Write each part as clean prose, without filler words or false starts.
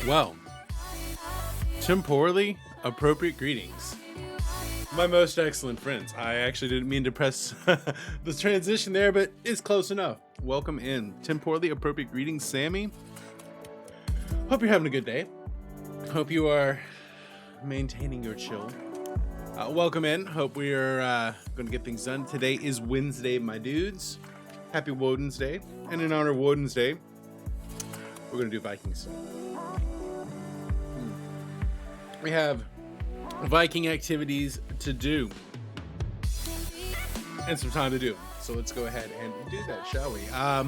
Well, temporally appropriate greetings. My most excellent friends. I actually didn't mean to press the transition there, but it's close enough. Welcome in. Temporally appropriate greetings, Sammy. Hope you're having a good day. Hope you are maintaining your chill. Welcome in. Hope we are going to get things done. Today is Wednesday, my dudes. Happy Woden's Day. And in honor of Woden's Day, we're going to do Vikings. We have Viking activities to do and some time to do. So let's go ahead and do that, shall we? I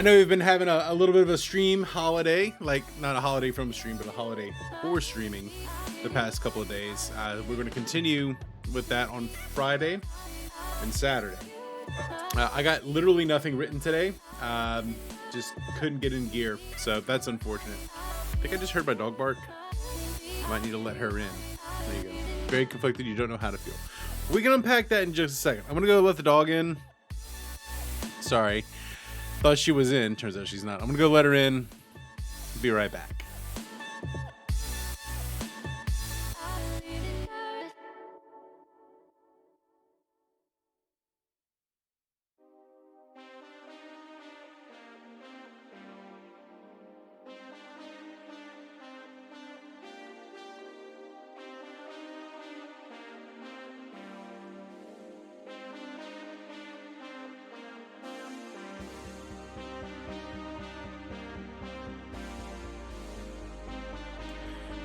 know we've been having a little bit of a stream holiday, like not a holiday from a stream, but a holiday for streaming the past couple of days. We're going to continue with that on Friday and Saturday. I got literally nothing written today. Just couldn't get in gear, so that's unfortunate. I think I just heard my dog bark. Might need to let her in. There you go. Very conflicted. You don't know how to feel. We can unpack that in just a second. I'm gonna go let the dog in. Sorry, thought she was in. Turns out she's not. I'm gonna go let her in. Be right back.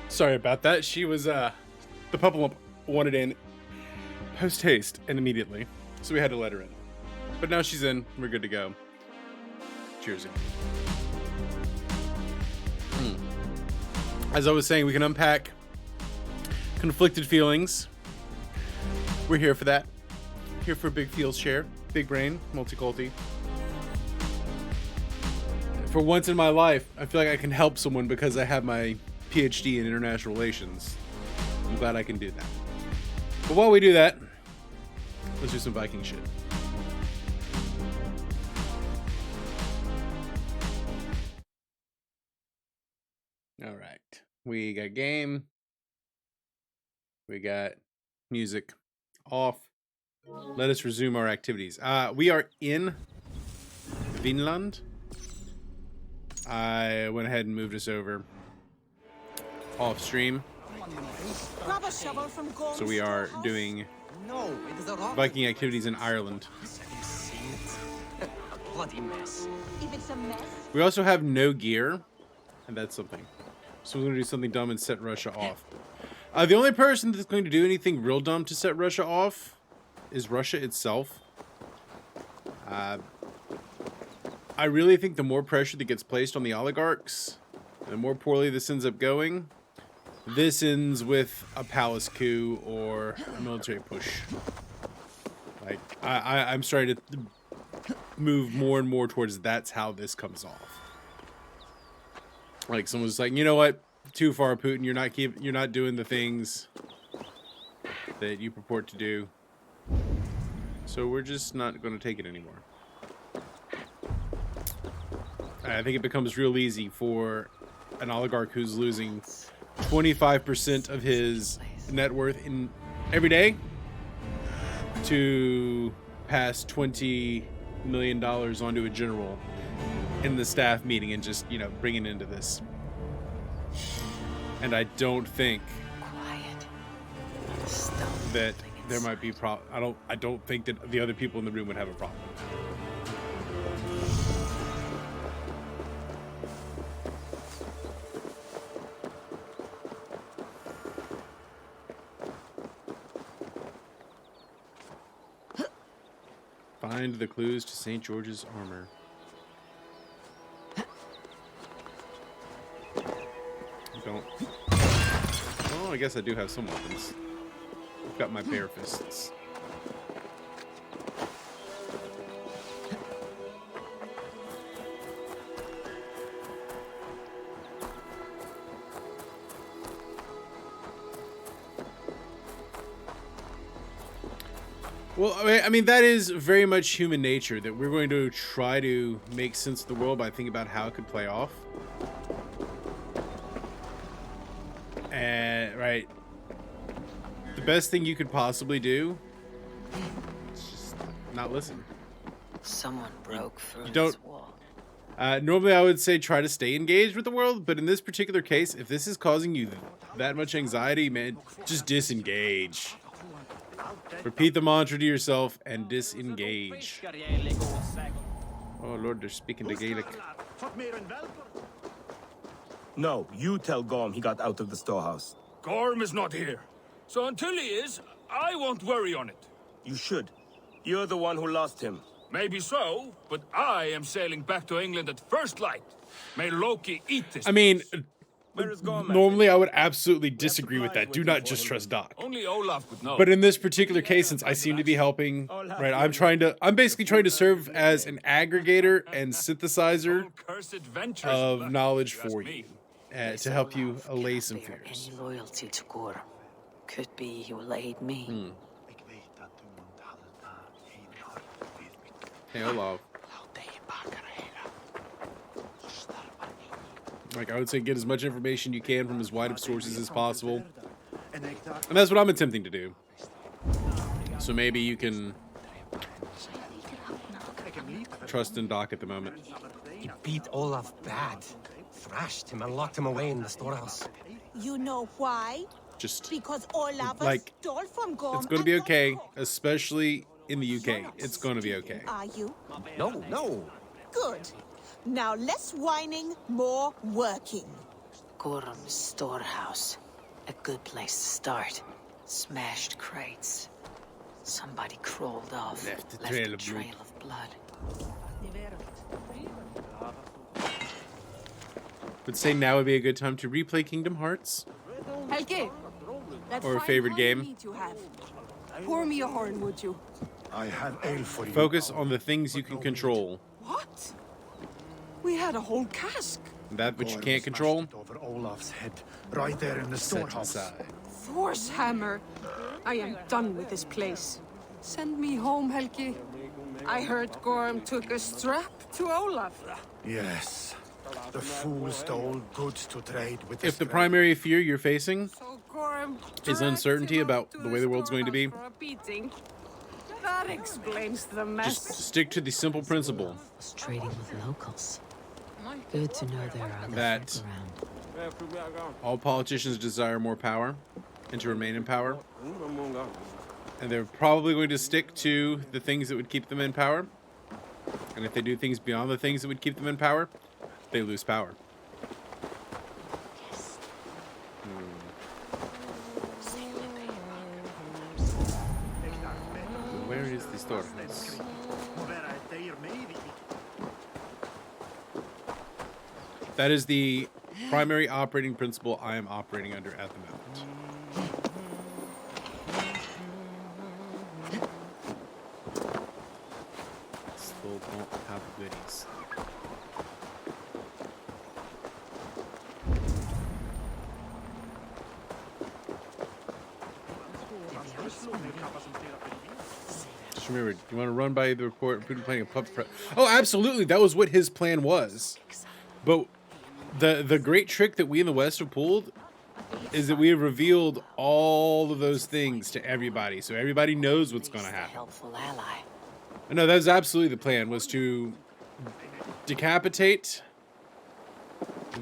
Sorry about that. She was, the puppy lump wanted in post haste and immediately, so we had to let her in. But now she's in. We're good to go. Cheers. As I was saying, we can unpack conflicted feelings. We're here for that. Here for Big Feels Share. Big Brain, Multiculti. For once in my life, I feel like I can help someone because I have my PhD in international relations. I'm glad I can do that. But while we do that, let's do some Viking shit. All right. We got game. We got music off. Let us resume our activities. We are in Vinland. I went ahead and moved us over off stream. So we are doing Viking activities in Ireland. We also have no gear, and that's something. So we're going to do something dumb and set Russia off. The only person that's going to do anything real dumb to set Russia off is Russia itself. I really think the more pressure that gets placed on the oligarchs, the more poorly this ends up going. This ends with a palace coup or a military push. Like, I'm starting to move more and more towards that's how this comes off. Like, someone's like, you know what? Too far, Putin. You're not doing the things that you purport to do. So we're just not going to take it anymore. I think it becomes real easy for an oligarch who's losing 25% of his net worth in every day to pass $20 million onto a general in the staff meeting and just, bring it into this. And I don't think that there might be I don't think that the other people in the room would have a problem. Find the clues to St. George's armor. Don't. Oh, I guess I do have some weapons. I've got my bare fists. Well, I mean, that is very much human nature, that we're going to try to make sense of the world by thinking about how it could play off. And right, the best thing you could possibly do is just not listen. Someone broke through You don't. this wall. Normally, I would say try to stay engaged with the world, but in this particular case, if this is causing you that much anxiety, man, just disengage. Repeat the mantra to yourself and disengage. Oh Lord, they're speaking the Gaelic. No, you tell Gorm he got out of the storehouse. Gorm is not here. So until he is, I won't worry on it. You should. You're the one who lost him. Maybe so, but I am sailing back to England at first light. May Loki eat this. I mean, Where is Gorm? normally I would absolutely disagree with that. Do not just trust Doc. Only Olaf would know. But in this particular case, since I seem to be helping, right, I'm basically trying to serve as an aggregator and synthesizer Whole cursed adventures of knowledge for Trust you, me. to help you Olaf allay cannot some bear fears. Any loyalty to Gorm. Could be he will aid me. Hey, Olaf. Like, I would say get as much information you can from as wide of sources as possible. And that's what I'm attempting to do. So maybe you can trust in Doc at the moment. He beat Olaf bad, thrashed him and locked him away in the storehouse. You know why? Just, Because Olaf like, stole from Gorm. it's going to be and okay, not Gorm. especially in the UK. It's going to be okay. Are you? No. Good. Now less whining, more working. Gorm's storehouse. A good place to start. Smashed crates. Somebody crawled off. Left a a trail of trail of blood. Would say now would be a good time to replay Kingdom Hearts. Helge, that Or a fine favorite horn game. meat you have. Pour me a horn, would you? I have ale for you. Focus on the things you can control. What? We had a whole cask. That which you Gorm can't control, smashed it over Olaf's head, right there in the set storehouse. aside. Thor's hammer. I am done with this place. Send me home, Helge. I heard Gorm took a strap to Olaf. Yes. The fool stole goods to trade with the If the scrap. primary fear you're facing So Gorm is dragged uncertainty him about up to the way the world's going to be, storehouse for a beating. That explains the just mess. stick to the simple principle Was trading with locals. Good to know there are other That- folk around. all politicians desire more power and to remain in power. And they're probably going to stick to the things that would keep them in power. And if they do things beyond the things that would keep them in power, they lose power. Where is the storehouse? That is the primary operating principle I am operating under at the moment. Still don't have goodies. Just remember, you want to run by the report, Putin planning a puppet prep. Oh, absolutely, that was what his plan was. But the great trick that we in the West have pulled is that we have revealed all of those things to everybody, so everybody knows what's going to A happen. helpful ally. No, that was absolutely the plan, was to decapitate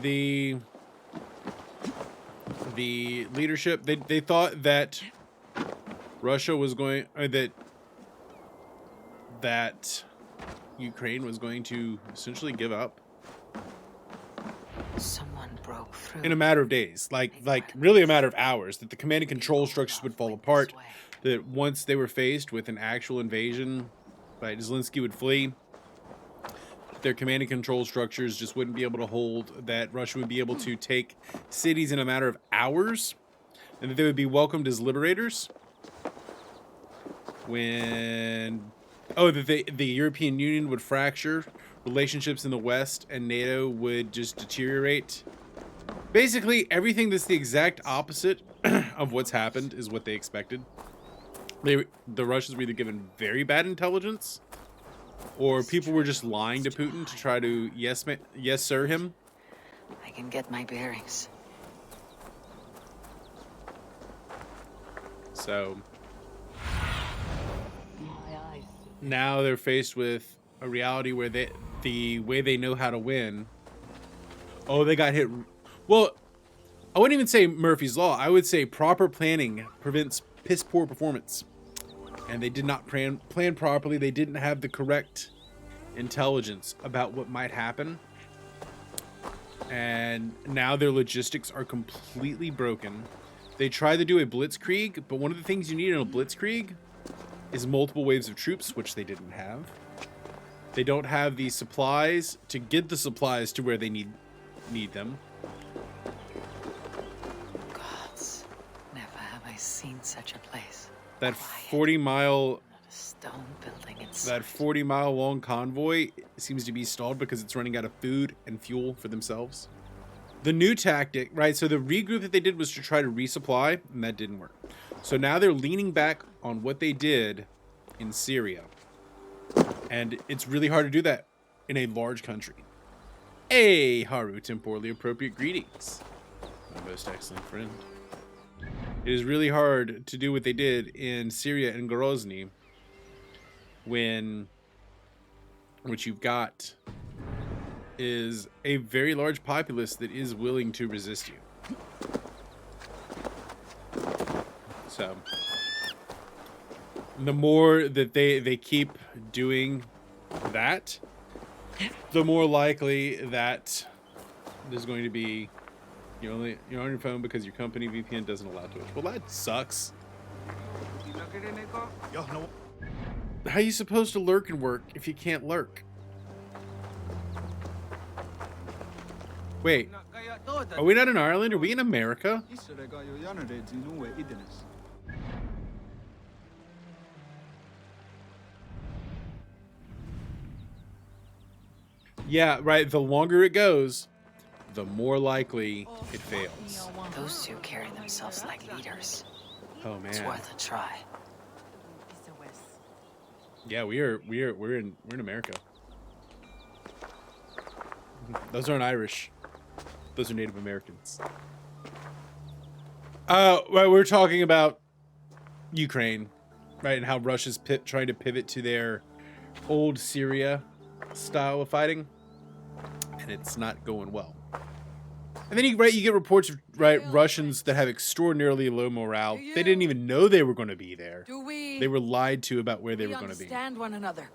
the leadership. They thought that Russia was going, or that Ukraine was going to essentially give up Someone broke through. in a matter of days, like really a matter of hours, that the command and control structures would fall apart, that once they were faced with an actual invasion, right, Zelensky would flee, their command and control structures just wouldn't be able to hold, that Russia would be able to take cities in a matter of hours, and that they would be welcomed as liberators when, that the European Union would fracture, relationships in the West and NATO would just deteriorate. Basically, everything that's the exact opposite of what's happened is what they expected. The Russians were either given very bad intelligence, or people were just lying to Putin to try to yes sir him. I can get my bearings. So now they're faced with a reality where the way they know how to win. Oh, they got hit. Well, I wouldn't even say Murphy's Law. I would say proper planning prevents piss poor performance. And they did not plan properly. They didn't have the correct intelligence about what might happen. And now their logistics are completely broken. They tried to do a blitzkrieg, but one of the things you need in a blitzkrieg is multiple waves of troops, which they didn't have. They don't have the supplies to get the supplies to where they need them. Gods, never have I seen such a place. That 40-mile Not a stone building inside. that 40-mile long convoy seems to be stalled because it's running out of food and fuel for themselves. The new tactic, right? So the regroup that they did was to try to resupply, and that didn't work. So now they're leaning back on what they did in Syria. And it's really hard to do that in a large country. Hey, Haru, temporally appropriate greetings, my most excellent friend. It is really hard to do what they did in Syria and Grozny when what you've got is a very large populace that is willing to resist you. So the more that they keep doing that, the more likely that there's going to be you're on your phone because your company VPN doesn't allow Twitch. Well, that sucks. How are you supposed to lurk and work if you can't lurk? Wait, are we not in Ireland? Are we in America? Yeah, right. The longer it goes, the more likely it fails. Those two carry themselves like leaders. Oh It's man. worth a try. Yeah, we're in America. Those aren't Irish. Those are Native Americans. Right, we're talking about Ukraine, right, and how Russia's trying to pivot to their old Syria style of fighting, and it's not going well. And then you get reports of Russians that have extraordinarily low morale. They didn't even know they were going to be there. They were lied to about where they were going to be. Understand one another.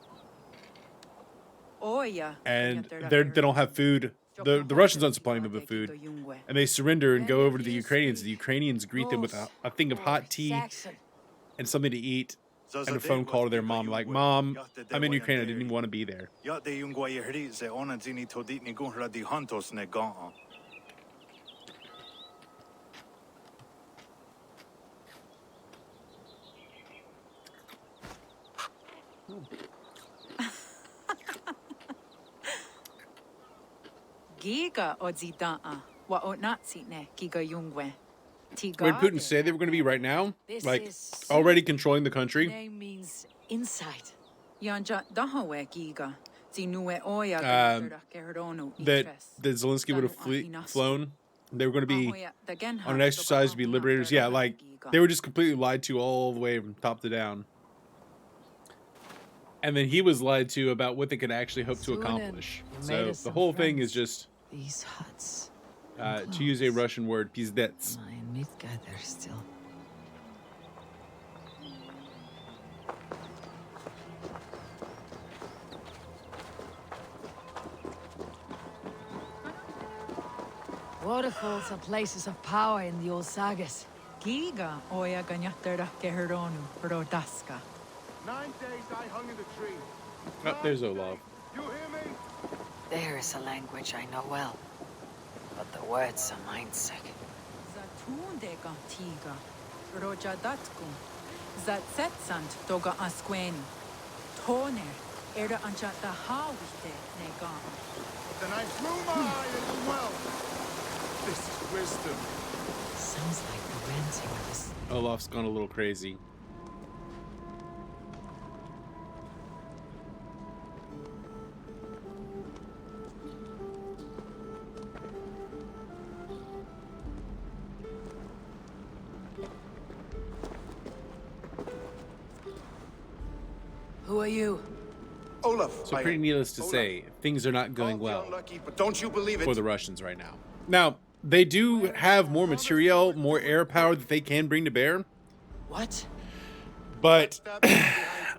And they don't have food. The Russians aren't supplying them with food, and they surrender and go over to the Ukrainians. The Ukrainians greet them with a thing of hot tea and something to eat, and a phone call to their mom, like, "Mom, I'm in Ukraine. I didn't even want to be there." Giga odzidaa wa onatsine giga yungwe. Where did Putin say they were going to be right now? Like, already controlling the country? Name means inside. Yanja dahawe giga. Zinue oya That Zelensky would have flown. They were going to be on an exercise to be liberators. Yeah, like, they were just completely lied to all the way from top to down. And then he was lied to about what they could actually hope to accomplish. So the whole thing is just, These huts. to use a Russian word, pizdets. My Midgather still. Waterfalls are places of power in the old sagas. Giga oya ganyatera keheronu rodaska. 9 days I hung in the tree. Oh, there's Olaf. You hear me? There is a language I know well, but the words are mindsick. Zatunde gantiga. Roja datku. Zatsetsant doga asqueni. Toner. Era anchata hawite negam. Then I blew my eye and you well. This is wisdom. Sounds like the ranting of this. Olaf's gone a little crazy. you? Olaf, So pretty needless to say, things are not going well unlucky, but don't you believe it? for the Russians right now. Now, they do have more material, more air power that they can bring to bear, What? but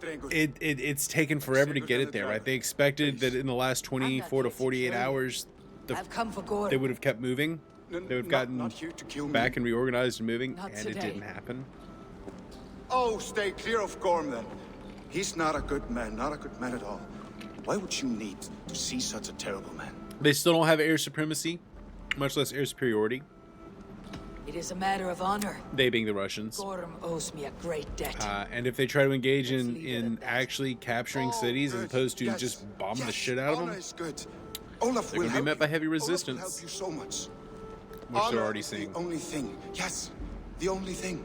it's taken forever to get it there, right? They expected that in the last 24 to 48 hours, I've come for Gordon. they would have kept moving. They would have gotten not here to kill me. back and reorganized and moving, Not and it today. didn't happen. Oh, stay clear of Gorm then. He's not a good man, not a good man at all. Why would you need to see such a terrible man? They still don't have air supremacy, much less air superiority. It is a matter of honor. They being the Russians. Gorm owes me a great debt. And if they try to engage Let's leave it in at that. actually capturing Oh, cities as good. opposed to Yes, just bombing the yes, shit out of honor them, is good. Olaf They're will gonna be help met by you. heavy Olaf will resistance. help you so much. which Honor they're already is seeing. The only thing. Yes, the only thing.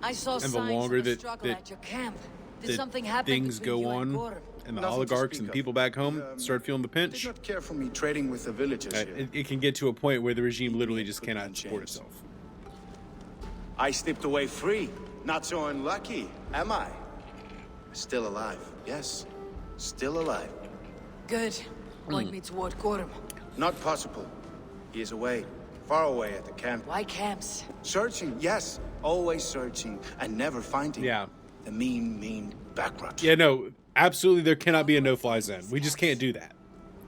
I saw And the signs longer of a that- struggle that- at your camp. Did that something happen things between go you on, and Gorm? and the Nothing to oligarchs speak and the of. people back home start feeling the Did pinch, not care for me trading with the villagers here. it can get to a point where the regime literally just Put me in cannot support chains. itself. I slipped away free. Not so unlucky, am I? Still alive. Yes, still alive. Good. Point Hmm. me toward Gorm. Not possible. He is away, far away at the camp. Why camps? Searching, yes, always searching and never finding. Yeah. The mean backrot. Yeah, no, absolutely there cannot be a no-fly zone. We just can't do that.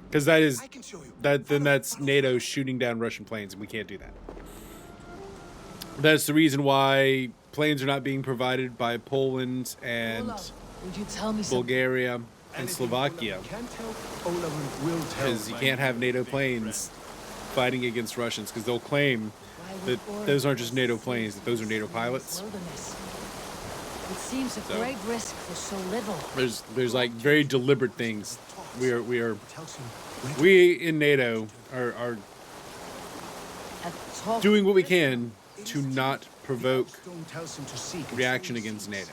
Because that is, I can show you. then that's NATO shooting down Russian planes, and we can't do that. That's the reason why planes are not being provided by Poland and Olaf, would you tell me something? Bulgaria and Slovakia. Can't help, Olaf will tell. Because you can't have NATO planes fighting against Russians, because they'll claim that those aren't just NATO planes, that those are NATO pilots. Wilderness. It seems a So- great risk for so little. There's like very deliberate things. We in NATO are Have talked doing what we can to not provoke Stone tells him to seek and reaction so against NATO.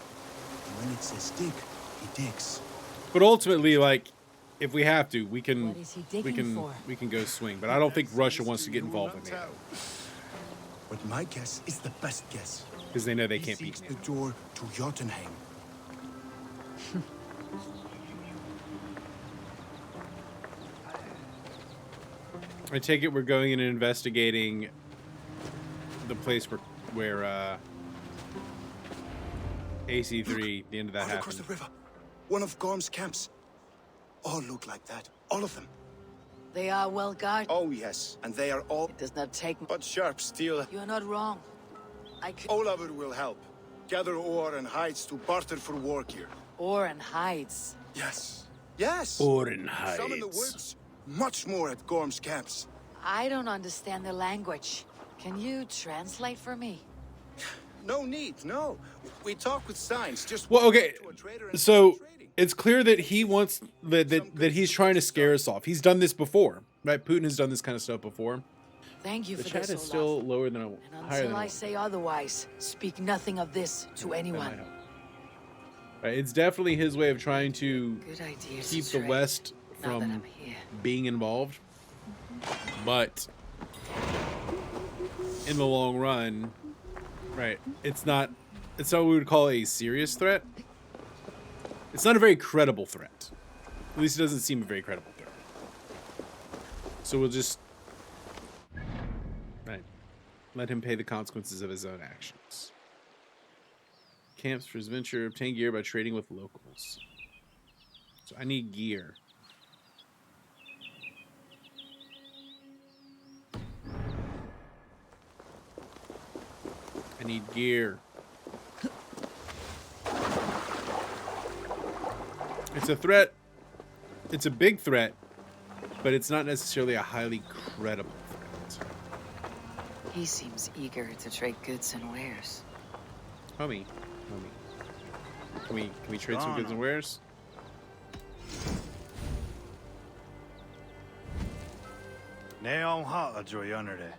when it says dig, he digs. But ultimately, like, if we have to, we can What is he digging for? we can go swing. But I don't think Russia wants to get involved in NATO But my guess is the best guess. because they know they He can't seeks beat the NATO. door to Jotunheim. I take it we're going in and investigating the place where AC3, the end of that All across happened. the river. One of Gorm's camps. All look like that. All of them. They are well guarded. Oh, yes. And they are all It does not take much. but sharp steel. You are not wrong. I could... Olafur will help. Gather ore and hides to barter for war gear. Ore and hides. Yes. Yes. Oren Some in the woods. Much more at Gorm's camps. I don't understand the language. Can you translate for me? No need, no. We talk with signs. Just Well, walk okay, up to a trader and so start trading. it's clear that he wants that he's trying to scare us off. He's done this before, right? Putin has done this kind of stuff before. Thank you The for chat this, is Olaf. still lower than And higher until than I say otherwise, speak nothing of this to anyone. Right, it's definitely his way of trying to Good idea. keep to the trade, West now that from I'm here. being involved, but in the long run, right? It's not what we would call a serious threat. It's not a very credible threat. At least it doesn't seem a very credible threat. So we'll just let him pay the consequences of his own actions. Camps for his venture. Obtain gear by trading with locals. So I need gear. I need gear. It's a threat. It's a big threat, but it's not necessarily a highly credible threat. He seems eager to trade goods and wares. Homie. Can we trade some goods and wares? Neon hata joy under there.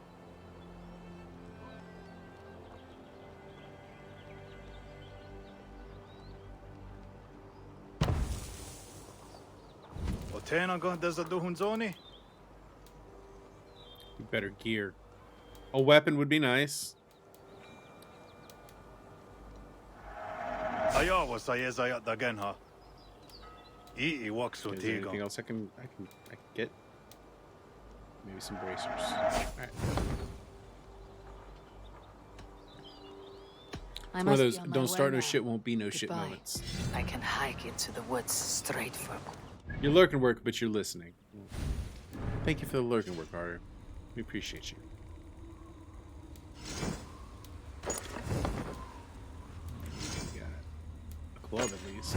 Better gear. A weapon would be nice. Is there anything else I can get? Maybe some bracers. Alright. One of those don't start no shit, won't be no shit moments. I can hike into the woods straight for... You're lurking work, but you're listening. Thank you for the lurking work, Carter. We appreciate you. Got a club at least.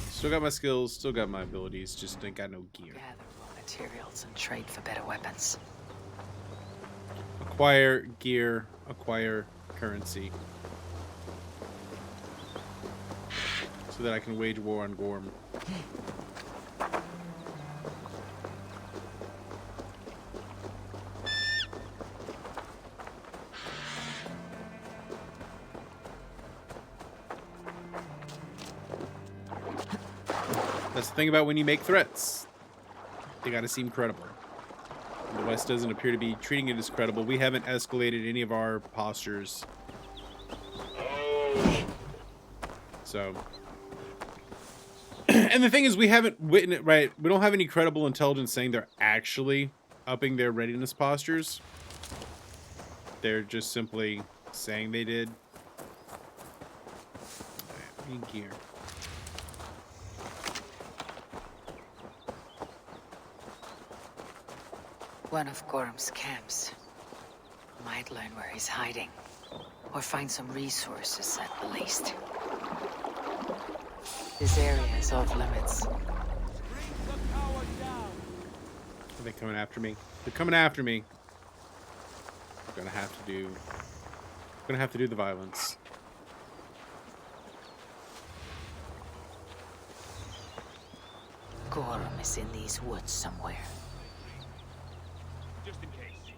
Still got my skills, still got my abilities, just ain't got no gear. Gather raw materials and trade for better weapons. Acquire gear, acquire currency. So that I can wage war on Gorm. That's the thing about when you make threats. They gotta seem credible. The West doesn't appear to be treating it as credible. We haven't escalated any of our postures. So... And the thing is, we haven't witnessed, right? We don't have any credible intelligence saying they're actually upping their readiness postures. They're just simply saying they did. I need gear. One of Gorm's camps. Might learn where he's hiding. Or find some resources at the least. This area is off limits. Are they coming after me? They're coming after me. I'm gonna have to do the violence. Gorm is in these woods somewhere. Just in case.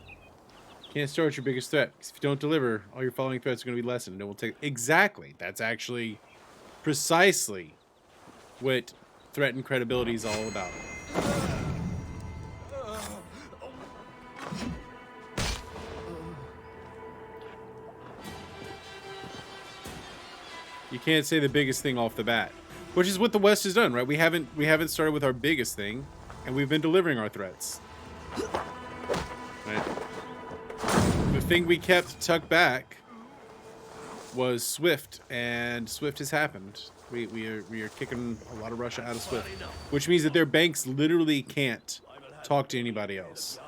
Can't start with your biggest threat. 'Cause if you don't deliver, all your following threats are going to be lessened. And it will take... Exactly. That's actually precisely what threat and credibility is all about. You can't say the biggest thing off the bat, which is what the West has done, right? We haven't started with our biggest thing, and we've been delivering our threats. Right? The thing we kept tucked back was Swift, and Swift has happened. We are kicking a lot of Russia out of Swift, which means that their banks literally can't talk to anybody else.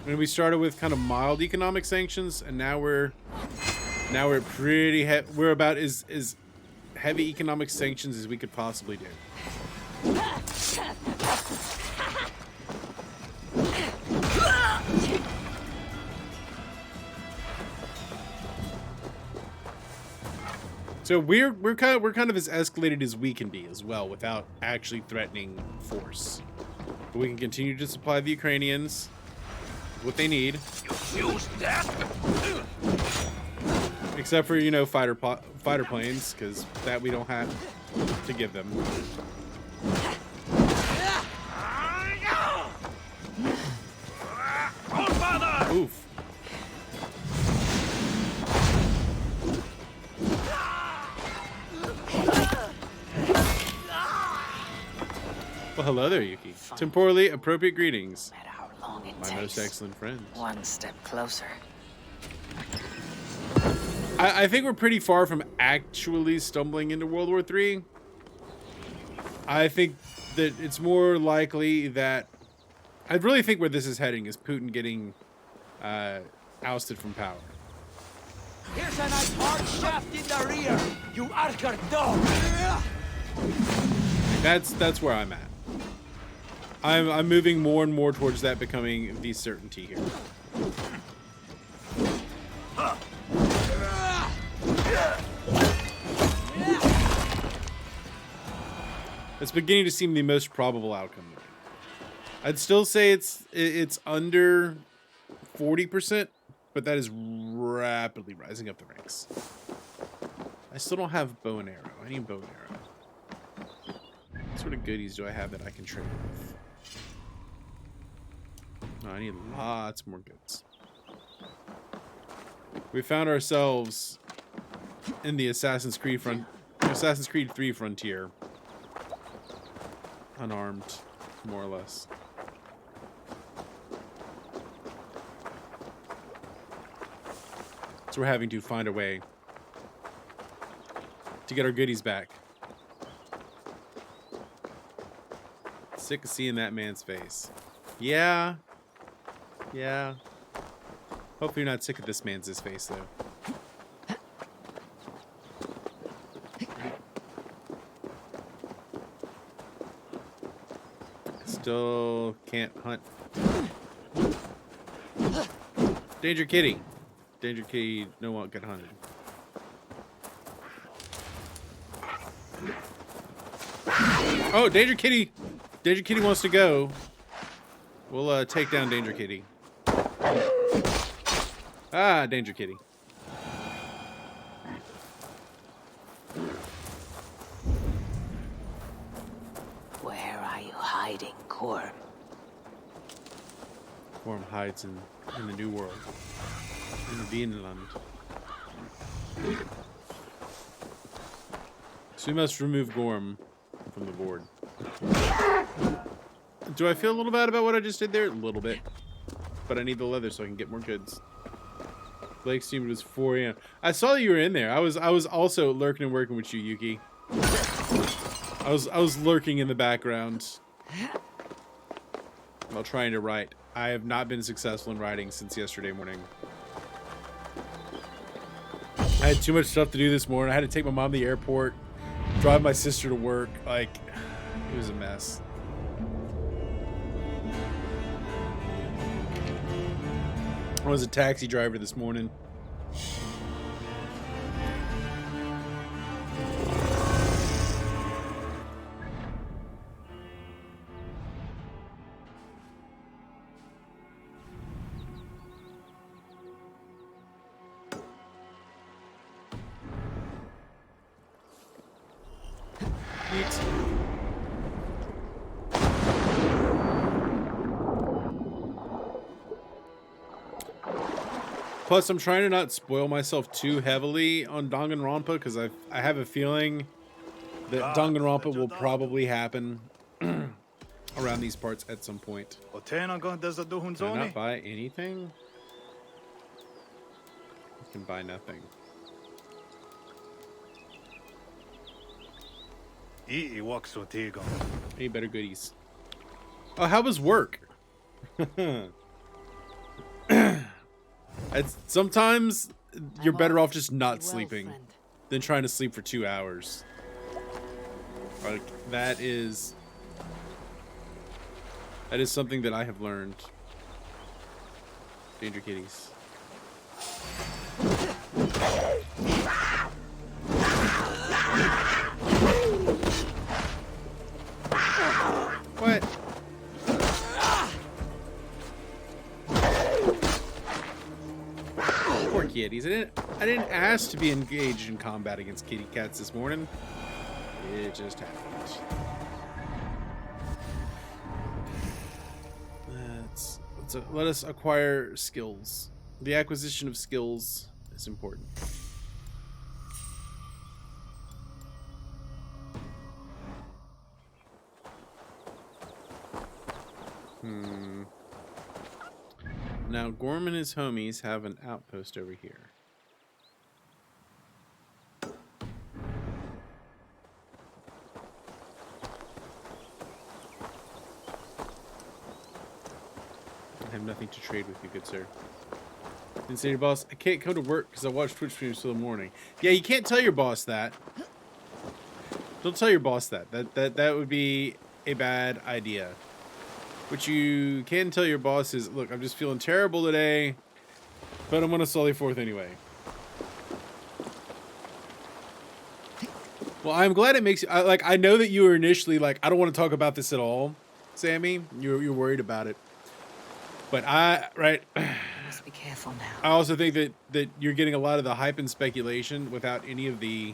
And we started with kind of mild economic sanctions, and now we're pretty we're about as heavy economic sanctions as we could possibly do. So we're kind of as escalated as we can be as well, without actually threatening force. But we can continue to supply the Ukrainians what they need. Except for, you know, fighter planes, because that we don't have to give them. Oof. Well, hello there, Yuki. Temporally appropriate greetings. My most excellent friend. One step closer. I think we're pretty far from actually stumbling into World War III. I think that it's more likely that... I really think where this is heading is Putin getting ousted from power. Here's a nice hard shaft in the rear, you Archer dog! That's where I'm at. I'm moving more and more towards that becoming the certainty here. It's beginning to seem the most probable outcome. I'd still say it's under 40%, but that is rapidly rising up the ranks. I still don't have bow and arrow. I need bow and arrow. What sort of goodies do I have that I can trade with? Oh, I need lots more goods. We found ourselves in the Assassin's Creed 3 frontier. Unarmed, more or less. So we're having to find a way to get our goodies back. Sick of seeing that man's face. Yeah. Yeah. Hopefully you're not sick of this man's face, though. Still can't hunt. Danger kitty. Danger kitty no one get hunted. Oh, Danger kitty. Danger kitty wants to go. We'll take down Danger kitty. Ah, Danger kitty. Where are you hiding, Gorm? Gorm hides in the New World. In Vinland. So we must remove Gorm from the board. Do I feel a little bad about what I just did there? A little bit. But I need the leather so I can get more goods. Blake streamed was 4 a.m. I saw that you were in there. I was also lurking and working with you, Yuki. I was lurking in the background while trying to write. I have not been successful in writing since yesterday morning. I had too much stuff to do this morning. I had to take my mom to the airport, drive my sister to work. Like, it was a mess. I was a taxi driver this morning. Plus, I'm trying to not spoil myself too heavily on Danganronpa because I have a feeling that Danganronpa will probably happen around these parts at some point. Can I not buy anything? I can buy nothing. Any better goodies? Oh, how was work? Sometimes you're better off just not sleeping than trying to sleep for 2 hours. Like, that is something that I have learned. Danger kitties. What? Poor kitties. I didn't ask to be engaged in combat against kitty cats this morning. It just happened. Let us acquire skills. The acquisition of skills is important. Now, Gorm and his homies have an outpost over here. I have nothing to trade with you, good sir. Didn't say your boss, I can't come to work because I watch Twitch streams till the morning. Yeah, you can't tell your boss that. Don't tell your boss that. That would be a bad idea. What you can tell your boss is, look, I'm just feeling terrible today, but I'm gonna Sully Forth anyway. Well, I'm glad it makes you, I know that you were initially like, I don't want to talk about this at all, Sammy. You're worried about it. But Must be careful now. I also think that you're getting a lot of the hype and speculation without any of the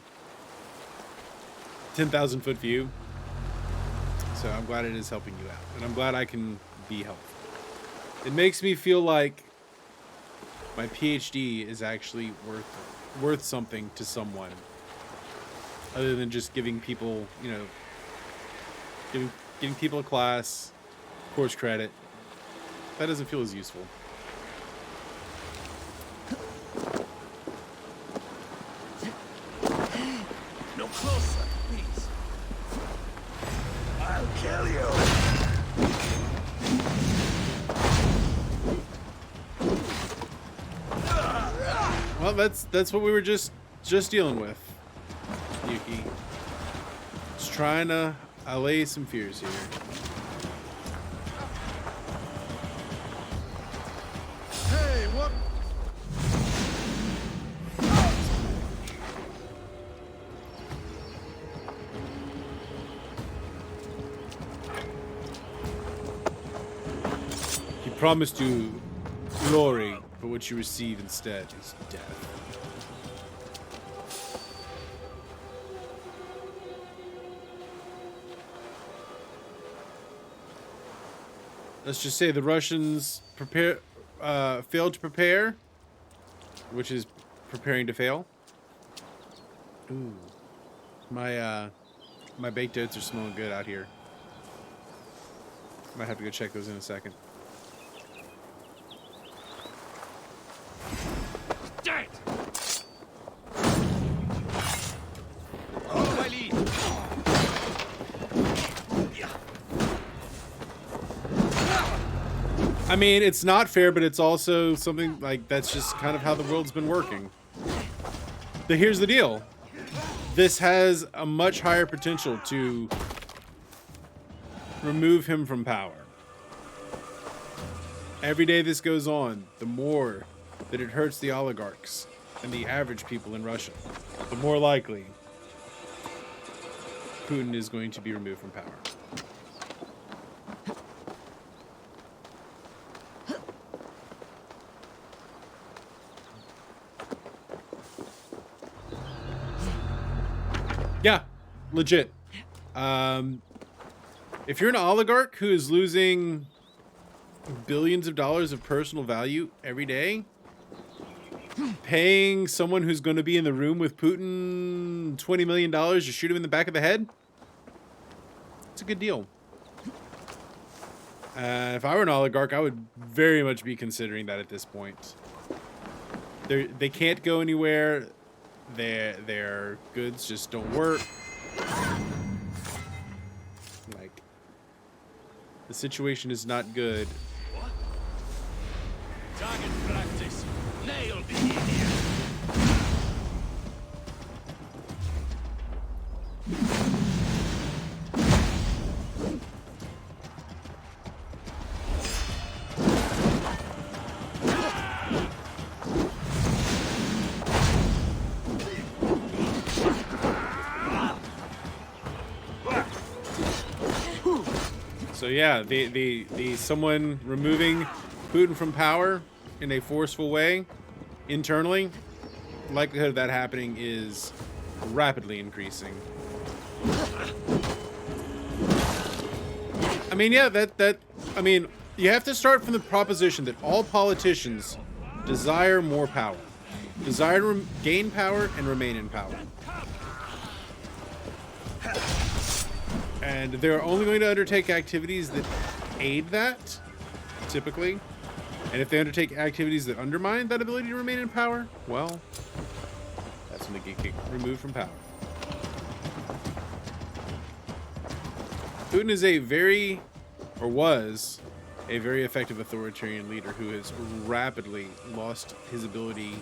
10,000 foot view. So I'm glad it is helping you out, and I'm glad I can be helpful. It makes me feel like my PhD is actually worth something to someone, other than just giving people, you know, giving people a class, course credit. That doesn't feel as useful. No closer, please. I'll kill you. Well, that's what we were just dealing with, Yuki. Just trying to allay some fears here. Hey, what? He promised you glory, but what you receive instead is death. Let's just say the Russians failed to prepare, which is preparing to fail. Ooh, my baked oats are smelling good out here. Might have to go check those in a second. Dead! Follow my lead. I mean, it's not fair, but it's also something like that's just kind of how the world's been working. But here's the deal. This has a much higher potential to remove him from power. Every day this goes on, the more that it hurts the oligarchs and the average people in Russia, the more likely Putin is going to be removed from power. Yeah, legit. If you're an oligarch who is losing billions of dollars of personal value every day, paying someone who's going to be in the room with Putin $20 million to shoot him in the back of the head, it's a good deal. If I were an oligarch, I would very much be considering that at this point. They can't go anywhere. Their goods just don't work. Like, the situation is not good. Target practice. Nail the idiot. So yeah, the someone removing Putin from power in a forceful way internally, likelihood of that happening is rapidly increasing. I mean, yeah, I mean, you have to start from the proposition that all politicians desire more power, desire to gain power and remain in power. And they're only going to undertake activities that aid that, typically. And if they undertake activities that undermine that ability to remain in power, well, that's when they get removed from power. Putin is was a very effective authoritarian leader who has rapidly lost his ability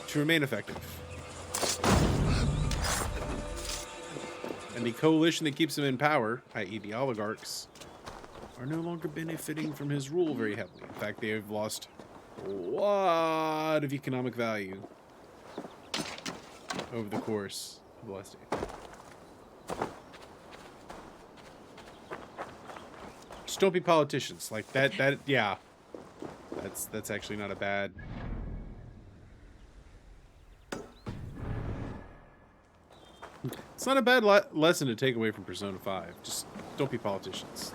to remain effective. And the coalition that keeps him in power, i.e. the oligarchs, are no longer benefiting from his rule very heavily. In fact, they have lost a lot of economic value over the course of the last decade. Just don't be politicians. Like that, yeah. That's actually not a bad... It's not a bad lesson to take away from Persona 5. Just don't be politicians.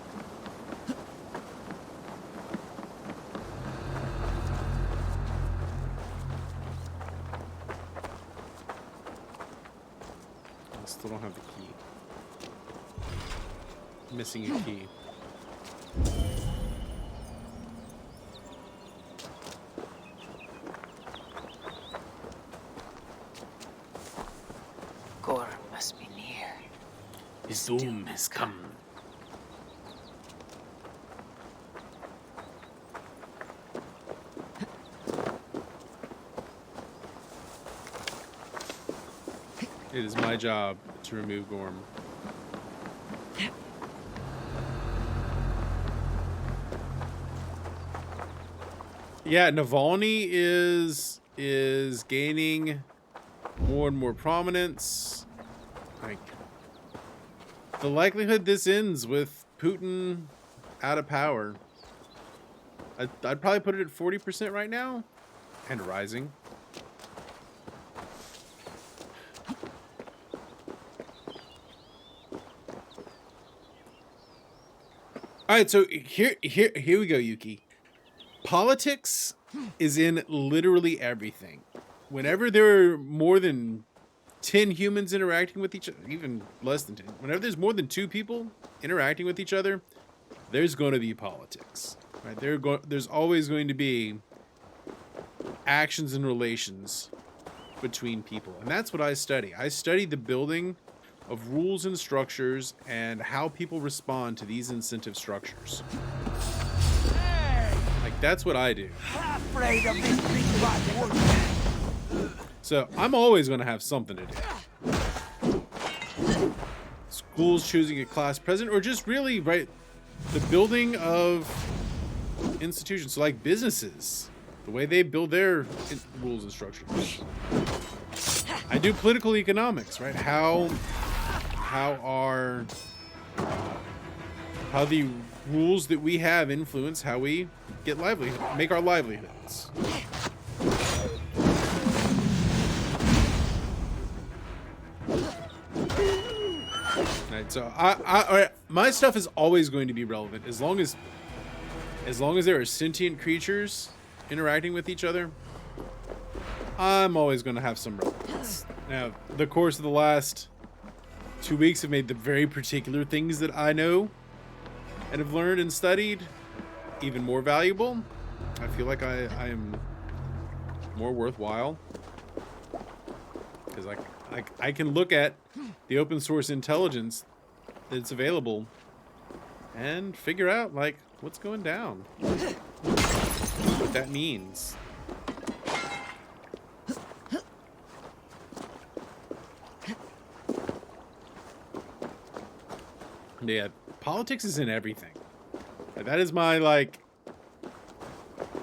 Still don't have the key. Missing a key. Gorm must be near. His doom has come. It is my job to remove Gorm. Yeah, Navalny is gaining more and more prominence. Like, the likelihood this ends with Putin out of power. I'd probably put it at 40% right now, and rising. All right, so here we go, Yuki. Politics is in literally everything. Whenever there are more than 10 humans interacting with each other, even less than 10, whenever there's more than 2 people interacting with each other, there's going to be politics. Right? There's always going to be actions and relations between people. And that's what I study. I study the building of rules and structures and how people respond to these incentive structures. Like, that's what I do. So I'm always going to have something to do. Schools choosing a class president, or just really, right, the building of institutions. So like businesses, the way they build their rules and structures. I do political economics, right? How the rules that we have influence how we get make our livelihoods. Right, so my stuff is always going to be relevant as long as there are sentient creatures interacting with each other. I'm always going to have some relevance. Now, the course of the last 2 weeks have made the very particular things that I know and have learned and studied even more valuable. I feel like I am more worthwhile because I can look at the open source intelligence that's available and figure out like what's going down, what that means. Yeah, politics is in everything. That is my like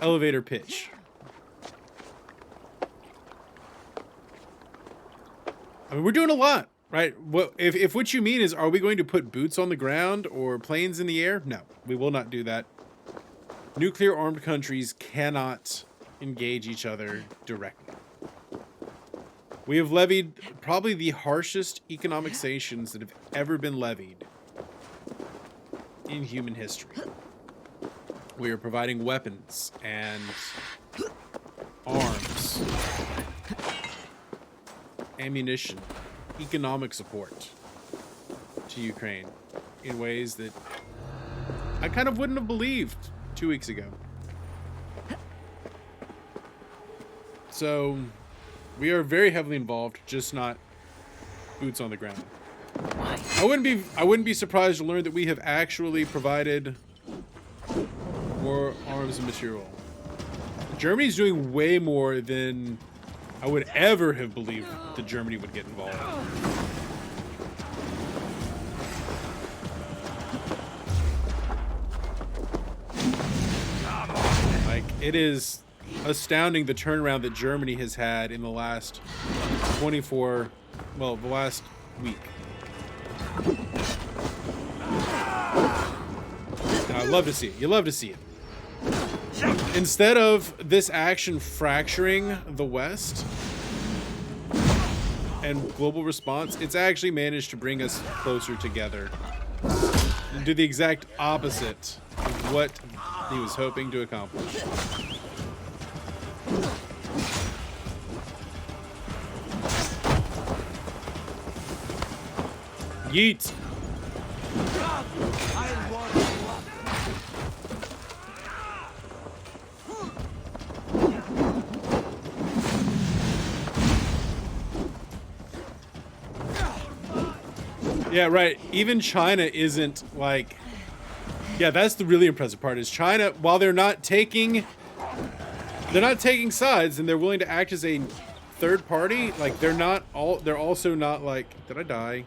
elevator pitch. I mean, we're doing a lot, right? What if what you mean is, are we going to put boots on the ground or planes in the air? No, we will not do that. Nuclear armed countries cannot engage each other directly. We have levied probably the harshest economic sanctions that have ever been levied in human history. We are providing weapons and arms, ammunition, economic support to Ukraine in ways that I kind of wouldn't have believed 2 weeks ago. So we are very heavily involved, just not boots on the ground. I wouldn't be surprised to learn that we have actually provided more arms and material. Germany's doing way more than I would ever have believed that Germany would get involved. Like, it is astounding the turnaround that Germany has had in the last the last week. I love to see it. You love to see it. Instead of this action fracturing the West and global response, it's actually managed to bring us closer together and do the exact opposite of what he was hoping to accomplish. Yeet. Yeah, right. Even China isn't like... Yeah, that's the really impressive part is China, while they're not taking sides and they're willing to act as a third party, like they're also not like, did I die?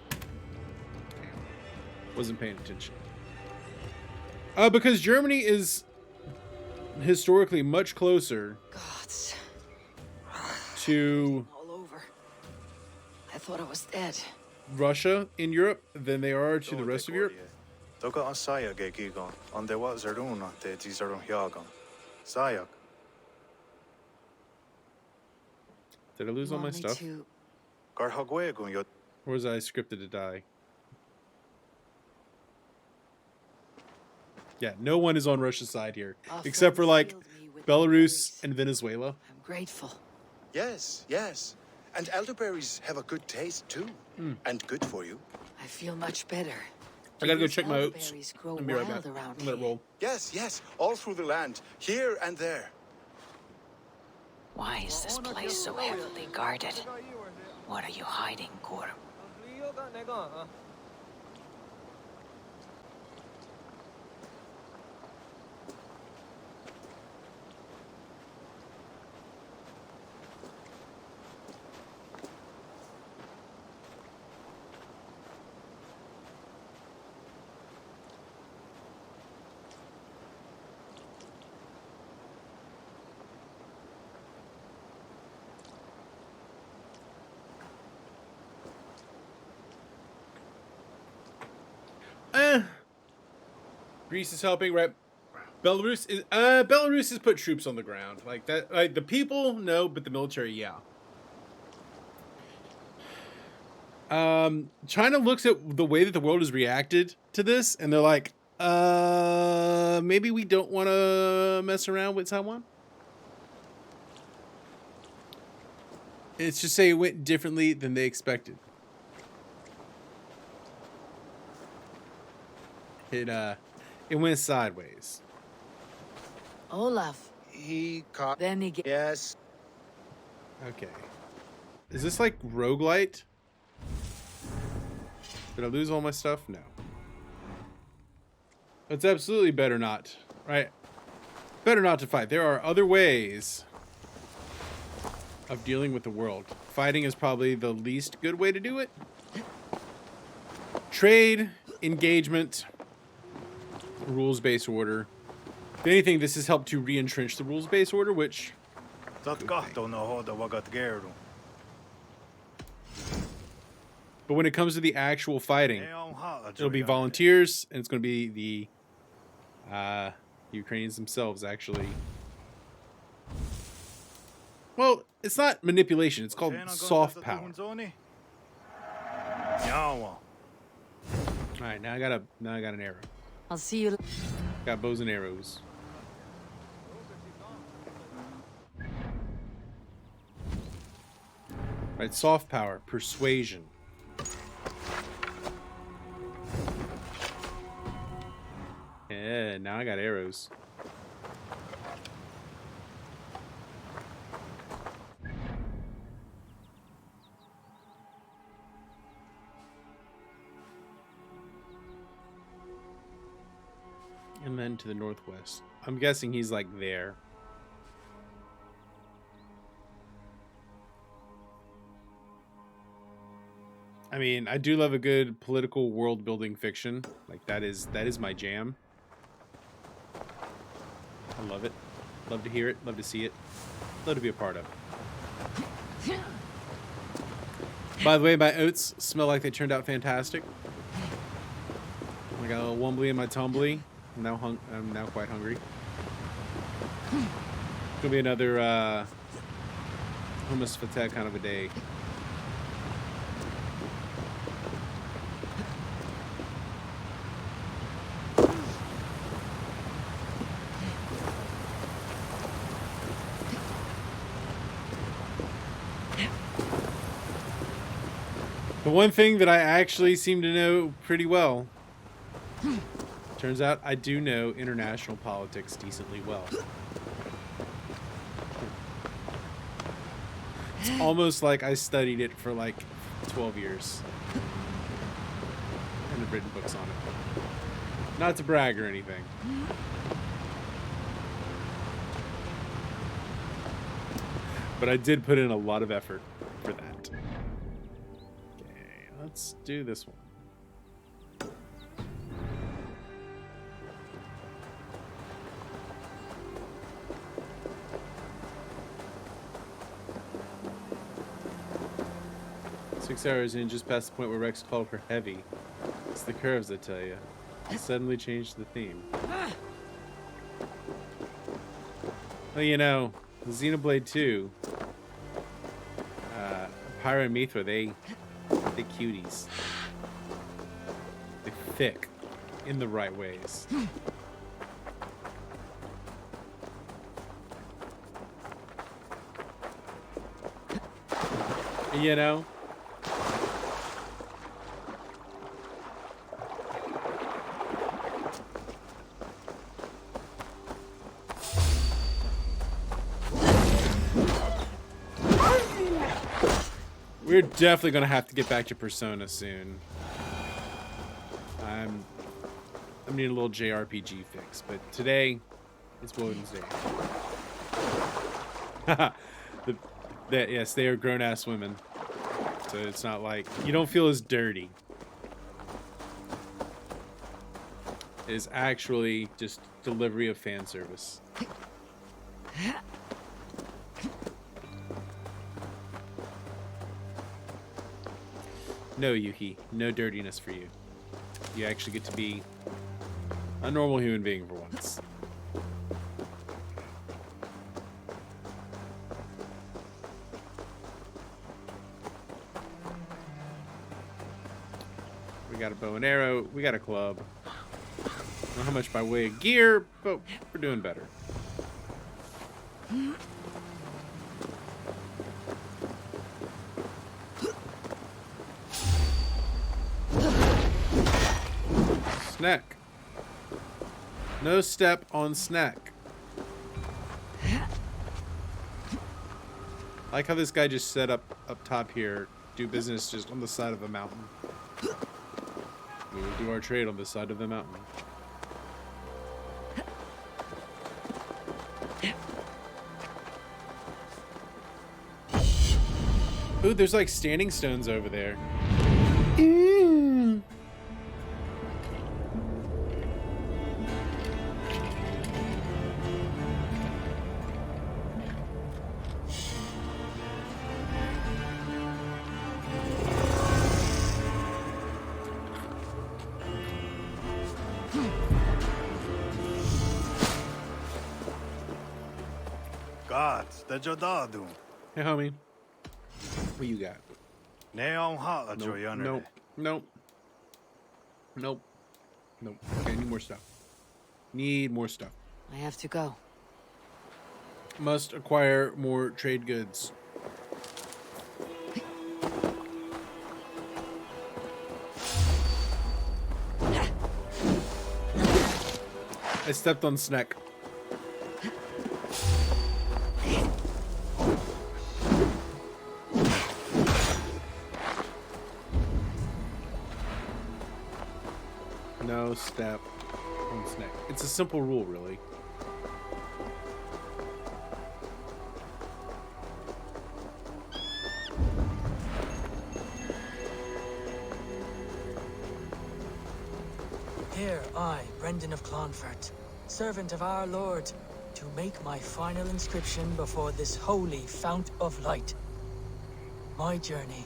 Wasn't paying attention. Because Germany is historically much closer Gods. to All over. I thought I was dead. Russia in Europe than they are to the rest of Europe. Toka on Saya Gekigon, on the was Zeruna, the Zizarun Hyagon. Sayak. Did I lose all my stuff? Garhagwegun Yot. Or was I scripted to die? Yeah, no one is on Russia's side here. Except for like Belarus and Venezuela. I'm grateful. Yes, yes. And elderberries have a good taste too. And good for you. I feel much better. I gotta go These check my oats. elderberries grow I'll be right wild back. around Let it here. roll. Yes, yes. All through the land. Here and there. Why is this place so heavily guarded? What are you hiding, Gorm? Greece is helping, right? Belarus has put troops on the ground. Like that, like the people, no, but the military, yeah. China looks at the way that the world has reacted to this, and they're like, maybe we don't want to mess around with Taiwan. It's just say it went differently than they expected. It went sideways. Olaf. He caught. Then he Yes. Okay. Is this like roguelite? Did I lose all my stuff? No. It's absolutely better not. Right? Better not to fight. There are other ways of dealing with the world. Fighting is probably the least good way to do it. Trade, engagement, rules-based order. If anything, this has helped to re-entrench the rules-based order, which... But when it comes to the actual fighting, it'll be volunteers, and it's going to be the Ukrainians themselves, actually. Well, it's not manipulation. It's called soft power. All right, now I got an arrow. I'll see you. Got bows and arrows. Right, soft power, persuasion. Yeah, now I got arrows. And then to the northwest. I'm guessing he's like there. I mean, I do love a good political world building fiction. Like that is my jam. I love it. Love to hear it, love to see it. Love to be a part of it. By the way, my oats smell like they turned out fantastic. I got a little wumbly in my tumbly. I'm now quite hungry. It's gonna be another hummus fateh kind of a day. The one thing that I actually seem to know pretty well. Turns out I do know international politics decently well. It's almost like I studied it for like 12 years. And have written books on it. Not to brag or anything. But I did put in a lot of effort for that. Okay, let's do this one. Six hours in, just past the point where Rex called her heavy. It's the curves, I tell you. It suddenly changed the theme. Well, you know, Xenoblade 2, Pyra and Mithra, they cuties. They're thick in the right ways. You know? We're definitely gonna have to get back to Persona soon. I'm needing a little JRPG fix, but today it's Woden's Day. Yes, they are grown-ass women, so it's not like you don't feel as dirty. It is actually just delivery of fan service. No, Yuki, no dirtiness for you. You actually get to be a normal human being for once. We got a bow and arrow, we got a club. I don't know how much by way of gear, but we're doing better. Snack. No step on snack. I like how this guy just set up top here, do business just on the side of a mountain. We will do our trade on the side of the mountain. Ooh, there's like standing stones over there. Hey, homie. What you got? Nope. Nope. Nope. Nope. Okay, need more stuff. Need more stuff. I have to go. Must acquire more trade goods. I stepped on Snack. No step on Snack. It's a simple rule, really. Here I, Brendan of Clonfert, servant of our Lord, to make my final inscription before this holy fount of light. My journey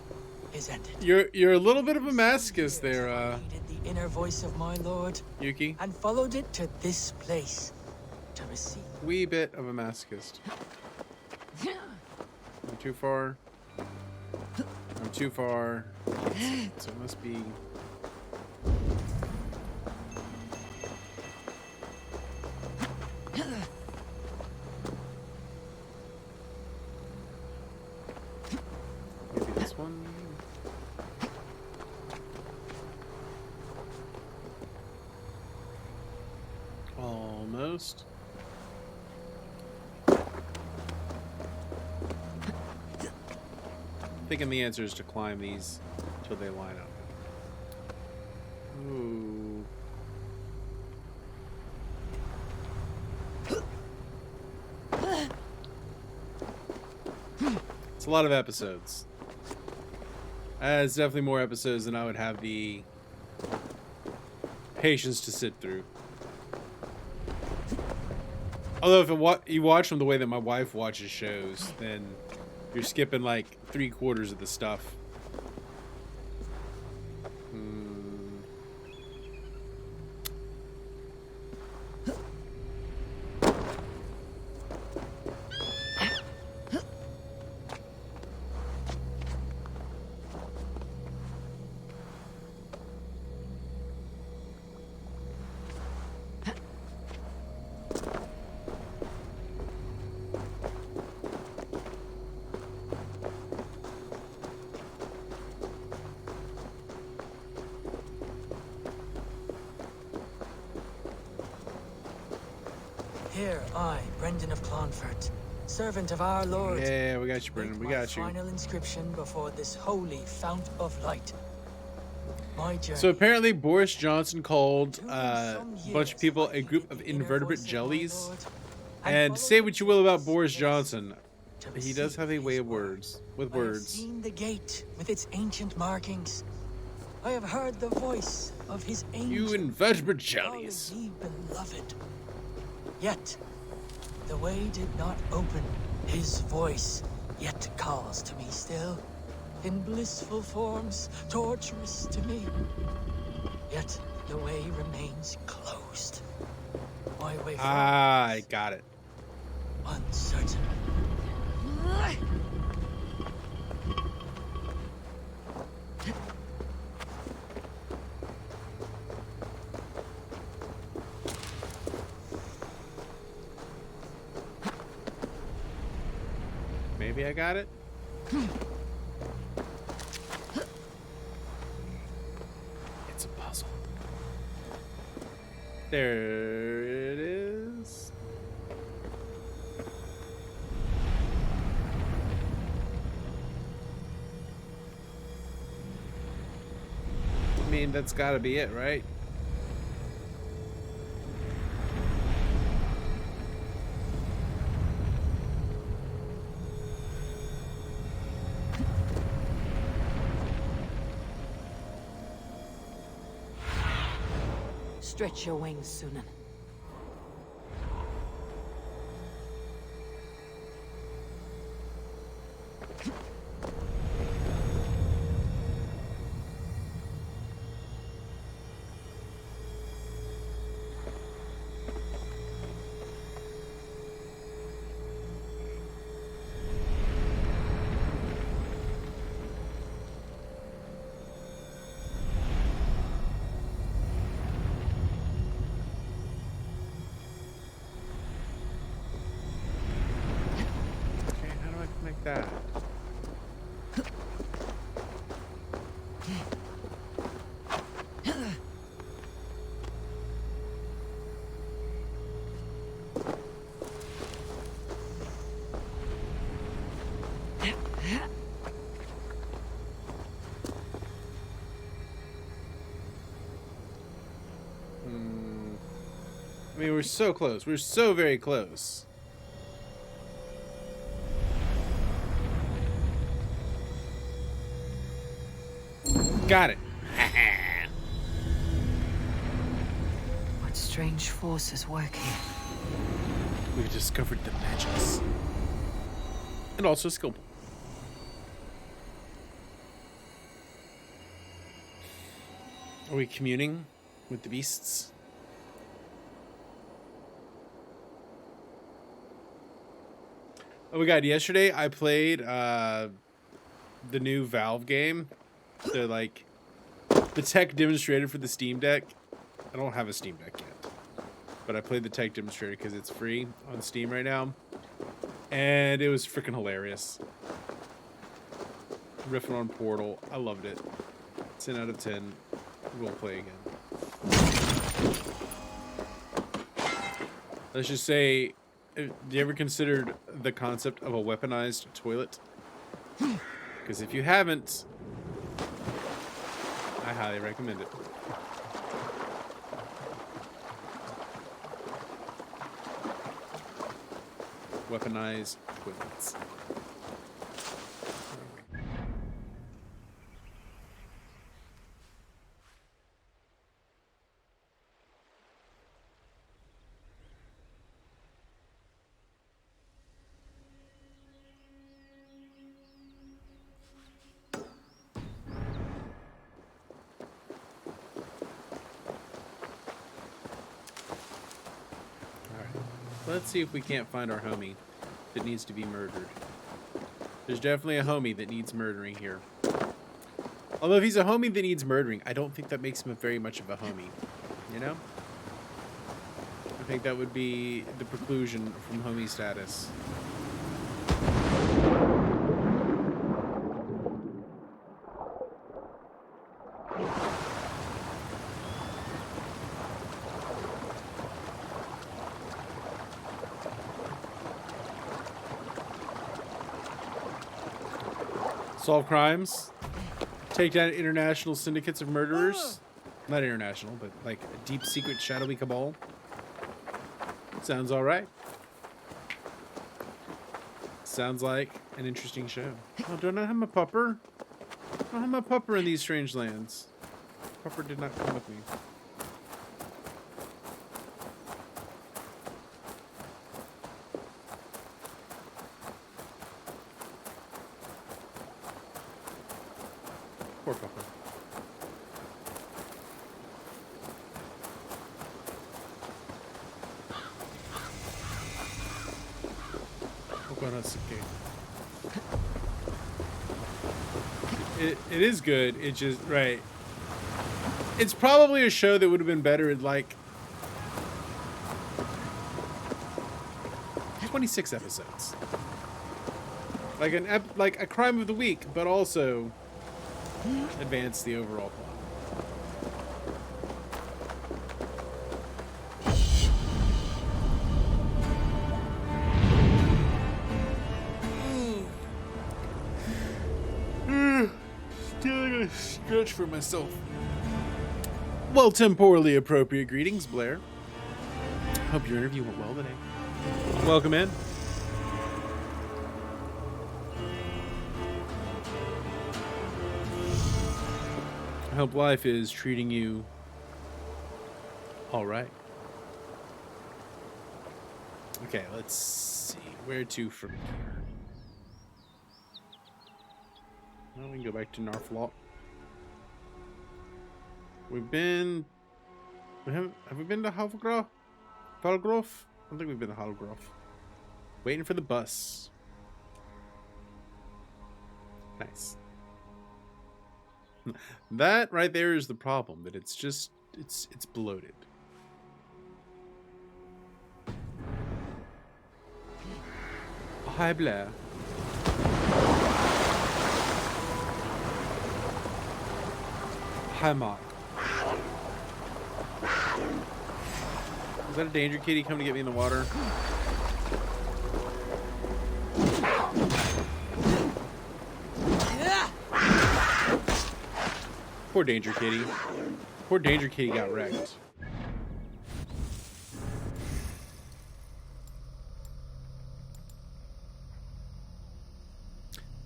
is ended. You're a little bit of a masochist there, Heeded the inner voice of my Lord, Yuki. and followed it to this place to receive. Wee bit of a masochist. I'm too far. I'm too far. So it must be. Maybe this one? almost. Thinking the answer is to climb these until they line up. Ooh. It's a lot of episodes. It's definitely more episodes than I would have the patience to sit through. Although if you watch them the way that my wife watches shows, then you're skipping like 3/4 of the stuff. Here, I, Brendan of Clonfert, servant of our Lord. Yeah, we got you, Brendan. We got you. Final inscription before this holy fount of light. My journey. So apparently Boris Johnson called a bunch of people a group of invertebrate jellies. And say what you will about Boris Johnson, he does have a way of words. With I have words. seen the gate with its ancient markings. I have heard the voice of his angel. You invertebrate jellies. Ye beloved. Yet, the way did not open. His voice yet calls to me still, in blissful forms, torturous to me. Yet, the way remains closed. My way forward I got it. uncertain. Maybe I got it. It's a puzzle. There it is. I mean, that's gotta be it, right? Stretch your wings, Sunan. That. I mean, we're so close. We're so very close. Got it. What strange forces work here? We discovered the magics. And also skill. Are we communing with the beasts? Oh my god, yesterday I played the new Valve game. They're like the tech demonstrator for the Steam Deck. I don't have a Steam Deck yet, but I played the tech demonstrator because it's free on Steam right now, and it was freaking hilarious. Riffing on Portal, I loved it. 10 out of 10. We'll play again. Let's just say, do you ever considered the concept of a weaponized toilet? Because if you haven't, I highly recommend it. Weaponized toilets. Let's see if we can't find our homie that needs to be murdered. There's definitely a homie that needs murdering here. Although if he's a homie that needs murdering, I don't think that makes him very much of a homie. You know? I think that would be the preclusion from homie status. Solve crimes, take down international syndicates of murderers. Not international, but like a deep secret shadowy cabal. Sounds all right. Sounds like an interesting show. Oh, do I not have my pupper? I don't have my pupper in these strange lands. Pupper did not come with me. Poor pupper. It is good. It just right. It's probably a show that would have been better in like 26 episodes. Like like a crime of the week, but also advance the overall plot. Still gonna stretch for myself. Well, temporally appropriate greetings, Blair. Hope your interview went well today. Welcome in. I hope life is treating you all right. Okay, let's see. Where to from here? Well, we can go back to Narflot. Have we been to Valgrove? I don't think we've been to Valgrove. Waiting for the bus. Nice. That right there is the problem, that it's just it's bloated. Hi, Blair. Hi, Mark. Is that a danger kitty coming to get me in the water? Poor danger kitty. Poor danger kitty got wrecked.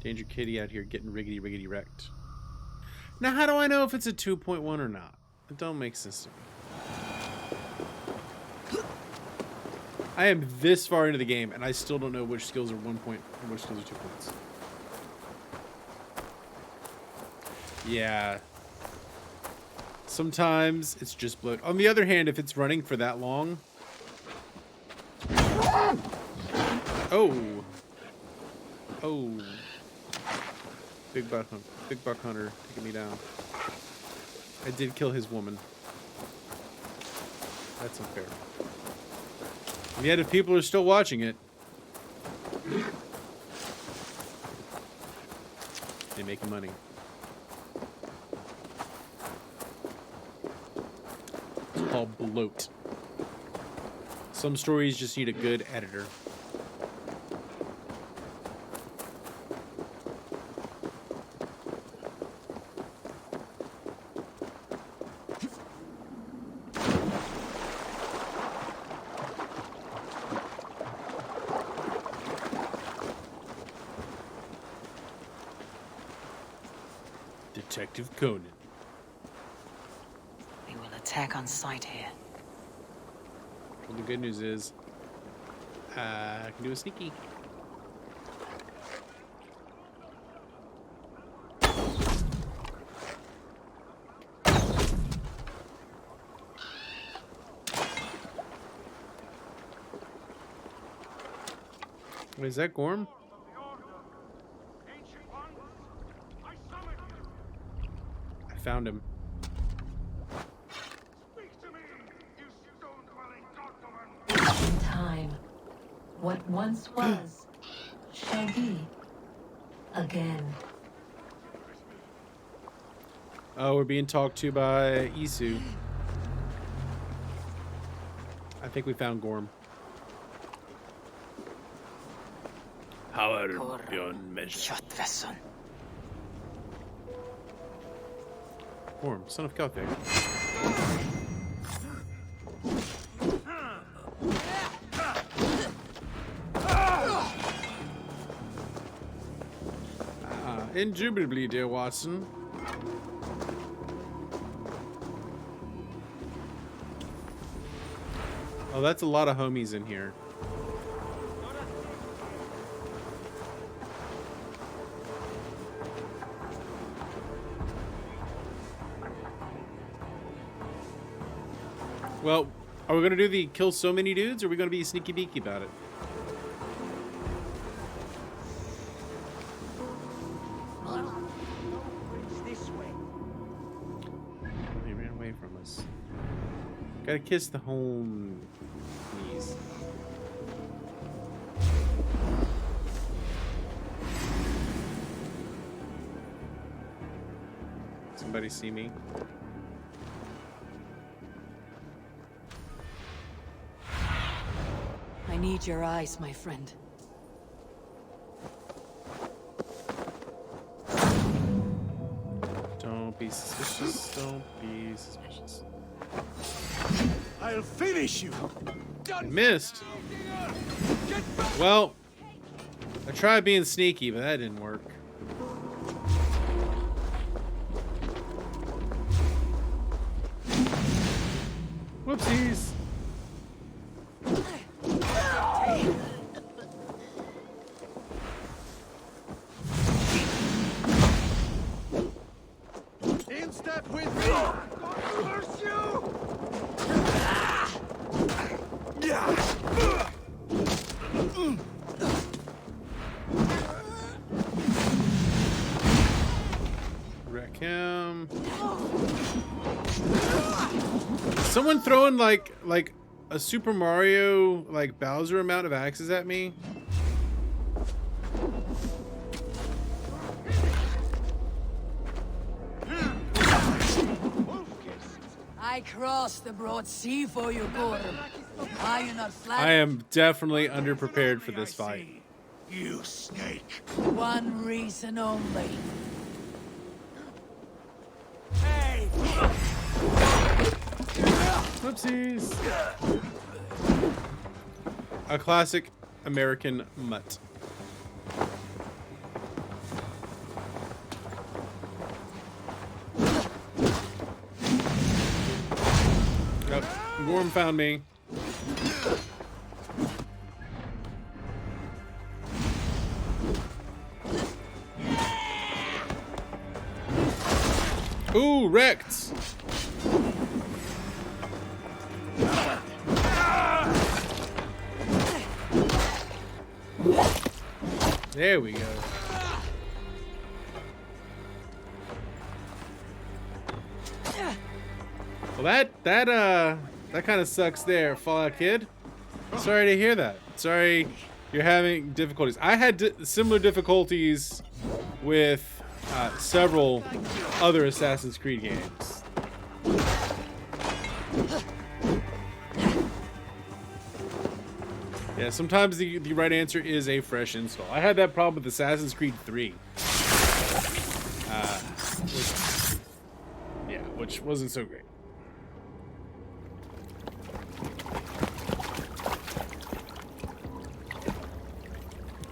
Danger kitty out here getting riggedy wrecked. Now, how do I know if it's a 2.1 or not? It don't make sense to me. I am this far into the game, and I still don't know which skills are 1 point and which skills are 2 points. Yeah. Sometimes it's just bloat. On the other hand, if it's running for that long... Oh. Oh. Big buck hunter taking me down. I did kill his woman. That's unfair. And yet if people are still watching it, they making money. It's called bloat. Some stories just need a good editor. Detective Conan. They will attack on sight here. Well, the good news is, I can do a sneaky. Wait, is that Gorm? I found him. In time, what once was shall be again. Oh, we're being talked to by Isu. I think we found Gorm. Power beyond measure. Gorm, son of Kelthek. Indubitably, dear Watson. Oh, that's a lot of homies in here. Well, are we gonna do the kill so many dudes, or are we gonna be sneaky beaky about it? He ran away from us. Gotta kiss the home knees. Somebody see me? I need your eyes, my friend. Don't be suspicious. Don't be suspicious. I'll finish you. I missed. Well, I tried being sneaky, but that didn't work. Whoopsies. In step with me. I'm going to curse you. Wreck him. Is someone throwing like a Super Mario like Bowser amount of axes at me? I crossed the broad sea for you, Gorm. Are you not flattered? I am definitely underprepared for this fight. You snake. One reason only. Hey. Whoopsies. A classic American mutt. Yep, Gorm found me. Ooh, wrecked. There we go. Well, that kind of sucks there, Fallout Kid. Sorry to hear that. Sorry you're having difficulties. I had similar difficulties with several other Assassin's Creed games. Yeah, sometimes the right answer is a fresh install. I had that problem with Assassin's Creed 3. Which wasn't so great.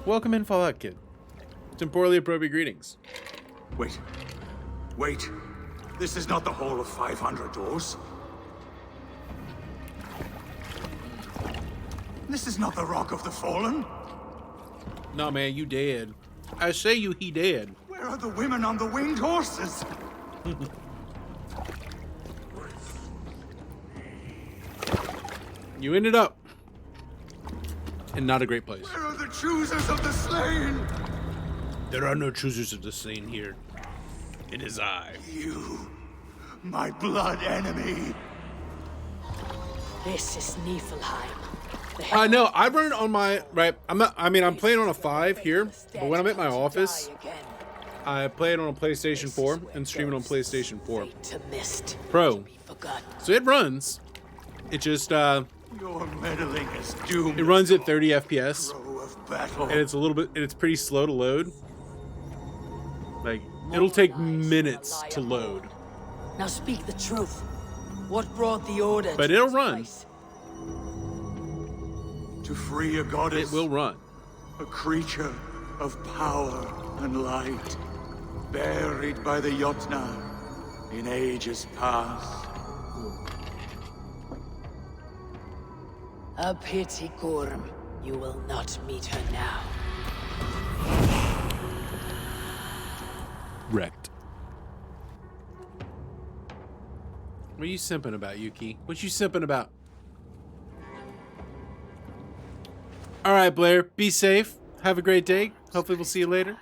Welcome in, Fallout Kid. Temporally appropriate greetings. Wait. Wait. This is not the Hall of 500 Doors. This is not the Rock of the Fallen. No, man, you dead. I say you, he dead. Where are the women on the winged horses? You ended up in not a great place. Where are the choosers of the slain? There are no choosers of the slain here. It is I. You, my blood enemy. This is Niflheim. I know. I run it on my I'm playing on a 5 here, but when I'm at my office, I play it on a PlayStation 4 and stream it on PlayStation 4 Pro. So it runs. It just Your meddling is doomed. it runs at 30 FPS, Of battle. and it's pretty slow to load. Like it'll take minutes to load, Now speak the truth. What brought the order? but to it'll this run. place? To free a goddess. It will run. A creature of power and light. Buried by the Jotnar in ages past. A pity, Gorm. You will not meet her now. Wrecked. What are you simping about, Yuki? What you simping about? All right, Blair. Be safe. Have a great day. Hopefully, we'll see you later.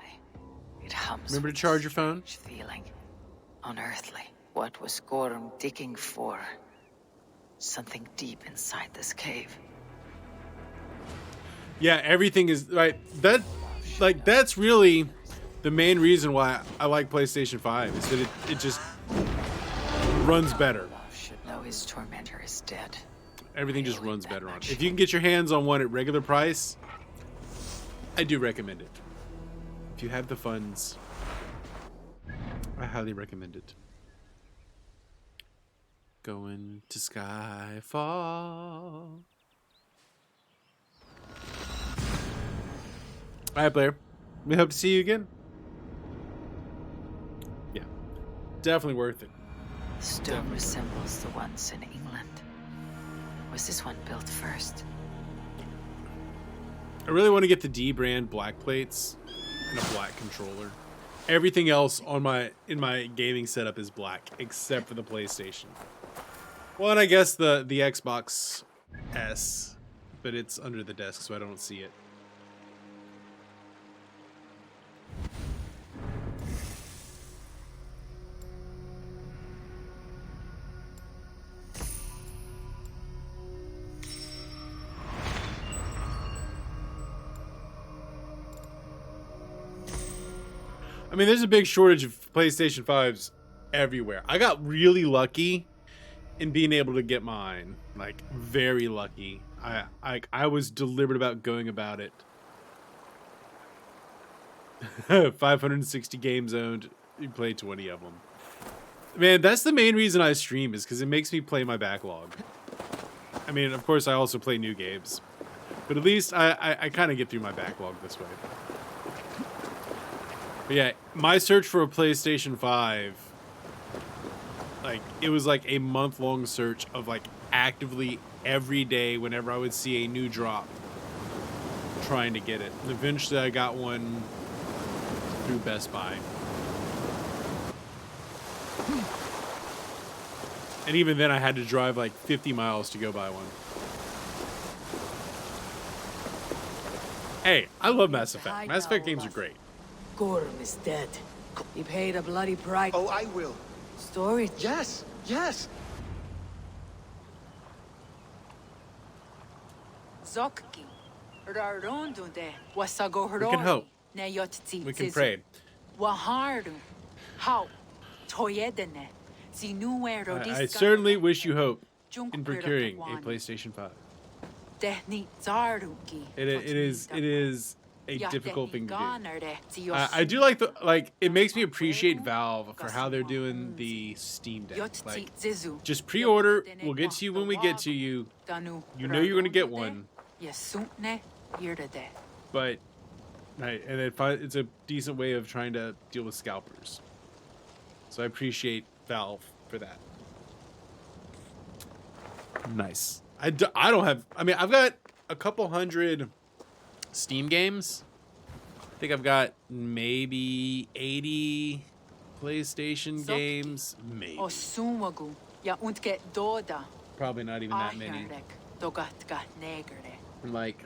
It hums. Remember to with charge your phone. strange feeling. Unearthly. What was Gorm digging for? Something deep inside this cave. Yeah, everything is right. That's really the main reason why I like PlayStation 5 is that it just runs better. Should know his tormentor is dead. Everything just runs better on it. If you can get your hands on one at regular price, I do recommend it. If you have the funds, I highly recommend it. Going to Skyfall. All right, Blair. We hope to see you again. Yeah, definitely worth it. The stone resembles the ones in England. Was this one built first? I really want to get the D brand black plates and a black controller. Everything else in my gaming setup is black except for the PlayStation. Well, and I guess the Xbox S, but it's under the desk, so I don't see it. I mean, there's a big shortage of PlayStation 5s everywhere. I got really lucky in being able to get mine. Like, very lucky. I was deliberate about going about it. 560 games owned. You play 20 of them. Man, that's the main reason I stream, is because it makes me play my backlog. I mean, of course, I also play new games. But at least I kind of get through my backlog this way. But yeah, my search for a PlayStation 5, like, it was like a month-long search of, like, actively every day whenever I would see a new drop, trying to get it. And eventually I got one through Best Buy. And even then I had to drive like 50 miles to go buy one. Hey, I love Mass Effect. Mass Effect games are great. Gorm is dead. He paid a bloody price. Oh, I will. Storage. Yes, yes. Zokki. Rarondunde. Wasago We can hope. Nayotzi. We can pray. Wahardu. How? Toyedene. I certainly wish you hope in procuring a PlayStation 5. It is a difficult thing to do. I do like it makes me appreciate Valve for how they're doing the Steam Deck. Like, just pre-order, we'll get to you when we get to you. You know you're gonna get one. But right, and it's a decent way of trying to deal with scalpers. So I appreciate Valve for that. Nice. I don't have. I mean, I've got a couple hundred Steam games. I think I've got maybe 80 PlayStation games. Maybe. Probably not even that many. And like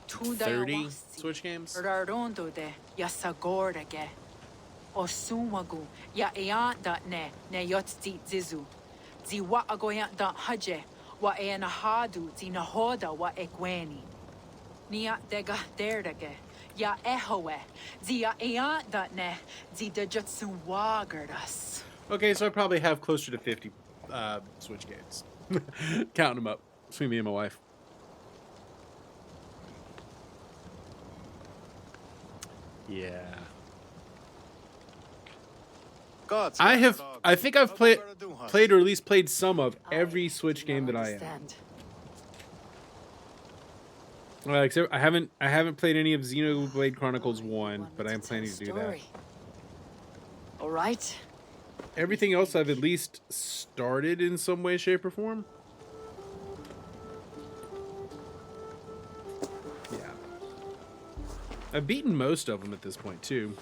30 Switch games. Wa e na hadu ti na hoda wa ekweni. Nia dega derdage. Ya ehoe. Zia ea that ne. Zi de jutsu wagardas. Okay, so I probably have closer to 50 Switch games. Counting them up between me and my wife. Yeah. I think I've played or at least played some of every Switch game that I am. Like, I haven't played any of Xenoblade Chronicles 1, but I am planning to do that. All right. Everything else I've at least started in some way, shape, or form. Yeah. I've beaten most of them at this point too.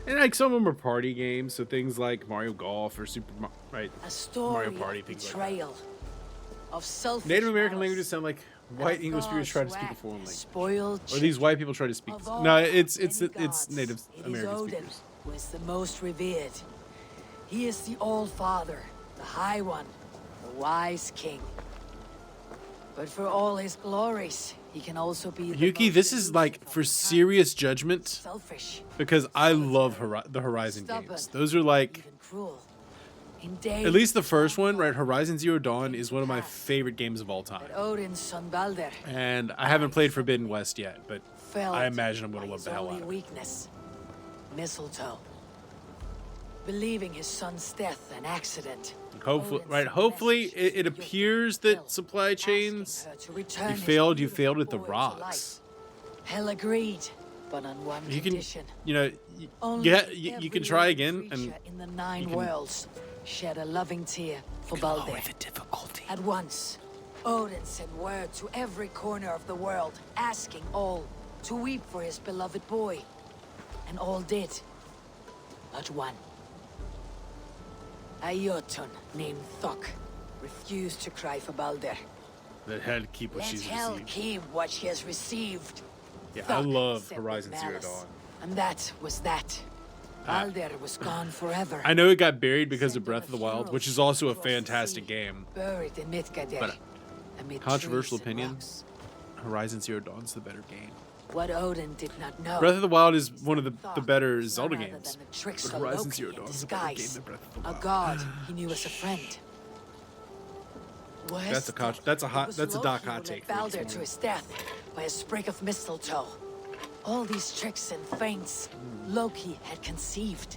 And like some of them are party games, so things like Mario Golf or Mario Party, things like that. Of Native American languages sound like white English speakers try to speak a foreign language. Or these white people try to speak. No, it's Native American speakers. Who is the most revered. He is the All-Father, the High One, the Wise King. But for all his glories, he can also be Yuki, this is like for serious judgment. Selfish. Because I love the Horizon games. Those are like, at least the first one, right? Horizon Zero Dawn is one of my favorite games of all time. Odin's son Balder. And I haven't played Forbidden West yet, but I imagine I'm going to love the hell out of it. Weakness, mistletoe. Believing his son's death an accident. Hopefully, right? Hopefully, it appears that supply chains. You failed at the rocks. Hell agreed, but on one condition. You can try again, and in the 9 worlds shed a loving tear for Balder. Lower the difficulty. At once, Odin sent word to every corner of the world, asking all to weep for his beloved boy, and all did, but one. A Jotun named Thok refused to cry for Balder. Let hell keep what she's Let hell received. keep what she has received. Yeah, Thok I love said Horizon with Zero malice, Dawn. And that was that. Balder was gone forever. I know it got buried because of Breath of the Wild, which is also a fantastic game. Buried in Midgard, But amid controversial trees and opinion, rocks. Horizon Zero Dawn's the better game. What Odin did not know. Breath of the Wild is one of the better was Zelda none other games. than the tricks But of Horizon Loki Zero in Dawn is a better game disguise. than Breath of the A Wild. god he knew as a friend. That's a dark hot take. for Balder this to one. his death by a sprig of mistletoe. All these tricks and feints Loki had conceived.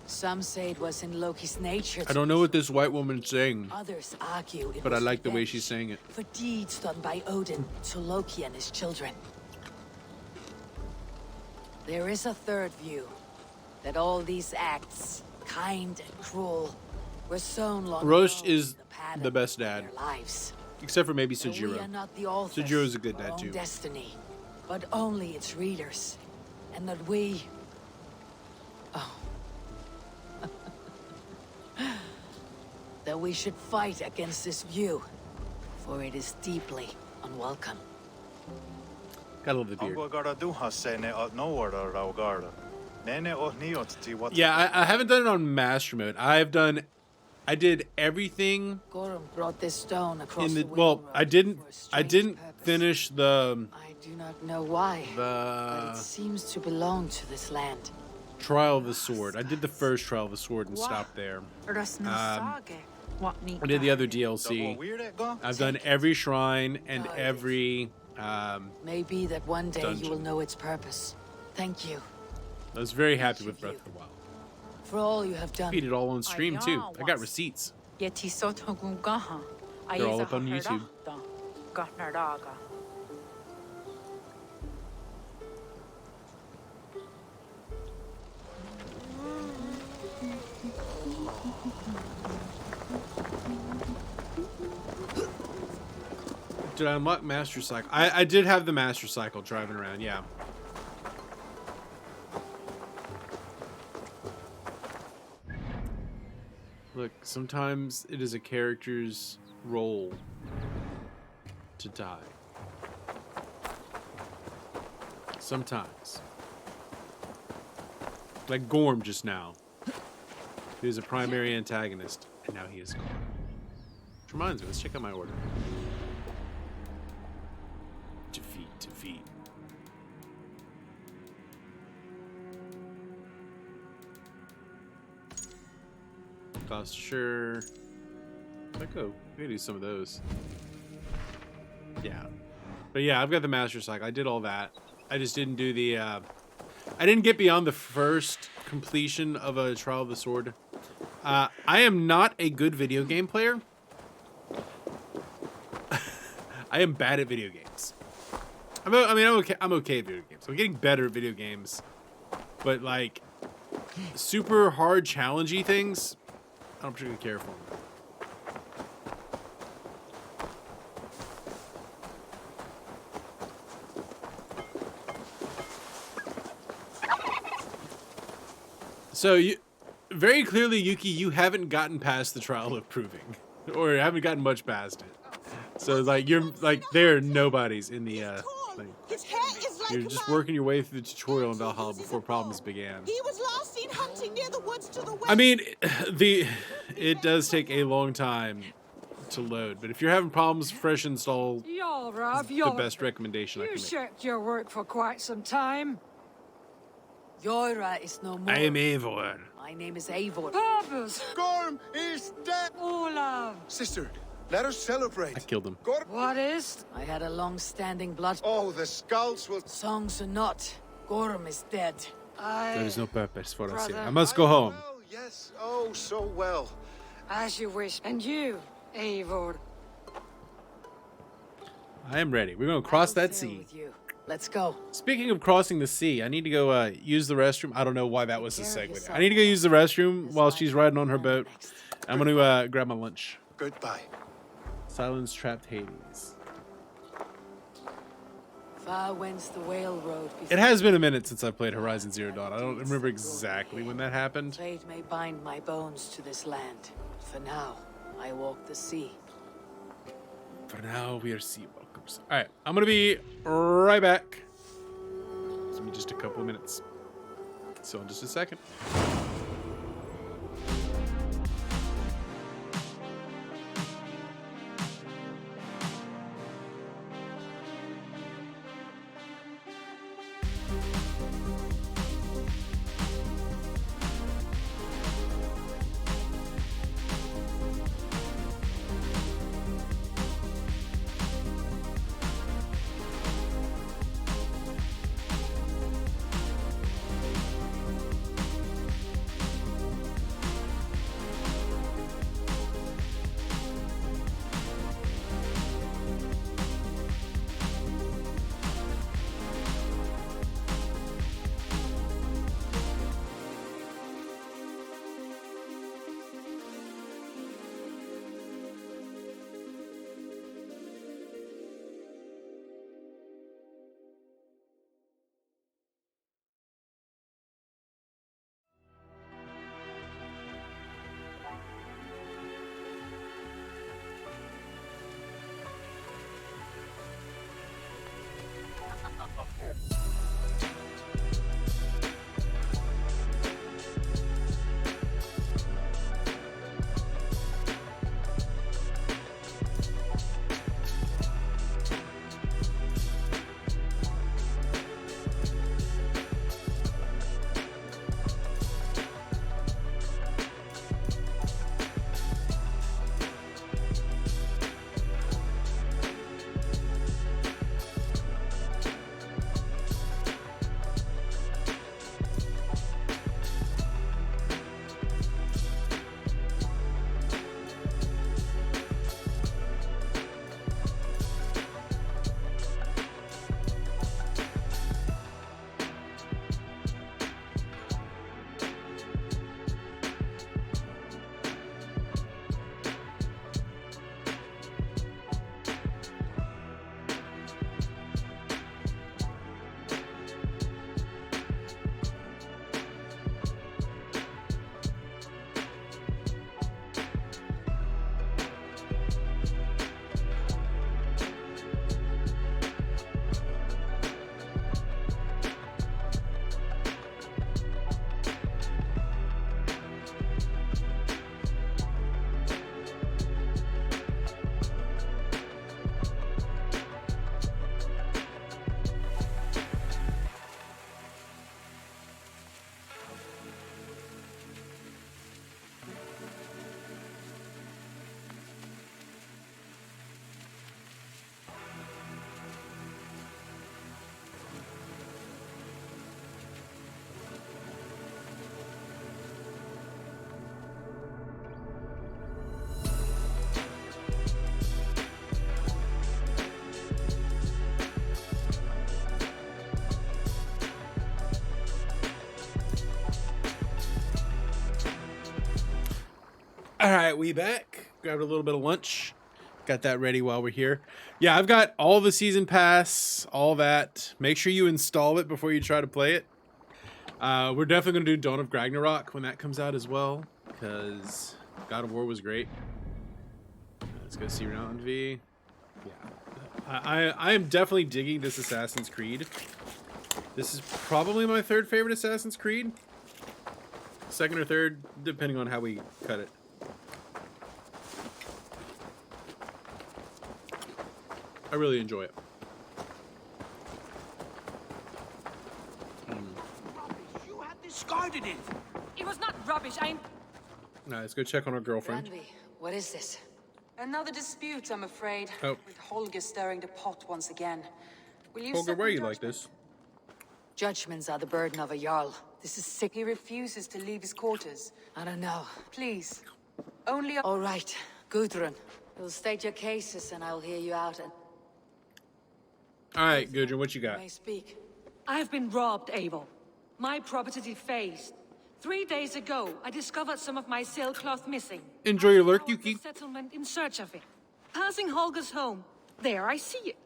Some say it was in Loki's nature. I don't know what this white woman's saying, Others argue it but I was like the way revenge she's saying it. for deeds done by Odin to Loki and his children. There is a third view, that all these acts, kind and cruel, were sown long Roast ago is in the pattern the best of dad. their lives. Except for maybe That we Sujiro. are not the authors Sujiro's a good of our dad own too. destiny, but only its readers, and that we. Oh. That we should fight against this view, for it is deeply unwelcome. Gotta love the beard. What? Yeah, I haven't done it on Master Mode. I did everything Gorham brought this stone across in the the. Well, Wheel I Road didn't. for a I strange didn't purpose. finish the I do not know why, but it seems to belong to this land. Trial of the Sword. I did the first Trial of the Sword and stopped there. I did the other DLC. I've done every shrine and every Maybe that one day dungeon. you will know its purpose. Thank you. I was very happy with Breath of the Wild. For all you have done. Beat it all on stream too. I got receipts. They're all up on YouTube. Did I unlock Master Cycle? I did have the Master Cycle driving around, yeah. Look, sometimes it is a character's role to die. Sometimes. Like Gorm just now. He was a primary antagonist, and now he is gone. Which reminds me, let's check out my order. Defeat. Cost sure. Let go. We can do some of those. Yeah. But yeah, I've got the Master Cycle. I did all that. I just didn't do the I didn't get beyond the first completion of a Trial of the Sword. I am not a good video game player. I am bad at video games. I'm okay at video games. I'm getting better at video games. But like super hard challengey things, I don't particularly care for them. So you very clearly, Yuki, you haven't gotten past the trial of proving, or haven't gotten much past it. So like you're like there are nobodies in the thing. His hair is like You're just working your way through the tutorial in Valhalla before problems began. He was last seen hunting near the woods to the west. I mean, it does take a long time to load, but if you're having problems, fresh install is the best recommendation I can You make. checked your work for quite some time. Yoira is no more. I am Eivor. My name is Eivor. Purpose. Gorm is dead! Olaf. Sister, let us celebrate. I killed him. Gorm. What is? I had a long-standing blood. Oh, the scouts will... Songs or not, Gorm is dead. There is no purpose for us here. Brother. I must go home. Well, yes, oh, so well. As you wish. And you, Eivor. I am ready. We're going to cross I will that sail sea. with you. Let's go. Speaking of crossing the sea, I need to go use the restroom. I don't know why that was a Take care of segue. yourself. I need to go use the restroom This while might she's be riding on her the boat. next. I'm going to grab my lunch. Goodbye. Silence trapped Hades. Far whence the whale road before. It has been a minute since I played Horizon Zero Dawn. I don't remember exactly when that happened. Fate may bind my bones to this land. For now, I walk the sea. For now, we are sea walkers. All right, I'm going to be right back. Give me just a couple of minutes. So in just a second. All right, we back. Grabbed a little bit of lunch. Got that ready while we're here. Yeah, I've got all the season pass, all that. Make sure you install it before you try to play it. We're definitely going to do Dawn of Ragnarok when that comes out as well, because God of War was great. Let's go see Round V. Yeah, I am definitely digging this Assassin's Creed. This is probably my third favorite Assassin's Creed. Second or third, depending on how we cut it. I really enjoy it. You had discarded it. It was not rubbish. Now let's go check on our girlfriend. Randvi, what is this? Another dispute, I'm afraid. Oh. With Holger stirring the pot once again. Will you Holger, set why are the you like judgment? this? Judgments are the burden of a Jarl. This is sick. He refuses to leave his quarters. I don't know. Please. Only a All right, Gudrun. You'll state your cases and I'll hear you out and All right, Gudrun, what you you got? may speak. I have been robbed, Abel. My property defaced. 3 days ago, I discovered some of my sailcloth missing. Enjoy your I lurk, scoured the Yuki. settlement in search of it. Passing Holger's home, there I see it.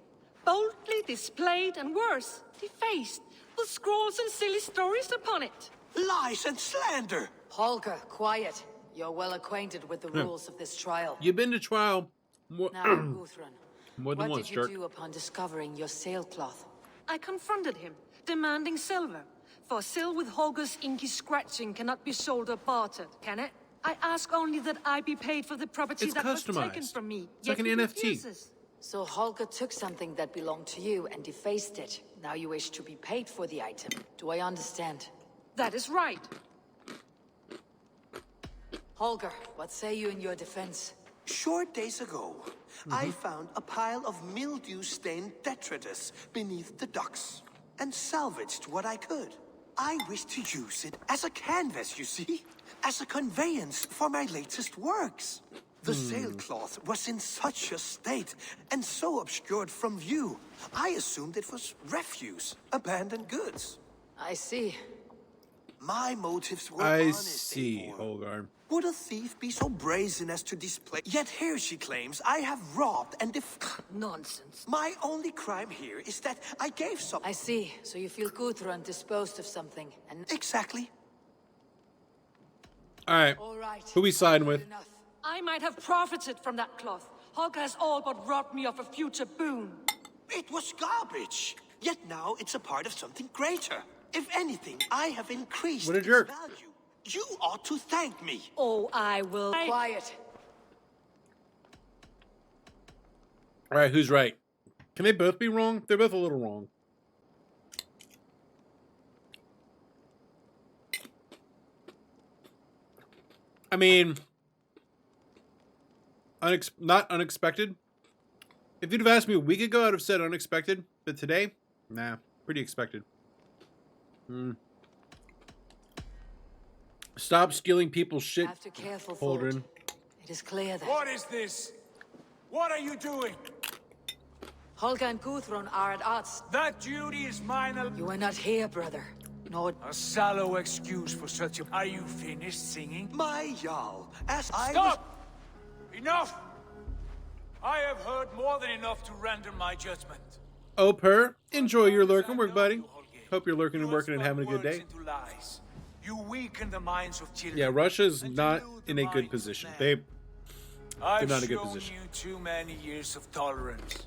Boldly displayed and worse, defaced, with scrolls and silly stories upon it. Lies and slander. Holger, quiet. You're well acquainted with the rules of this trial. You've been to trial more, Now, Gudrun, more than what once, did you Dirk. do upon discovering your sailcloth? I confronted him, demanding silver. For sil with Holger's inky scratching cannot be sold or bartered, can it? I ask only that I be paid for the property It's that was taken customized. from me. It's like yet an he NFT. refuses. So Holger took something that belonged to you and defaced it. Now you wish to be paid for the item. Do I understand? That is right. Holger, what say you in your defense? Short days ago, I found a pile of mildew-stained detritus beneath the docks, and salvaged what I could. I wish to use it as a canvas, you see? As a conveyance for my latest works. The sailcloth was in such a state, and so obscured from view, I assumed it was refuse, abandoned goods. I see. My motives were I honest, see, Eivor. Holgar. Would a thief be so brazen as to display? Yet here she claims I have robbed and Nonsense. My only crime here is that I gave some. I see. So you feel Gudrun disposed of something, and... Exactly. All right, All right. who we siding with? Enough. I might have profited from that cloth. Holger has all but robbed me of a future boon. It was garbage. Yet now it's a part of something greater. If anything, I have increased What a its jerk. value. You ought to thank me. Oh, I will. Quiet. All right, who's right? Can they both be wrong? They're both a little wrong. I mean, not unexpected. If you'd have asked me a week ago, I'd have said unexpected. But today, nah, pretty expected. Stop stealing people's shit, After careful Holdren. thought, it is clear that What is this? What are you doing? Holger and Gudrun are at odds. That duty is mine. You were not here, brother. Nor... A sallow excuse for such a... Are you finished singing? My Jarl, as I was... Stop! Enough! I have heard more than enough to render my judgment. Oh, Per, enjoy your lurking work, buddy. Hope you're lurking and You working and spun having a good words day. into lies. You weaken the minds of children. Yeah, Russia's and not delude in the a good minds of position. men. They're I've not in a good shown position. you too many years of tolerance.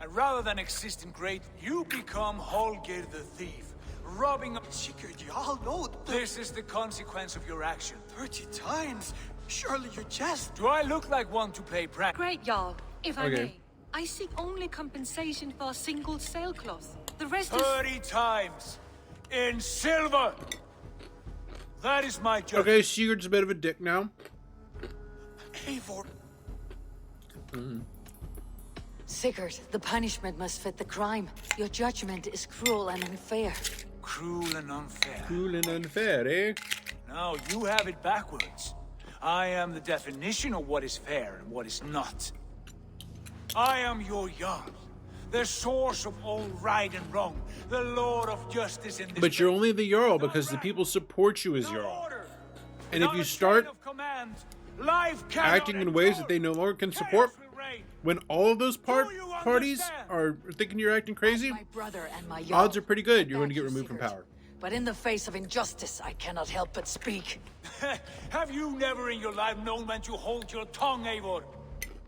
And rather than exist in great, you become Holger the thief, robbing a... Sigurd Jarl, no, This is the consequence of your action. 30 times. Surely you jest. Do I look like one to pay prank? Great, Jarl. If I Okay. may, I seek only compensation for a single sailcloth. The rest is... 30 times in silver. That is my judgment. Okay, Sigurd's a bit of a dick now. Eivor, Sigurd, the punishment must fit the crime. Your judgment is cruel and unfair. Cruel and unfair. Cool and unfair, eh? Now you have it backwards. I am the definition of what is fair and what is not. I am your Jarl, the source of all right and wrong, the Lord of justice in this... But you're only the Jarl because the people support you as No Jarl. order, And if not you a start... chain of command, Life cannot acting in ways that they no longer can support. Chaos will reign. When all of those parties understand? are thinking you're acting crazy, My brother and my odds Jarl, are pretty good you're a going to get bad removed from secret. power. But in the face of injustice, I cannot help but speak. Have you never in your life known when to hold your tongue, Eivor?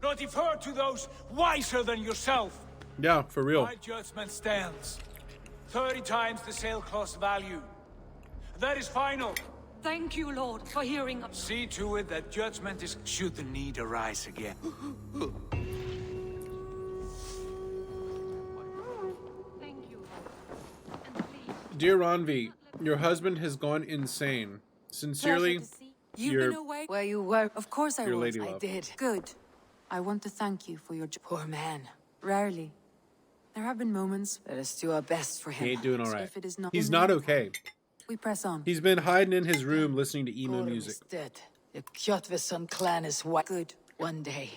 Not defer to those wiser than yourself. Yeah, for real. My judgment stands. 30 times the sailcloth's value. That is final. Thank you, Lord, for hearing us. See to it that judgment is should the need arise again. Thank you, Lord. And please, Dear Ranvi, your husband has gone insane. Sincerely, You've your been away. Where you were, Of course I your was. lady I love. did. Good. I want to thank you for your. Poor man. Rarely. There have been moments. Let us do our best for him. He ain't doing all right. If it is not He's in the not meantime, okay. We press on. He's been hiding in his room listening to emo Gorm music. is dead. The Kjotveson clan is white. Good. One day.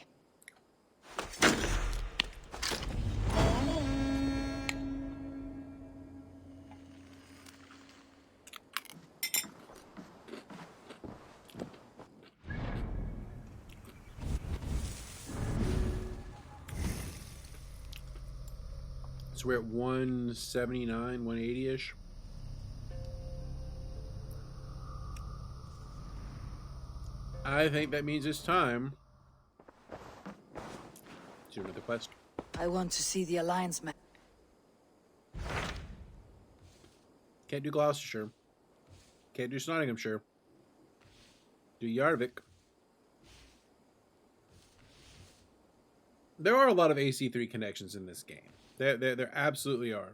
So we're at 179, 180-ish. I think that means it's time to do another quest. I want to see the Alliance map. Can't do Gloucestershire. Can't do Nottinghamshire. Do Yarvik. There are a lot of AC3 connections in this game. There absolutely are.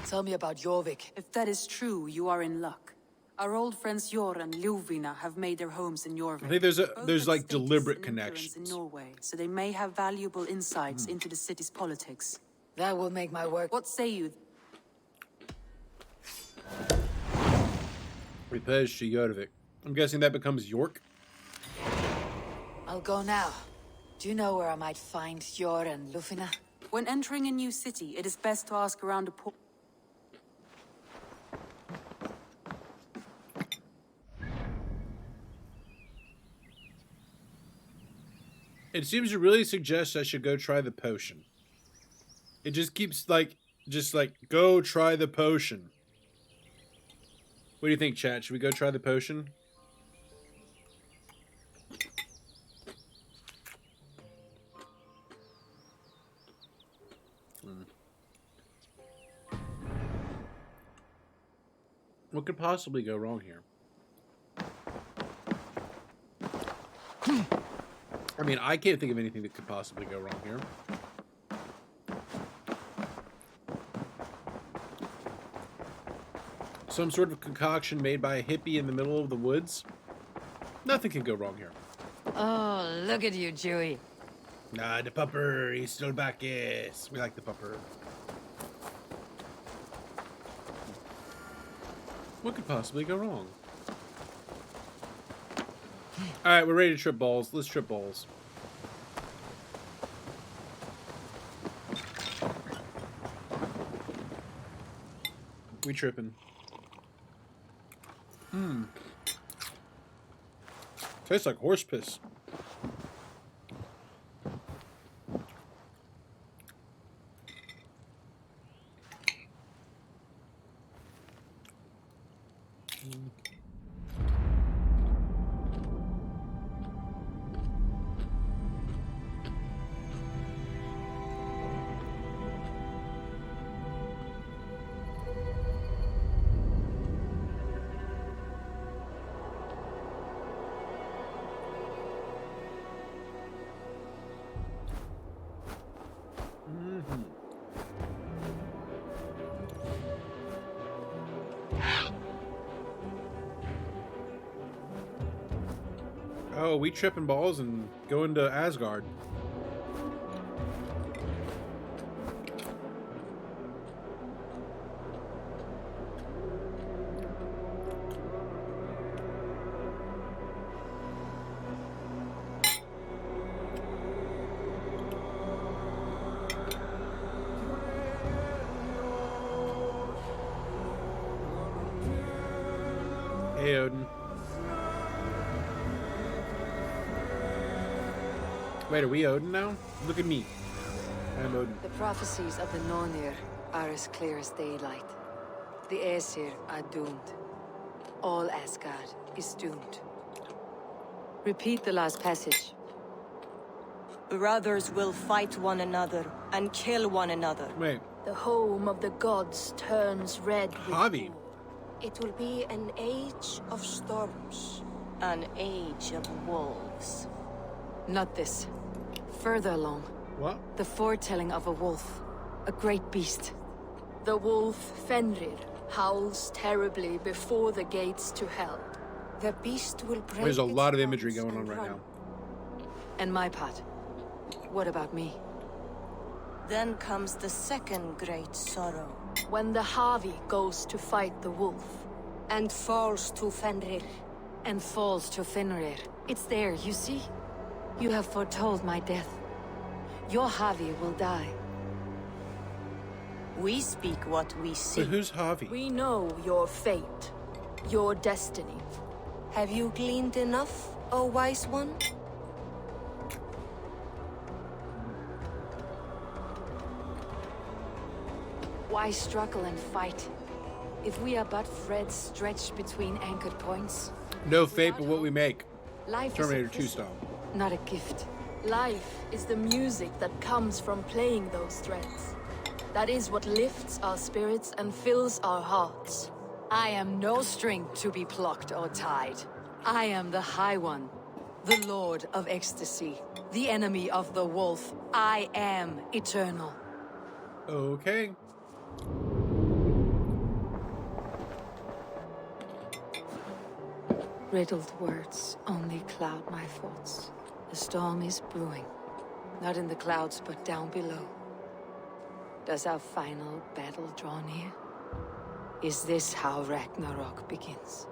Tell me about Jorvik. If that is true, you are in luck. Our old friends Jor and Ljuvina have made their homes in Jorvik. I think there's Both like have status deliberate and influence connections. in Norway, so they may have valuable insights into the city's politics. That will make my work. What say you? Repage to Yarvik. I'm guessing that becomes York. I'll go now. Do you know where I might find Jor and Lufina? When entering a new city, it is best to ask around the port. It seems to really suggest I should go try the potion. It just keeps just like, go try the potion. What do you think, chat? Should we go try the potion? What could possibly go wrong here? I mean, I can't think of anything that could possibly go wrong here. Some sort of concoction made by a hippie in the middle of the woods? Nothing can go wrong here. Oh, look at you, Chewie. Nah, the pupper, he's still back, yes. We like the pupper. What could possibly go wrong? Alright, we're ready to trip balls. Let's trip balls. We tripping. Tastes like horse piss. Oh, we tripping balls and going to Asgard. Hey, Odin. Wait, are we Odin now? Look at me. I'm Odin. The prophecies of the Nornir are as clear as daylight. The Aesir are doomed. All Asgard is doomed. Repeat the last passage. Brothers will fight one another and kill one another. Wait. The home of the gods turns red with Javi. war. It will be an age of storms. An age of wolves. Not this. Further along. What? The foretelling of a wolf. A great beast. The wolf Fenrir howls terribly before the gates to hell. The beast will break. There's a its lot of imagery bonds going on and right run. now. And my part. What about me? Then comes the second great sorrow. When the Havi goes to fight the wolf. And falls to Fenrir. And falls to Fenrir. It's there, you see? You have foretold my death. Your Havi will die. We speak what we see. But who's Javi? We know your fate. Your destiny. Have you gleaned enough, O wise one? Why struggle and fight? If we are but threads stretched between anchored points. No fate but what we make. Life Terminator is a 2 style. not a gift. Life is the music that comes from playing those threads. That is what lifts our spirits and fills our hearts. I am no string to be plucked or tied. I am the High One, the Lord of Ecstasy, the enemy of the wolf. I am eternal. Okay. Riddled words only cloud my thoughts. The storm is brewing, not in the clouds but down below. Does our final battle draw near? Is this how Ragnarok begins?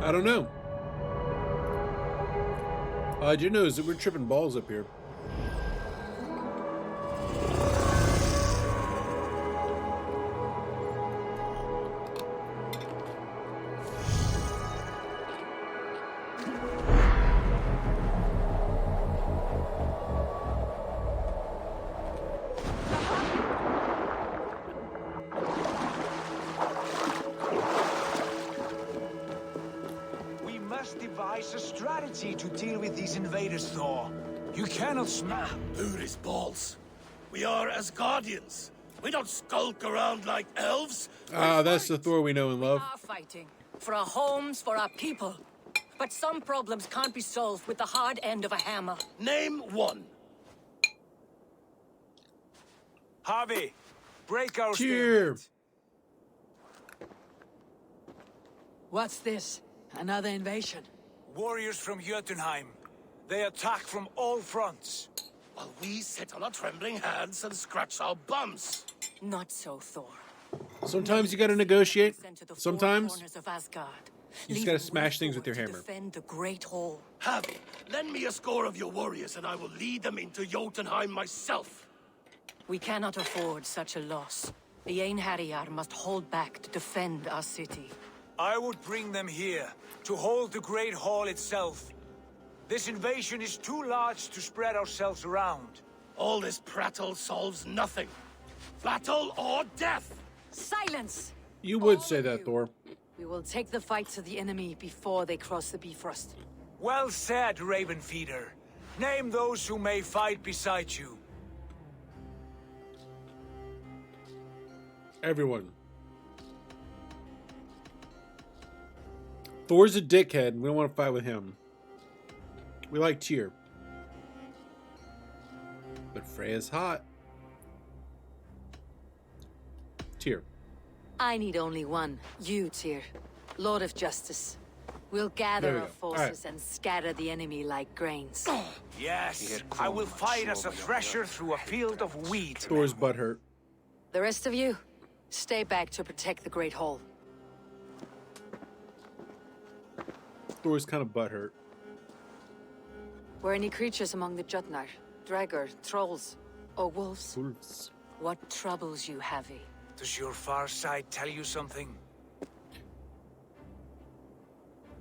I don't know. All I do know is that we're tripping balls up here. We must devise a strategy to deal with these invaders, Thor. You cannot smash. Who's balls? We are Asgardians. We don't skulk around like elves. Ah, that's the Thor we know and love. Are fighting for our homes, for our people. But some problems can't be solved with the hard end of a hammer. Name one. Javi, break our Cheer. stalemate. What's this? Another invasion? Warriors from Jotunheim. They attack from all fronts. While we sit on our trembling hands and scratch our bums. Not so, Thor. Sometimes you gotta negotiate. Sent to the four Sometimes corners of Asgard. you just Leaving gotta smash one things with your forward to hammer. Defend the Great Hall. Javi, lend me a score of your warriors and I will lead them into Jotunheim myself. We cannot afford such a loss. The Einherjar must hold back to defend our city. I would bring them here, to hold the Great Hall itself. This invasion is too large to spread ourselves around. All this prattle solves nothing. Battle or death! Silence! You would All say of that, you. Thor. We will take the fight to the enemy before they cross the Bifrost. Well said, Ravenfeeder. Name those who may fight beside you. Everyone. Thor's a dickhead. We don't want to fight with him. We like Tyr. But Freya's hot. Tyr. I need only one. You, Tyr. Lord of Justice. We'll There gather we our go. forces and scatter the enemy like grains. Yes, I will fight as a thresher through a field of wheat. Thor's butthurt. The rest of you, stay back to protect the Great Hall. Thor's kind of butthurt. Were any creatures among the Jotnar? Draugr, trolls, or wolves? Wolves. What troubles you, Havi? Does your far side tell you something?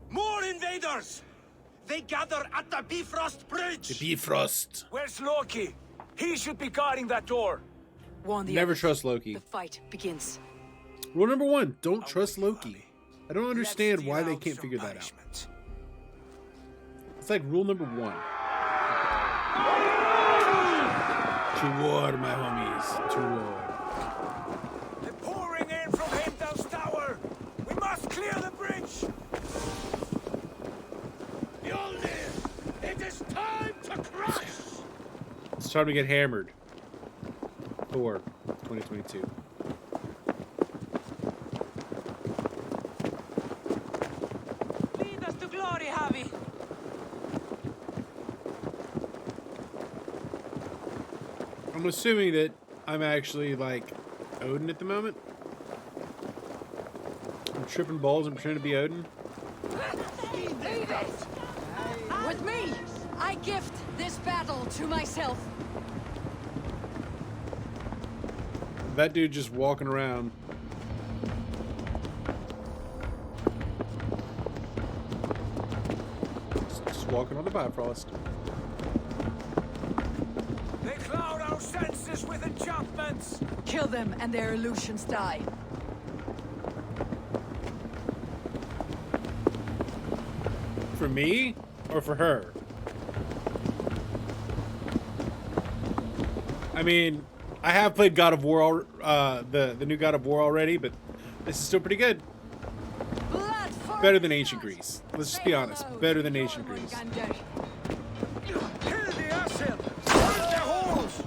More invaders! They gather at the Bifrost Bridge! The Bifrost. Where's Loki? He should be guarding that door. Warn the Never others. trust Loki. The fight begins. Rule number 1, don't trust Loki. I don't understand why they can't figure that out. It's like rule number 1. To war, my homies. To war. They're pouring in from Heimdall's tower. We must clear the bridge. Mjolnir! It is time to crush! It's time to get hammered. Thor, 2022. Lead us to glory, Javi. I'm assuming that I'm actually like Odin at the moment. I'm tripping balls and pretending to be Odin. With me, I gift this battle to myself. That dude just walking around. Just walking on the Bifrost. They cloud our senses with enchantments. Kill them and their illusions die. For me or for her? I mean, I have played God of War, the new God of War already, but this is still pretty good. Better than Ancient Greece. Let's just be honest. Better than Ancient Greece. Kill the Asil. Burn their holes.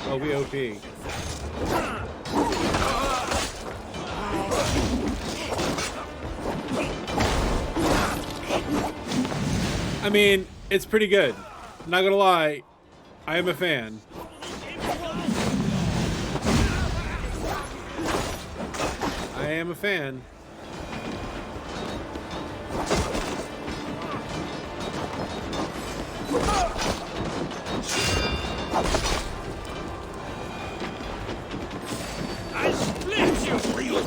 Oh, we OP. I mean, it's pretty good. Not gonna lie, I am a fan. I am a fan. I split you for your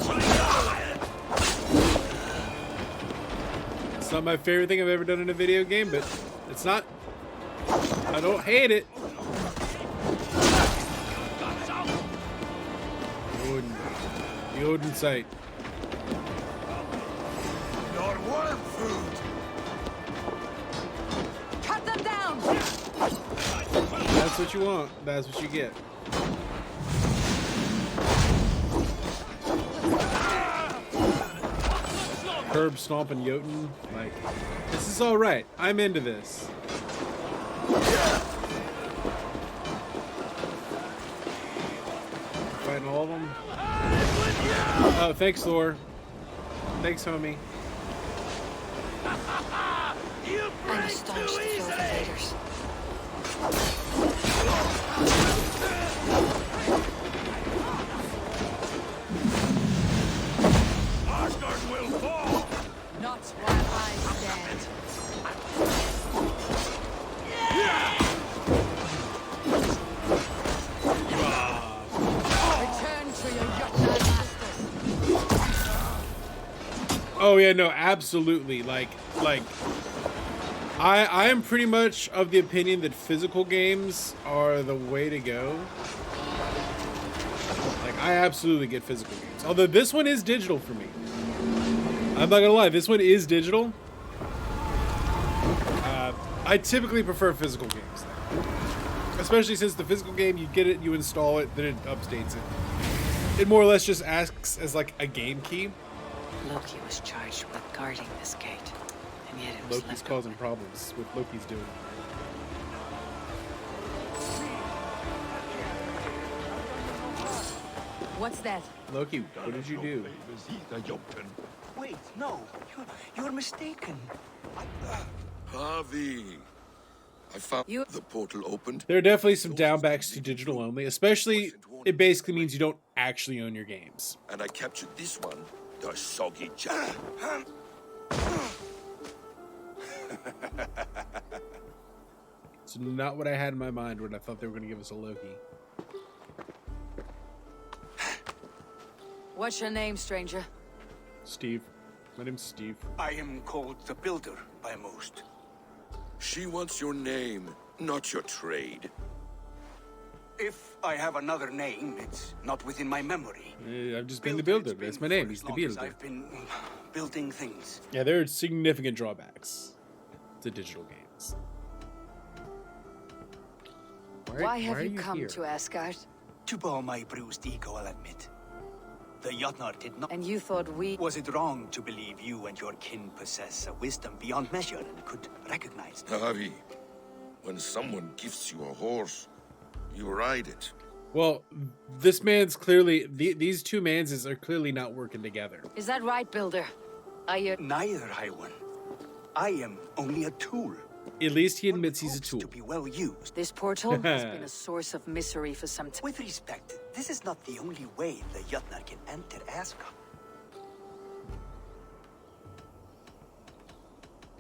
It's not my favorite thing I've ever done in a video game, but it's not. I don't hate it. The Odin sight. Your worm food. Cut them down. That's what you want. That's what you get. Herb stomping Jotun. Like, this is all right. I'm into this. Fighting all of them. Oh, thanks, Thor. Thanks, homie. I'm astonished to kill the invaders. Asgard will fall! Not while I stand. Return to your Jotnar masters. Oh yeah, no, absolutely. Like I am pretty much of the opinion that physical games are the way to go. Like, I absolutely get physical games. Although this one is digital for me. I'm not gonna lie, this one is digital. I typically prefer physical games, though. Especially since the physical game, you get it, you install it, then it updates it. It more or less just acts as like a game key. Loki was charged with guarding this gate, and yet it was Loki's causing problems with Loki's doing. What's that? Loki, what did you do? Wait, no. You're mistaken. Harvey, I found the portal opened. There are definitely some downbacks to digital only, especially it basically means you don't actually own your games. And I captured this one The soggy jack. It's not what I had in my mind when I thought they were going to give us a Loki. What's your name, stranger? Steve. My name's Steve. I am called the Builder by most. She wants your name, not your trade. If I have another name, it's not within my memory. I've just been the Builder. That's my name. He's the Builder. I've been building things. Yeah, there are significant drawbacks to digital games. Why have you come to Asgard? To bow my bruised ego, I'll admit. The Jotnar did not. And you thought we... Was it wrong to believe you and your kin possess a wisdom beyond measure and could recognize them? Harvey, when someone gifts you a horse, you ride it. Well, this man's clearly... these two manses are clearly not working together. Is that right, Builder? Are you... Neither, High One. I am only a tool. At least he admits he's a tool. To be well used. This portal has been a source of misery for some time. With respect, this is not the only way the Jotnar can enter Asgard.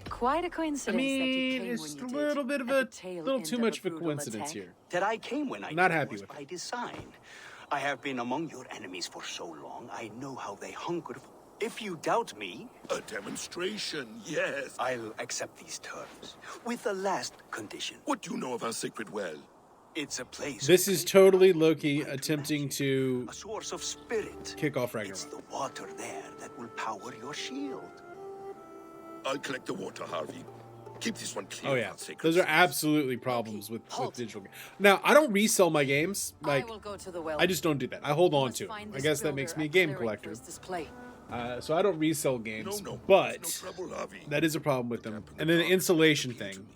Quite a coincidence that you came it's when you a did. little bit of At a the tail little end too of much of a brutal coincidence attack. here. That I came when I Not came happy was with by design. I have been among your enemies for so long, I know how they hunker for. If you doubt me... A demonstration, yes. I'll accept these terms, with the last condition. What do you know of our sacred well? It's a place... This is totally Loki attempting to a source of spirit. kick off Ragnarok. It's the water there that will power your shield. I'll collect the water, Harvey. Keep this one clear. Oh yeah, of sacred those are space. absolutely problems with digital games. Now, I don't resell my games. Like, I will go to the well. I just don't do that. I hold on Must to them. find I this guess that builder makes me a a game clearing collector. for his display. So I don't resell games, No, but there's no trouble, Harvey. that is a problem with them. And then the insulation thing,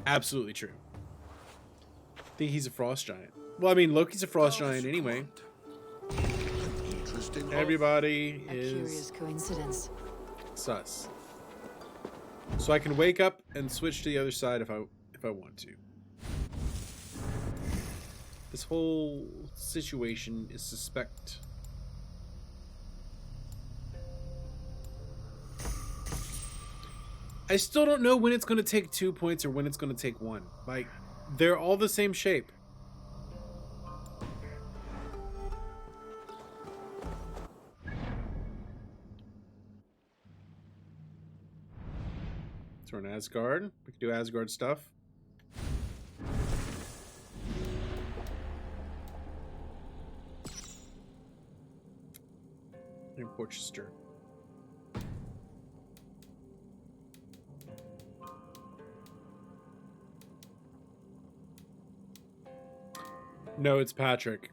absolutely true. I think he's a frost giant. Well, I mean, Loki's a frost giant anyway. Interesting. Everybody A is curious coincidence. sus. So I can wake up and switch to the other side if I want to. This whole situation is suspect. I still don't know when it's going to take 2 points or when it's going to take 1. Like, they're all the same shape. So we're in Asgard. We can do Asgard stuff. In Porchester. No, it's Patrick.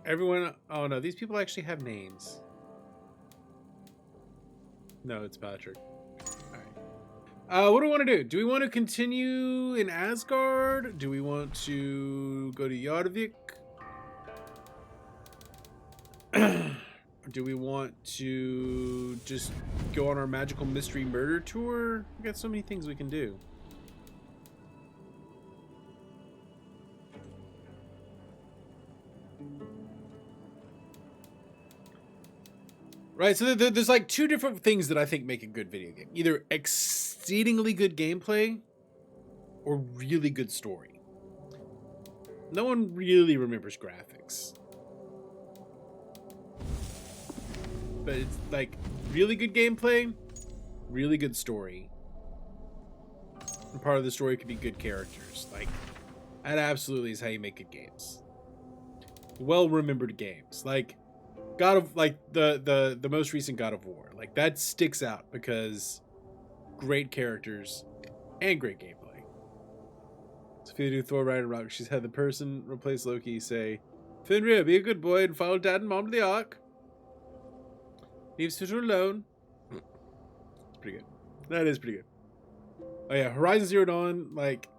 Everyone... Oh, no. These people actually have names. No, it's Patrick. Alright. What do we want to do? Do we want to continue in Asgard? Do we want to go to Yarvik? Do we want to just go on our magical mystery murder tour? We got so many things we can do. Right, so there's like two different things that I think make a good video game. Either exceedingly good gameplay or really good story. No one really remembers graphics. But it's like really good gameplay, really good story. And part of the story could be good characters. Like, that absolutely is how you make good games. Well-remembered games. Like, God of, like, the most recent God of War. Like, that sticks out because great characters and great gameplay. So if you do Thor Ragnarok, she's had the person replace Loki say, Fenrir, be a good boy and follow Dad and Mom to the Ark. Leave Sister alone. It's pretty good. That is pretty good. Oh yeah, Horizon Zero Dawn, like,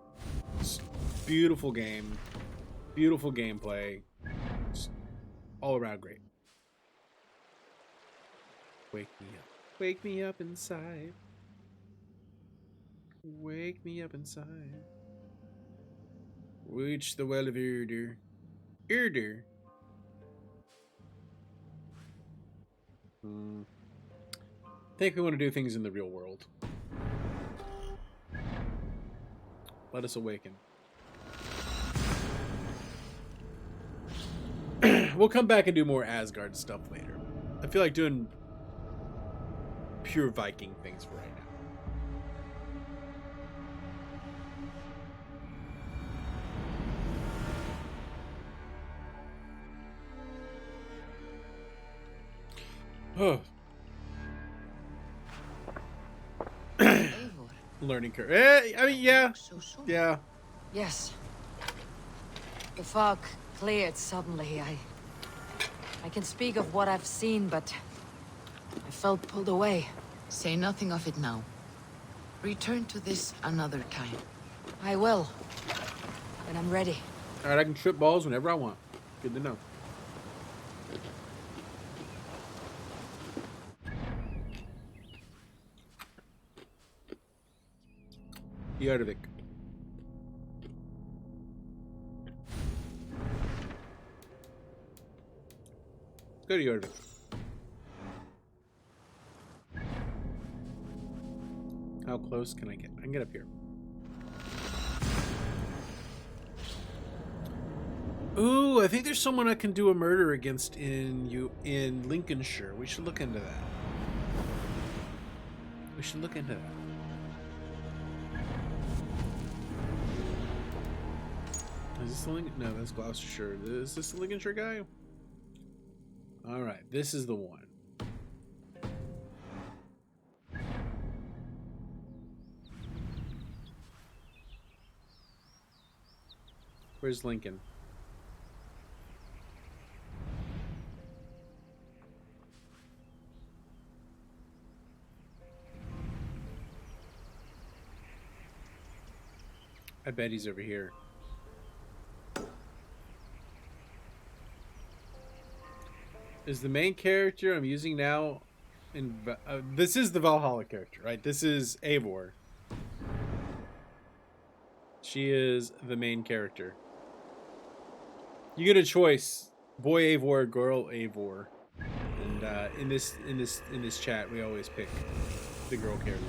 beautiful game. Beautiful gameplay. Just all around great. Wake me up. Wake me up inside. Wake me up inside. Reach the well of Urder. Urder. think we want to do things in the real world. Let us awaken. We'll come back and do more Asgard stuff later. I feel like doing pure Viking things for right now. Learning curve. I mean, yeah. Yeah. Yes. The fog cleared suddenly. I can speak of what I've seen, but I felt pulled away. Say nothing of it now. Return to this another time. I will. When I'm ready. Alright, I can trip balls whenever I want. Good to know. Yarvik. Let's go to Yarvik. How close can I get? I can get up here. Ooh, I think there's someone I can do a murder against in Lincolnshire. We should look into that. We should look into that. Is this the Lincoln? No, that's Gloucestershire. Is this the Lincolnshire guy? Alright, this is the one. Where's Lincoln? I bet he's over here. Is the main character I'm using now in this is the Valhalla character, right? This is Eivor. She is the main character. You get a choice: boy Eivor, girl Eivor. And in this chat, we always pick the girl character.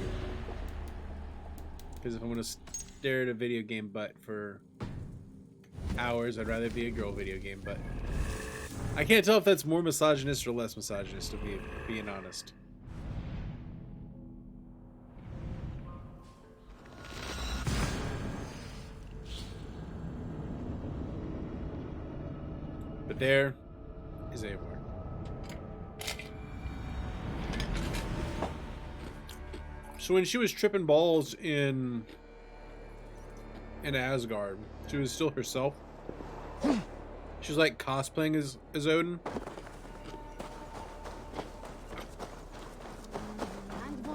Because if I want to stare at a video game butt for hours, I'd rather be a girl video game butt. I can't tell if that's more misogynist or less misogynist, to be being honest. But there is Eivor. So when she was tripping balls in Asgard, she was still herself. She was like cosplaying as Odin.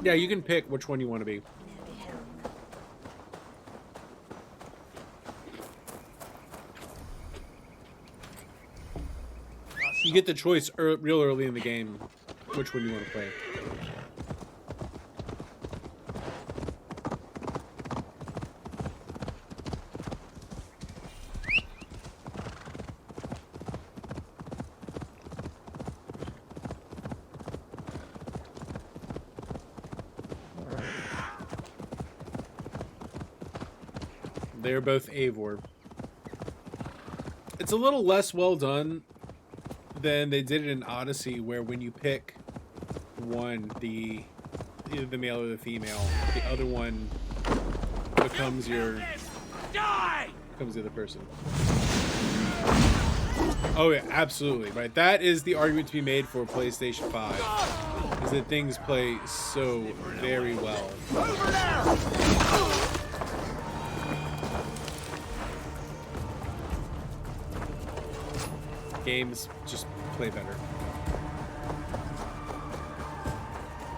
Yeah, you can pick which one you want to be. You get the choice real early in the game which one you want to play. They're both Eivor. It's a little less well done than they did it in Odyssey, where when you pick one, either the male or the female, the other one becomes the other person. Oh yeah, absolutely, right. That is the argument to be made for PlayStation 5, is that things play so very well. Games just play better.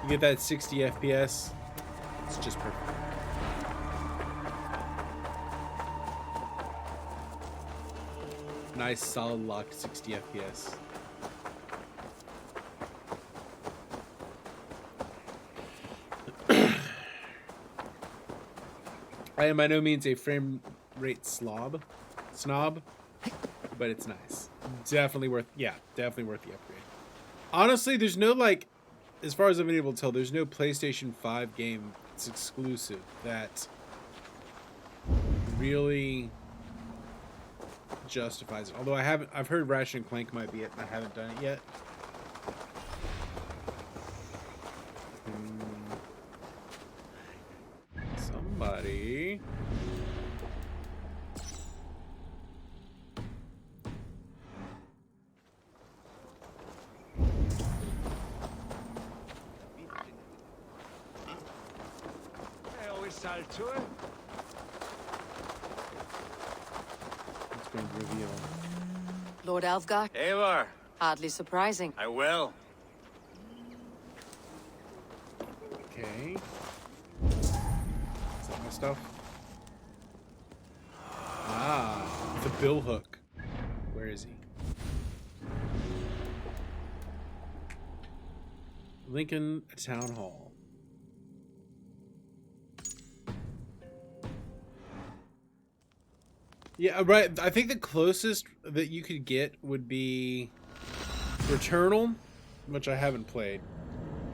You get that 60 FPS, it's just perfect. Nice solid locked 60 FPS. I am by no means a frame rate snob, but it's nice. Definitely worth the upgrade. Honestly, there's no like as far as I've been able to tell, there's no PlayStation 5 game that's exclusive that really justifies it. Although I've heard Ratchet and Clank might be it, and I haven't done it yet. Somebody. Let's go and reveal. Lord Alfgar? Eivor. Hardly surprising. I will. Okay. Is that my stuff? Ah, the bill hook. Where is he? Lincoln Town Hall. Yeah, right. I think the closest that you could get would be Returnal, which I haven't played,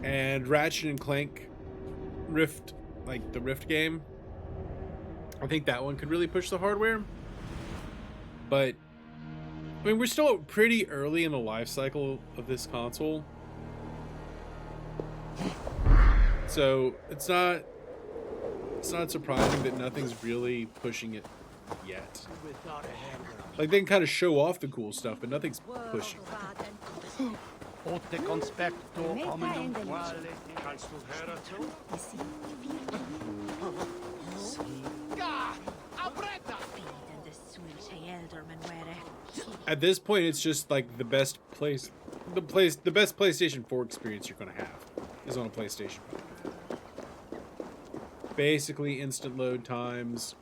and Ratchet and Clank Rift, like the Rift game. I think that one could really push the hardware. But I mean, we're still pretty early in the life cycle of this console, so it's not surprising that nothing's really pushing it yet. Like, they can kind of show off the cool stuff, but nothing's pushing. At this point, it's just like the best PlayStation 4 experience you're gonna have is on a PlayStation 5. Basically, instant load times,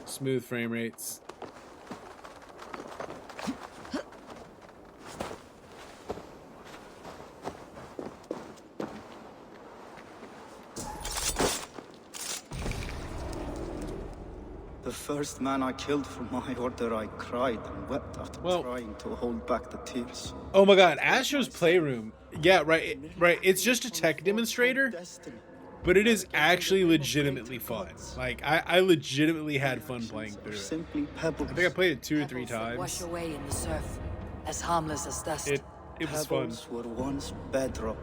smooth frame rates. The first man I killed for my order, I cried and wept after trying to hold back the tears. Oh my god, Astro's Playroom. Yeah, right. It's just a tech demonstrator, but it is actually legitimately fun. Like, I legitimately had fun playing through it. Simply pebbles. I think I played it 2 or 3 times. Wash away in the surf, as harmless as dust. It was fun. Pebbles were once bedrock.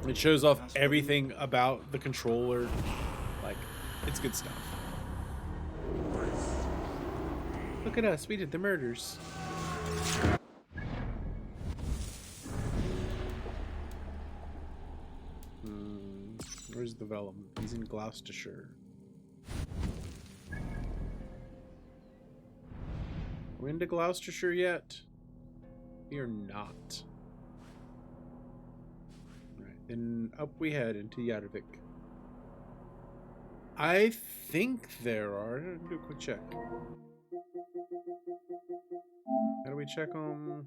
It shows off everything about the controller. Like, it's good stuff. Look at us, we did the murders. Where's the development? He's in Gloucestershire. Are we into Gloucestershire yet? We are not. Right, then up we head into Yarvik. I think there are. Do a quick check. How do we check on?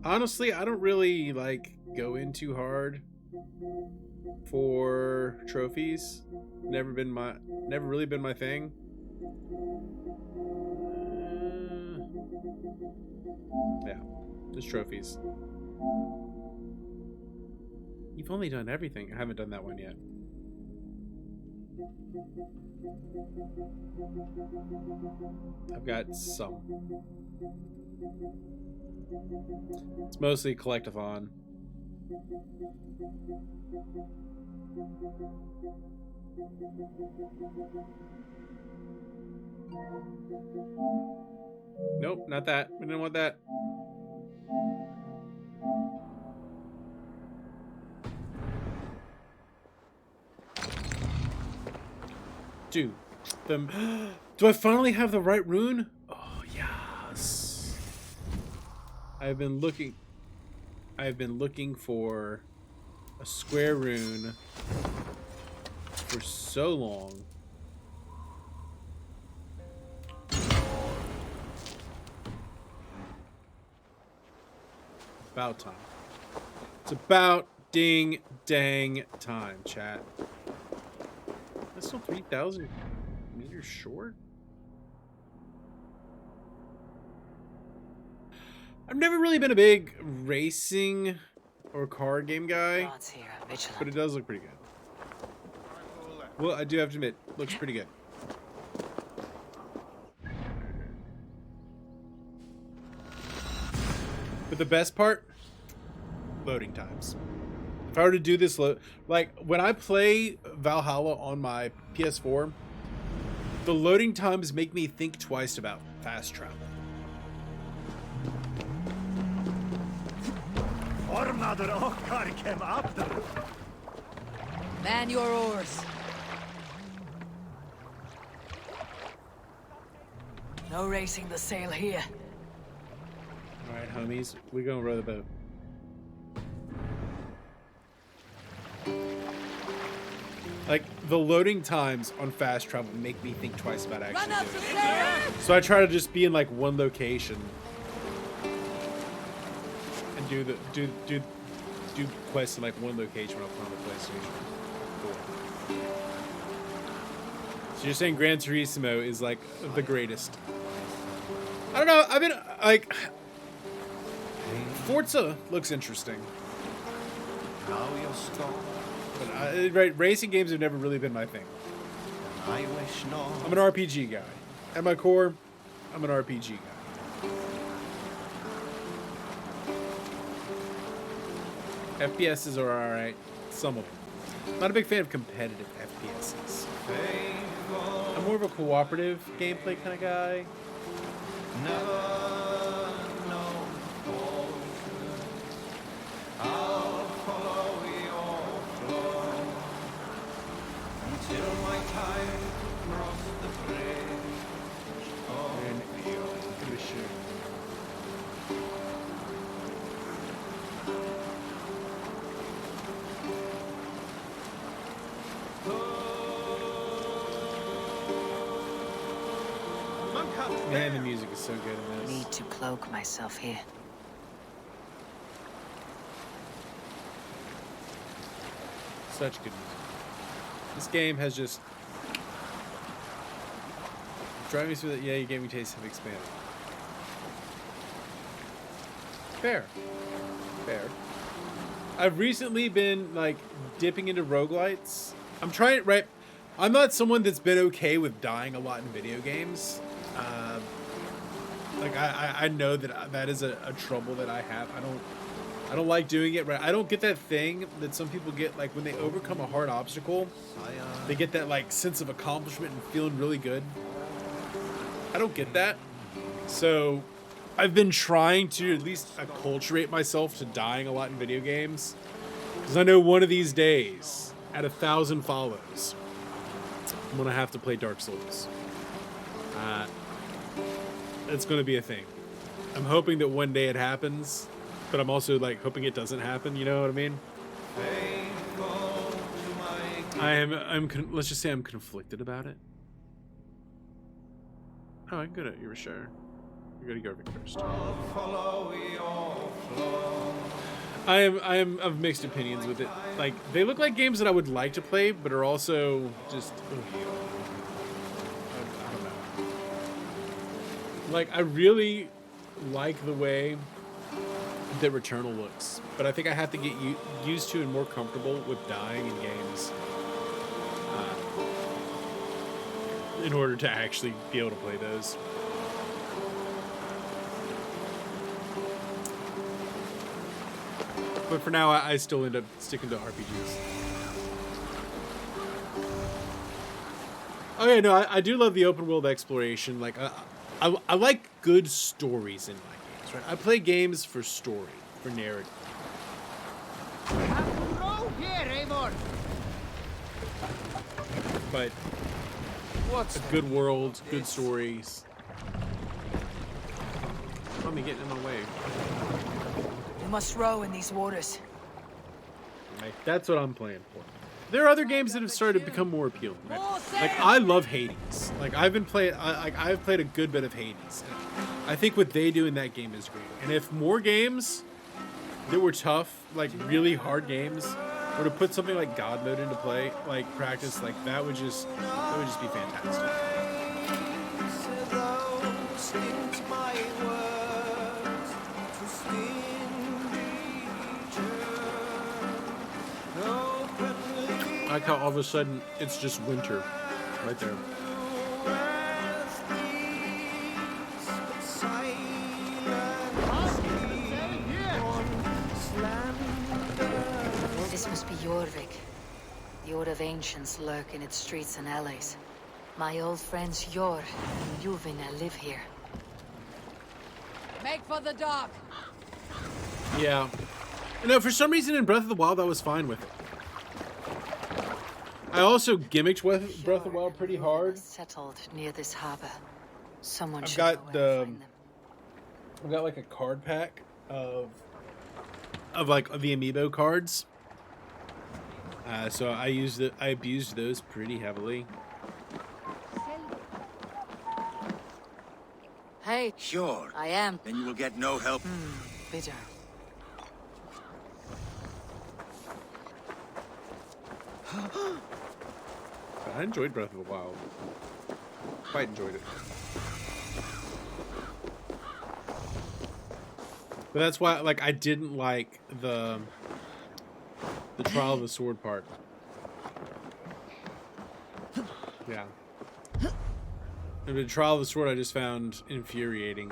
Honestly, I don't really like go in too hard for trophies. Never really been my thing. Yeah, just trophies. You've only done everything. I haven't done that one yet. I've got some. It's mostly collectathon. Nope, not that. We didn't want that. Dude, do I finally have the right rune? Oh, yes. I've been looking for a square rune for so long. About time. It's about ding dang time, chat. That's still 3,000 meters short? I've never really been a big racing or car game guy, but it does look pretty good. Well, I do have to admit, looks pretty good. But the best part, loading times. If I were to do this, like when I play Valhalla on my PS4, the loading times make me think twice about fast travel. Man your oars. No racing the sail here. Alright, homies, we're gonna row the boat. Like, the loading times on fast travel make me think twice about actually doing it. So I try to just be in like one location and do quests in like one location when I'm playing the PlayStation 4. So you're saying Gran Turismo is like the greatest? I don't know. I've been like, Forza looks interesting. But right, racing games have never really been my thing. I'm an RPG guy. At my core, I'm an RPG guy. FPSs are alright. Some of them. Not a big fan of competitive FPSs. I'm more of a cooperative gameplay kind of guy. Man, the music is so good in this. Need to cloak myself here. Such good music. This game has just driving me through that. Yeah, your gaming tastes have expanded. Fair. Fair. I've recently been like dipping into roguelites. I'm trying, right? I'm not someone that's been okay with dying a lot in video games. Like I know that is a trouble that I have. I don't like doing it, right? I don't get that thing that some people get, like when they overcome a hard obstacle, they get that like sense of accomplishment and feeling really good. I don't get that. So I've been trying to at least acculturate myself to dying a lot in video games, because I know one of these days, at 1,000 follows, I'm gonna have to play Dark Souls. It's gonna be a thing. I'm hoping that one day it happens, but I'm also like hoping it doesn't happen. You know what I mean? Let's just say I'm conflicted about it. Oh, I can go to you, sure. You gotta go first. I am of mixed opinions with it. Like, they look like games that I would like to play, but are also just I don't know. Like, I really like the way that Returnal looks, but I think I have to get used to and more comfortable with dying in games in order to actually be able to play those. But for now, I still end up sticking to RPGs. Oh yeah, no, I do love the open world exploration. Like, I like good stories in my games, right? I play games for story, for narrative. But what's a good world, good stories. Let me get in my way. We must row in these waters. Right, that's what I'm playing for. There are other games that have started to become more appealing. Right? Like, I love Hades. Like, I've played a good bit of Hades. And I think what they do in that game is great. And if more games that were tough, like really hard games, were to put something like God mode into play, like practice, like that would just be fantastic. I like how all of a sudden it's just winter right there. This must be Jorvik. The Order of Ancients lurk in its streets and alleys. My old friends Jor and Juvina live here. Make for the dock. Yeah. No, for some reason in Breath of the Wild I was fine with it. I also gimmicked with Breath of the Wild pretty hard. Settled near this harbor. Someone I've should got know where to find them. I've got like a card pack of like the amiibo cards. So I abused those pretty heavily. Hey. Sure. I am. Then you will get no help. Bitter. I enjoyed Breath of the Wild. Quite enjoyed it. But that's why, like, I didn't like the Trial of the Sword part. Yeah. And the Trial of the Sword I just found infuriating.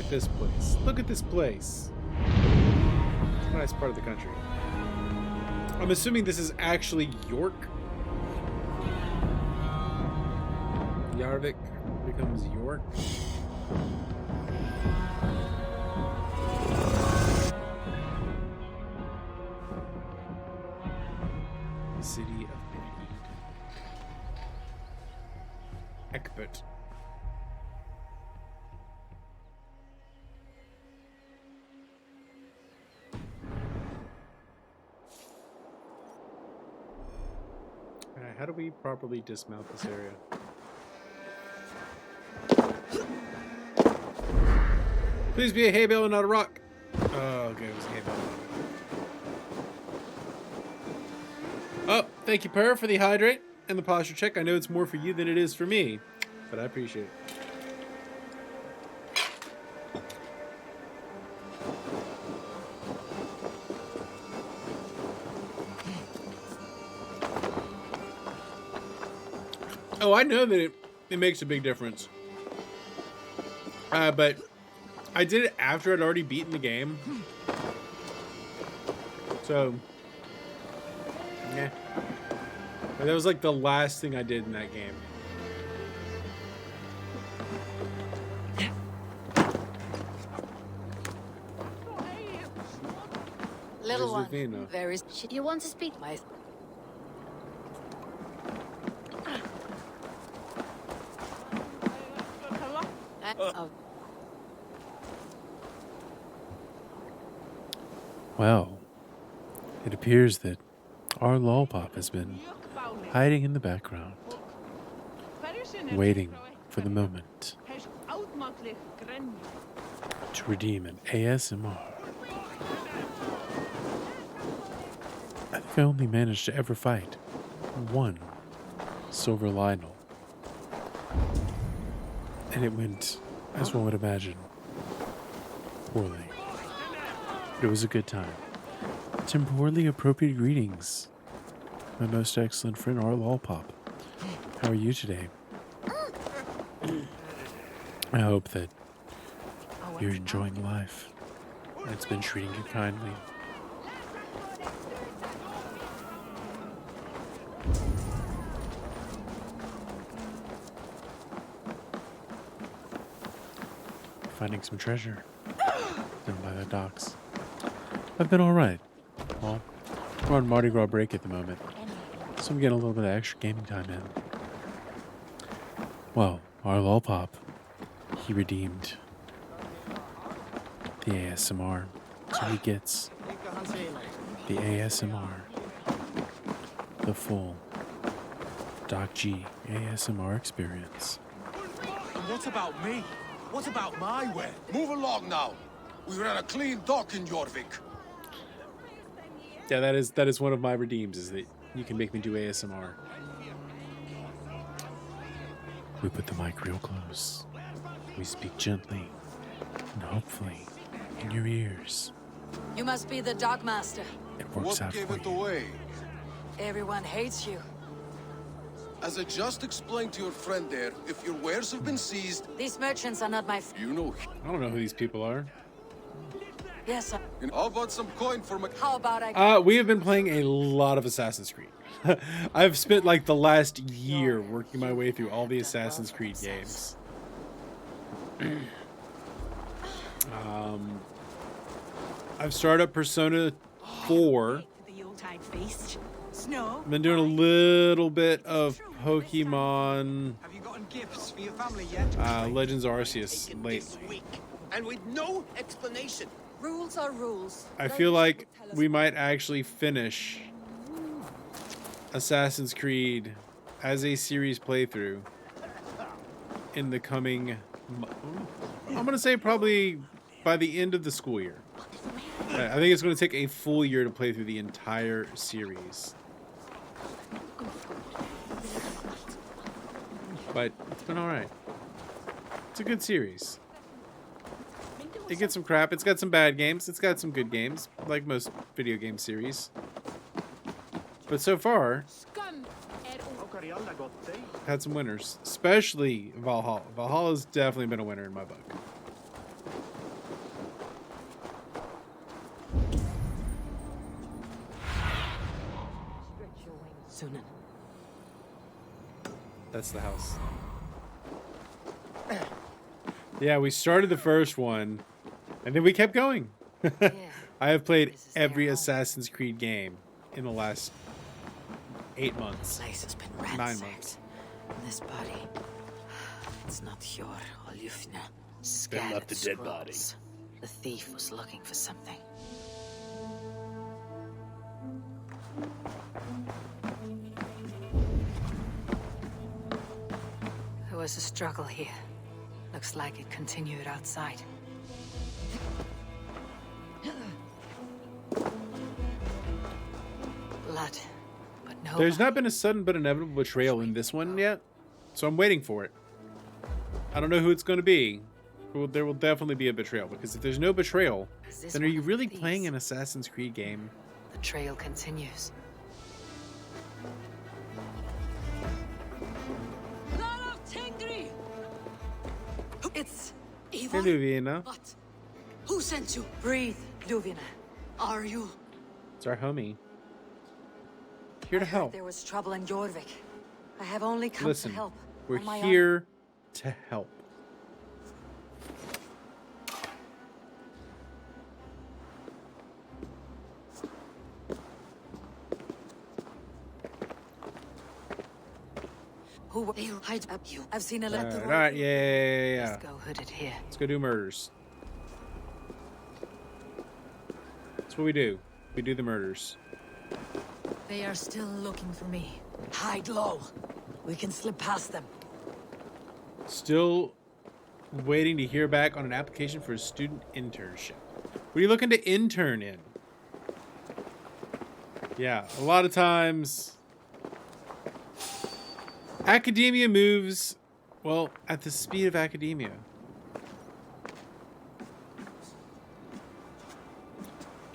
This place. Look at this place. It's a nice part of the country. I'm assuming this is actually York. Yarvik becomes York. The city of Mead. Ekbert. How do we properly dismount this area? Please be a hay bale and not a rock. Oh, okay, it was a hay bale. Oh, thank you, Per, for the hydrate and the posture check. I know it's more for you than it is for me, but I appreciate it. Oh, I know that it makes a big difference. But I did it after I'd already beaten the game. So, yeah. But that was like the last thing I did in that game. Little one, Athena? there is... You want to speak, my... Well, it appears that our lollipop has been hiding in the background, waiting for the moment to redeem an ASMR. I think I only managed to ever fight one silver Lionel, and it went, as one would imagine, poorly. But it was a good time. Temporally appropriate greetings, my most excellent friend, our lollipop. How are you today? I hope that you're enjoying life and it's been treating you kindly. Finding some treasure down by the docks. I've been alright. Well, we're on Mardi Gras break at the moment, so I'm getting a little bit of extra gaming time in. Well, our lollipop, he redeemed the ASMR, so he gets The ASMR. The full Doc G ASMR experience. And what about me? What about my way? Move along now. We ran a clean dock in Jorvik. Yeah, that is one of my redeems, is that you can make me do ASMR. We put the mic real close. We speak gently and hopefully in your ears. You must be the Dogmaster. It works out for you. Away? Everyone hates you. As I just explained to your friend there, if your wares have been seized... These merchants are not my You know... I don't know who these people are. Yes, sir. How about some coin for my... How about We have been playing a lot of Assassin's Creed. I've spent like the last year working my way through all the Assassin's Creed games. I've started up Persona 4. I've been doing a little bit of Pokemon Have you gotten gifts for your family yet? Legends Arceus lately. And with no explanation. Rules are rules. I feel like we might actually finish Assassin's Creed as a series playthrough in the coming... I'm going to say probably by the end of the school year. I think it's going to take a full year to play through the entire series. But it's been alright. It's a good series. It gets some crap. It's got some bad games. It's got some good games, like most video game series. But so far, had some winners, especially Valhalla. Valhalla's definitely been a winner in my book. Sunan. That's the house. Yeah, we started the first one, and then we kept going. I have played every Assassin's Creed game in the last 8 months. Place has been 9 ransacked. months. This body, it's not your Olufna. Then Scattered left a dead body. scrolls. The thief was looking for something. There was a struggle here. Looks like it continued outside. Blood, but no. There's not been a sudden but inevitable betrayal in this one yet, so I'm waiting for it. I don't know who it's going to be. But there will definitely be a betrayal, because if there's no betrayal, then are you really playing an Assassin's Creed game? The trail continues. It's Hey, evil. Luvina. But who sent you? Breathe, Luvina. Are you? It's our homie. Here to help. There was trouble in Jorvik. I have only come Listen, to help. we're on my here to help. Who will hide up you? I've seen a letter. All right, yeah. Let's go hooded here. Let's go do murders. That's what we do. We do the murders. They are still looking for me. Hide low. We can slip past them. Still waiting to hear back on an application for a student internship. What are you looking to intern in? Yeah, a lot of times academia moves, well, at the speed of academia.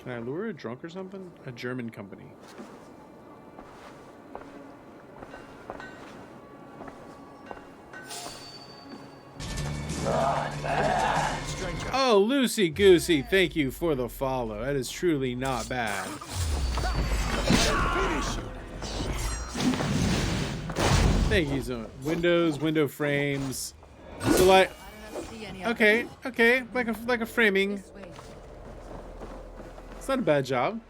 Can I lure a drunk or something? A German company. Oh, Lucy Goosey, thank you for the follow. That is truly not bad. Thank you so much. Windows, window frames. So like, okay, like a framing. It's not a bad job.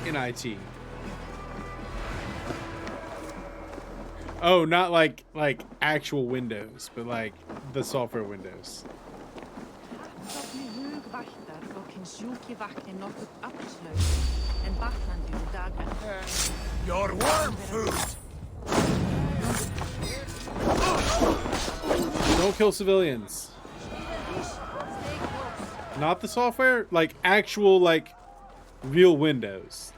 In IT. Oh, not like actual Windows, but like the software Windows. Your worm food! Don't kill civilians. Not the software, like actual, like real windows.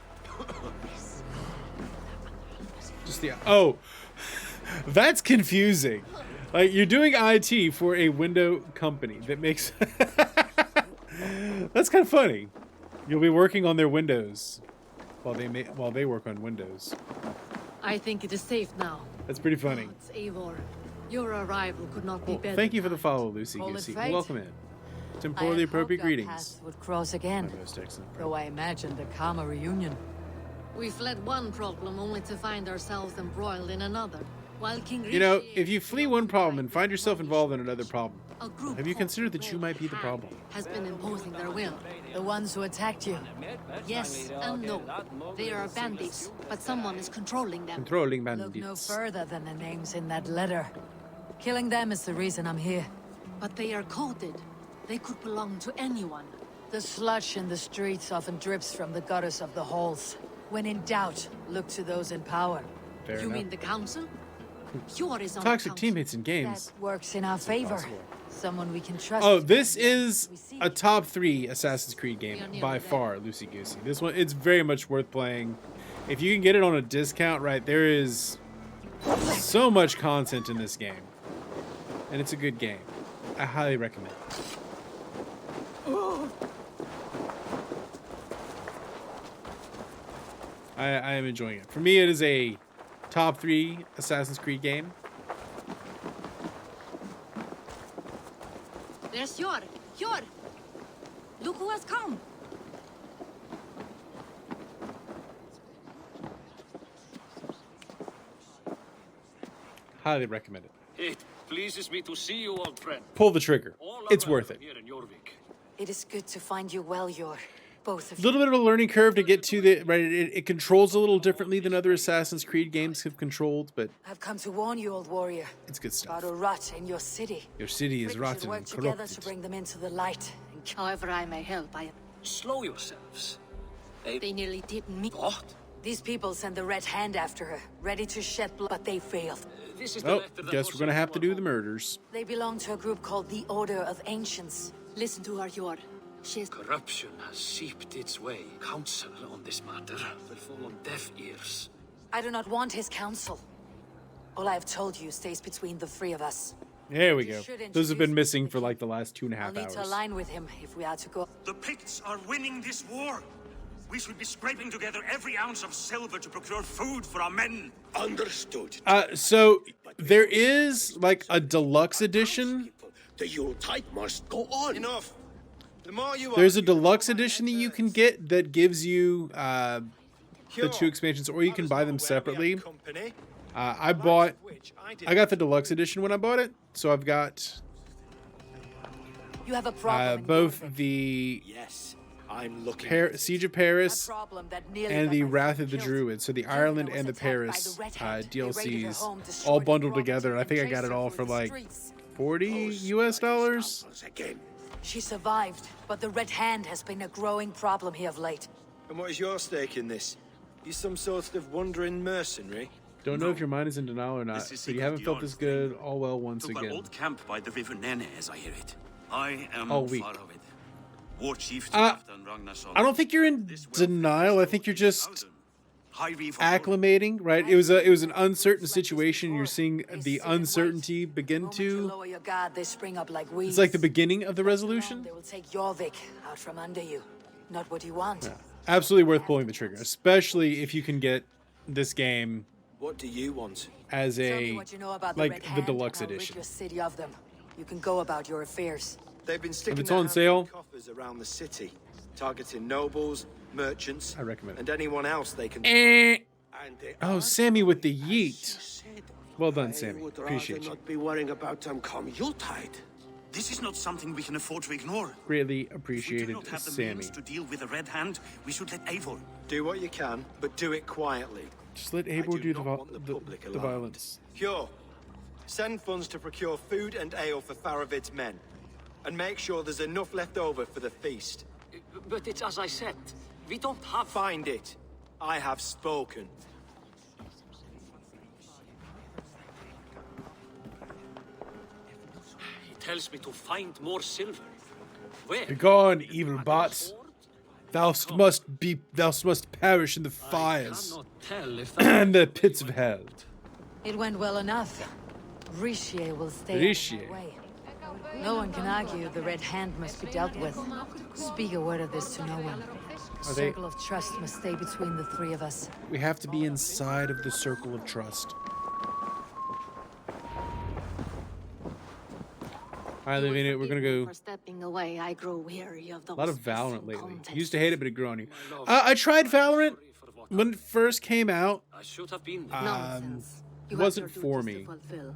Just the that's confusing. Like you're doing IT for a window company that makes that's kind of funny. You'll be working on their windows while they work on Windows. I think it is safe now. That's pretty funny. It's Eivor. Your arrival could not be better. Thank you for the follow, Lucy Goosey. Welcome in. Temporally appropriate greetings. Would cross again. Though I imagined a calmer reunion. We fled one problem only to find ourselves embroiled in another. While King You know, if you flee one problem and find yourself involved in another problem, have you considered that you might be the problem? Has been imposing their will. The ones who attacked you. Yes and no. They are bandits, but someone is controlling them. Controlling Look bandits. no further than the names in that letter. Killing them is the reason I'm here. But they are coded. They could belong to anyone. The sludge in the streets often drips from the gutters of the halls. When in doubt, look to those in power. Fair You enough. mean the council? Pure is on Toxic the council. teammates in games. That works in our favor. Someone we can trust. Oh, this is a top 3 Assassin's Creed game by far, Lucy Goosey. This one, it's very much worth playing. If you can get it on a discount, right, there is so much content in this game. And it's a good game. I highly recommend it. I am enjoying it. For me, it is a top 3 Assassin's Creed game. There's Yor. Look who has come. Highly recommend it. It pleases me to see you, old friend. Pull the trigger. It's worth it. Here in Jorvik. It is good to find you well, Yor. Both of A you. little bit of a learning curve to get to the right. It controls a little differently than other Assassin's Creed games have controlled, but I've come to warn you, old warrior. it's good stuff. About a rot in your city. Your city is We should rotten work and together corrupted. to bring them into the light. However I may help, Slow yourselves. They nearly didn't meet. What? These people sent the Red Hand after her, ready to shed blood, but they failed. This is Oh, guess we're gonna have to do the murders. They belong to a group called the Order of Ancients. Listen to her, Yor. She's Corruption has seeped its way. Counsel on this matter will fall on deaf ears. I do not want his counsel. All I have told you stays between the 3 of us. There we go. Those have been missing for like the last 2.5 I'll need hours. to align with him if we are to go. The Picts are winning this war. We should be scraping together every ounce of silver to procure food for our men. Understood. So there is like a deluxe edition. The Yuletide must go on. Enough. The more you There's a deluxe edition that you can get that gives you the 2 expansions, or you can buy them separately. I got the deluxe edition when I bought it, so I've got You have a problem. both the Yes, I'm looking. Siege of Paris problem that nearly and got the my Wrath friend of the killed. Druids. So the Germany Ireland was and the attacked by Paris the Red Hand. They raided her DLCs home, destroyed all her bundled property, together. I and think I chased got it her all through for the like streets. $40 US. Again. She survived, but the Red Hand has been a growing problem here of late. And what is your stake in this? You some sort of wandering mercenary? Don't know if your mind is in denial or not, This is but you haven't felt Sigurd this good all well once Took our again. old camp by the river Nene, as I hear it. I am All week. far of it. War chief I don't think you're in denial. I think you're just acclimating, right? It was an uncertain situation. You're seeing the uncertainty begin to. Lower your guard, they spring up like weeds. It's like the beginning of the resolution. They will take Jorvik out from under you. Not what you want. Absolutely worth pulling the trigger, especially if you can get this game What do you want? as Tell me a what you know about the like Red the Hand, deluxe and I'll rid edition. your city of them. You can go about your affairs. They've been sticking it's their on hands sale- in coffers around the city, targeting nobles, merchants, I recommend it. and anyone else they can. Eh. And they Oh, Sammy with the yeet. Well done, Sammy. would Appreciate rather you. not be worrying about them come Yuletide. This is not something we can afford to ignore. Greatly If we do appreciated, not have the Sammy. means to deal with the Red Hand, we should let Eivor. Do what you can, but do it quietly. Just let Abel do the violence. Cure. Send funds to procure food and ale for Faravid's men. And make sure there's enough left over for the feast. But it's as I said. We don't have... Find it. I have spoken. He tells me to find more silver. Where? Begone, evil bots. Thou must perish in the fires Tell if and the pits of hell. It went well enough. Richier will stay Richier. out of my way. No one can argue the Red Hand must be dealt with. Speak a word of this to no one. Are they- Circle of trust must stay between the three of us. We have to be inside of the circle of trust. Alright, Livina, we're gonna go. For stepping away, I grow weary of A those lot of Valorant lately. contests. Used to hate it, but it grew on you. I tried Valorant when it first came out. I should have been Nonsense. You have Wasn't your for duties me. to fulfill.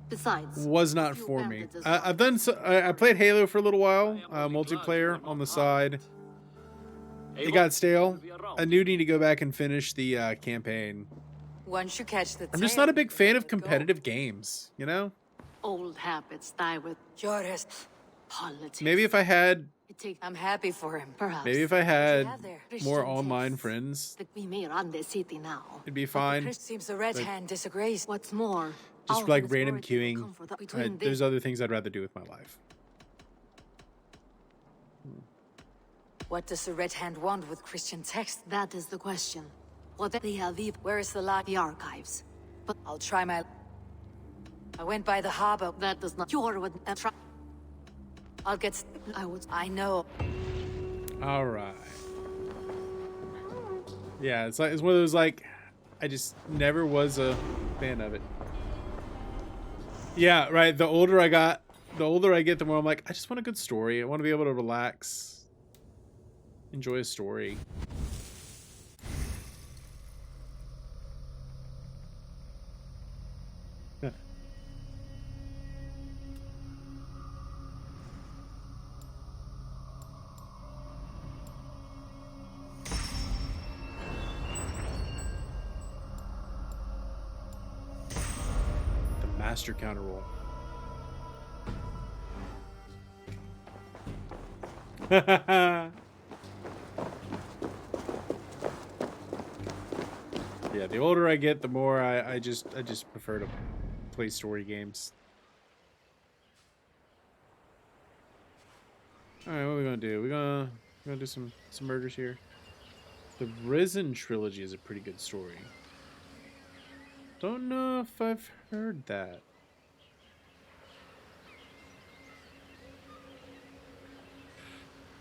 Besides, Was not for me. I've done. I played Halo for a little while, multiplayer on the side. It got stale. I knew need to go back and finish the campaign. Once you catch the I'm just not a big fan of competitive games, you know? old habits die with Joris. politics. Maybe if I had, I'm happy for him. Perhaps. maybe if I had Christian more texts. online friends, We may run the city now. it'd be fine. Seems the Red But Hand disagrees. What's more, just our like random authority will queuing. come for the- between There's other things I'd rather do with my life. What does the Red Hand want with Christian text? That is the question. What they have the Where is the lot? the archives. But I'll try my... I went by the harbor. That does not. You're with try. I'll get... I know. All right. Yeah, it's one of those like, I just never was a fan of it. Yeah, right. The older I get, the more I'm like, I just want a good story. I want to be able to relax, enjoy a story. Master counter roll. Yeah, the older I get, the more I just prefer to play story games. All right, what are we gonna do? We're gonna do some murders here. The Risen trilogy is a pretty good story. Don't know if I've heard that.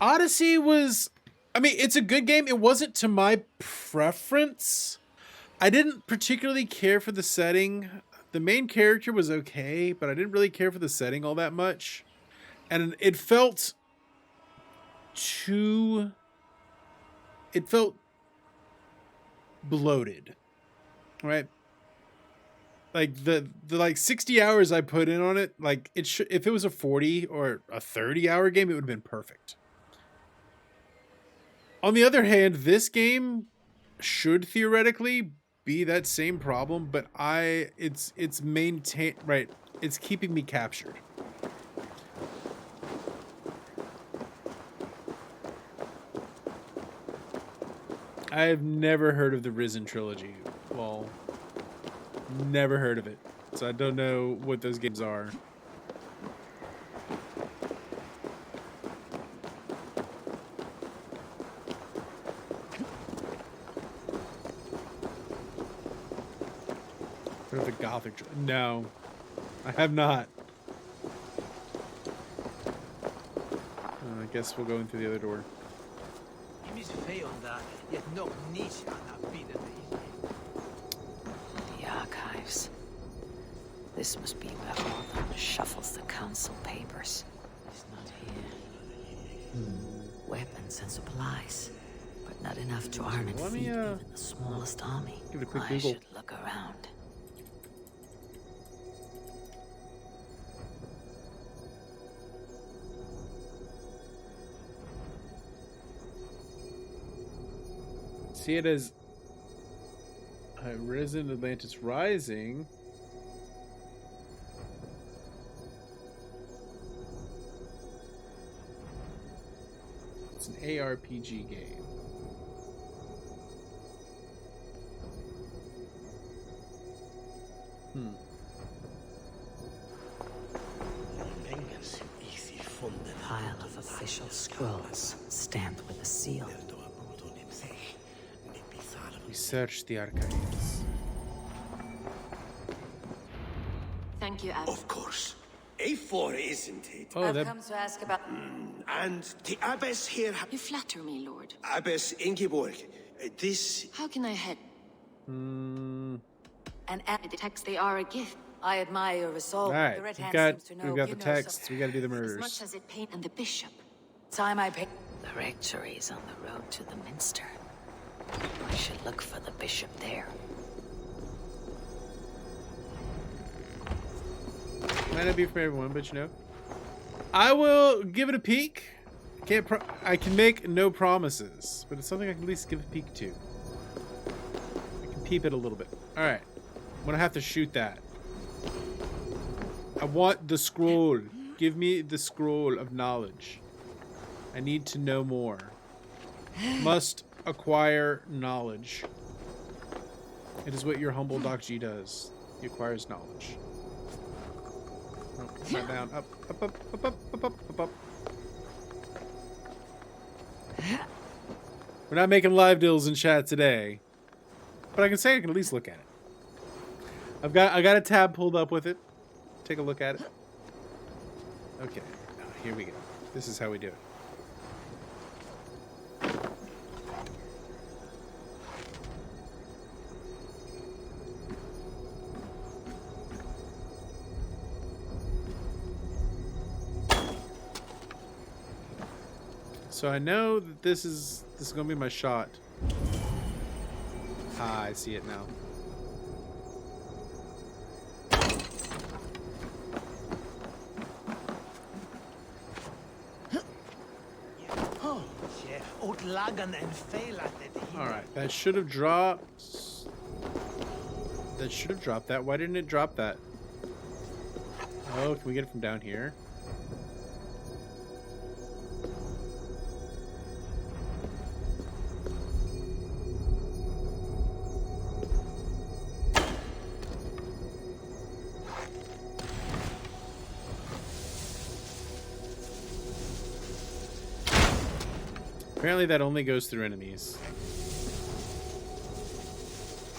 Odyssey was... I mean, it's a good game. It wasn't to my preference. I didn't particularly care for the setting. The main character was okay, but I didn't really care for the setting all that much. And it felt too... It felt bloated. Right? Like the like 60 hours I put in on it, like it should, if it was a 40 or a 30-hour game, it would have been perfect. On the other hand, this game should theoretically be that same problem, but it's maintain right. It's keeping me captured. I've never heard of the Risen trilogy. Well, never heard of it, so I don't know what those games are. Heard of the Gothic? No, I have not. I guess we'll go in through the other door. The archives. This must be where Alden shuffles the council papers. It's not here. Weapons and supplies, but not enough to arm and Let feed me, even the smallest army. give it a quick I Google. should look around. See it as Risen, Atlantis Rising. It's an ARPG game. Pile of official scrolls, stamped with a seal. We search the archives. Thank you, Abbess. Of course. A4, isn't it? Oh, I've come to ask about... And the Abbess here... You flatter me, Lord. Abbess Ingeborg, this... How can I help? And the text, they are a gift. I admire your resolve. All right, The Red we've Hand got seems to know. the You know texts. We got to do the As murders. much as it pain and the bishop. Time I pay. The rectory is on the road to the minster. I should look for the bishop there. Might not be for everyone, but you know, I will give it a peek. I can make no promises, but it's something I can at least give a peek to. I can peep it a little bit. All right, I'm gonna have to shoot that. I want the scroll. Give me the scroll of knowledge. I need to know more. Must acquire knowledge. It is what your humble Doc G does. He acquires knowledge. Oh, not down. Up, up, up, up, up, up, up, up. We're not making live deals in chat today, but I can say I can at least look at it. I got a tab pulled up with it. Take a look at it. Okay, here we go. This is how we do it. So I know that this is gonna be my shot. Ah, I see it now. Alright, that should have dropped. That should have dropped that. Why didn't it drop that? Oh, can we get it from down here? Apparently that only goes through enemies.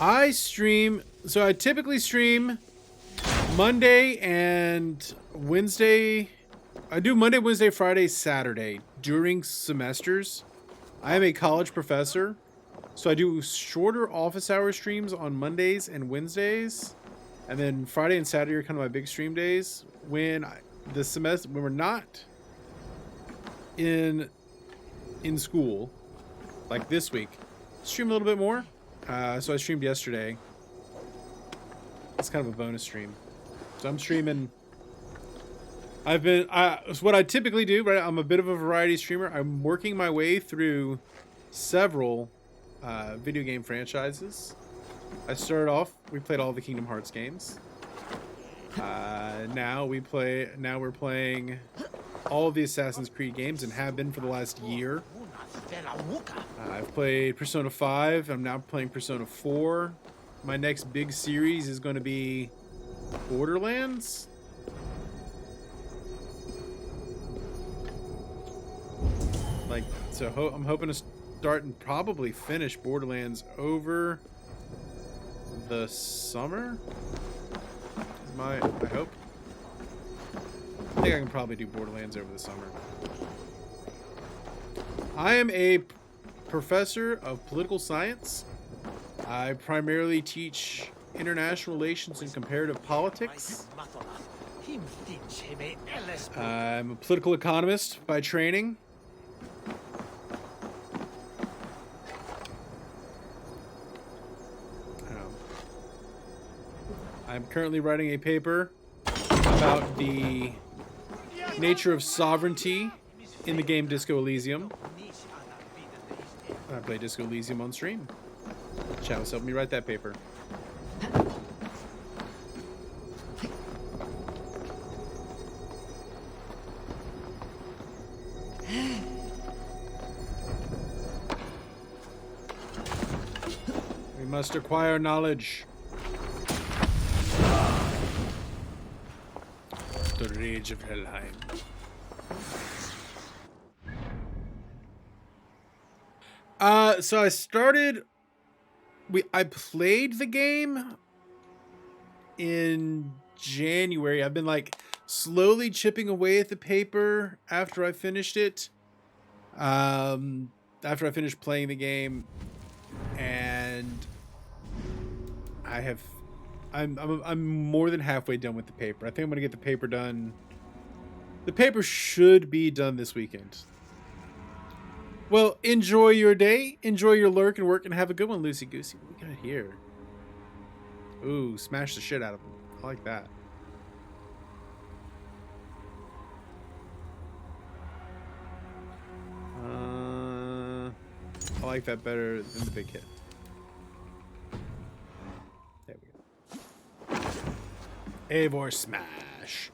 I stream, so I typically stream Monday and Wednesday. I do Monday, Wednesday, Friday, Saturday during semesters. I am a college professor, so I do shorter office hour streams on Mondays and Wednesdays. And then Friday and Saturday are kind of my big stream days. When we're not in school, like this week, stream a little bit more. So I streamed yesterday. It's kind of a bonus stream. So I'm streaming. It's what I typically do, right? I'm a bit of a variety streamer. I'm working my way through several video game franchises. I started off, we played all the Kingdom Hearts games. Now we're playing all of the Assassin's Creed games and have been for the last year. I've played Persona 5. I'm now playing Persona 4. My next big series is going to be Borderlands. I'm hoping to start and probably finish Borderlands over the summer. Is my hope. I think I can probably do Borderlands over the summer. I am a professor of political science. I primarily teach international relations and comparative politics. I'm a political economist by training. I'm currently writing a paper about the nature of sovereignty in the game Disco Elysium. I play Disco Elysium on stream. Chat was helping me write that paper. must acquire knowledge. The rage of Helheim. So I started. I played the game in January. I've been like slowly chipping away at the paper after I finished it. After I finished playing the game, and I'm more than halfway done with the paper. I think I'm gonna get the paper done. The paper should be done this weekend. Well, enjoy your day, enjoy your lurk and work, and have a good one, Loosey Goosey. What we got here? Ooh, smash the shit out of them. I like that. I like that better than the big hit. There we go. Eivor smash.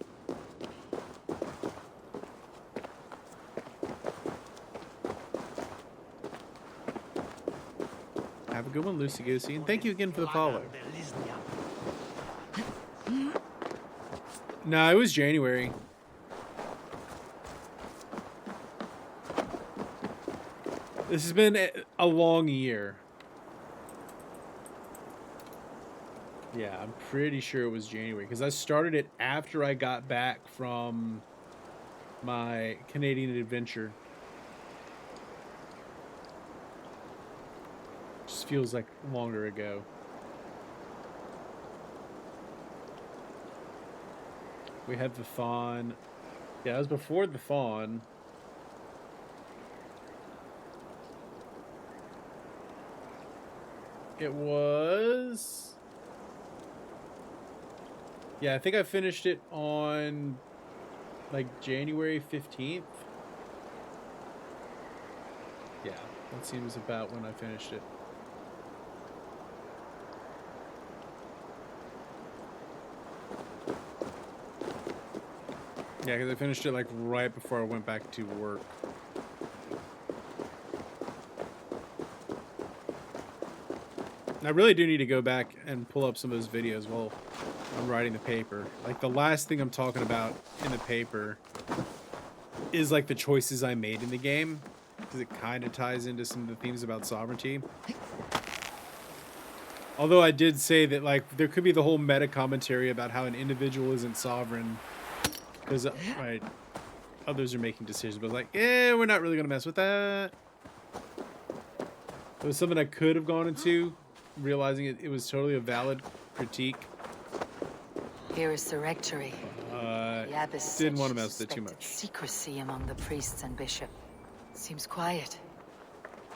Have a good one, Loosey Goosey, and thank you again for the follow. No, it was January. This has been a long year. Yeah, I'm pretty sure it was January because I started it after I got back from my Canadian adventure. Just feels like longer ago. We had the Thon. Yeah, it was before the Thon. It was... Yeah, I think I finished it on like January 15th. Yeah, that seems about when I finished it. Yeah, because I finished it like right before I went back to work. I really do need to go back and pull up some of those videos while I'm writing the paper. Like the last thing I'm talking about in the paper is like the choices I made in the game, because it kind of ties into some of the themes about sovereignty. Although I did say that like there could be the whole meta commentary about how an individual isn't sovereign because right, others are making decisions, but like, yeah, we're not really gonna mess with that. It was something I could have gone into, realizing it was totally a valid critique. Here is the rectory. The abbess Didn't want to mess with it too much. Secrecy among the priests and bishop. Seems quiet.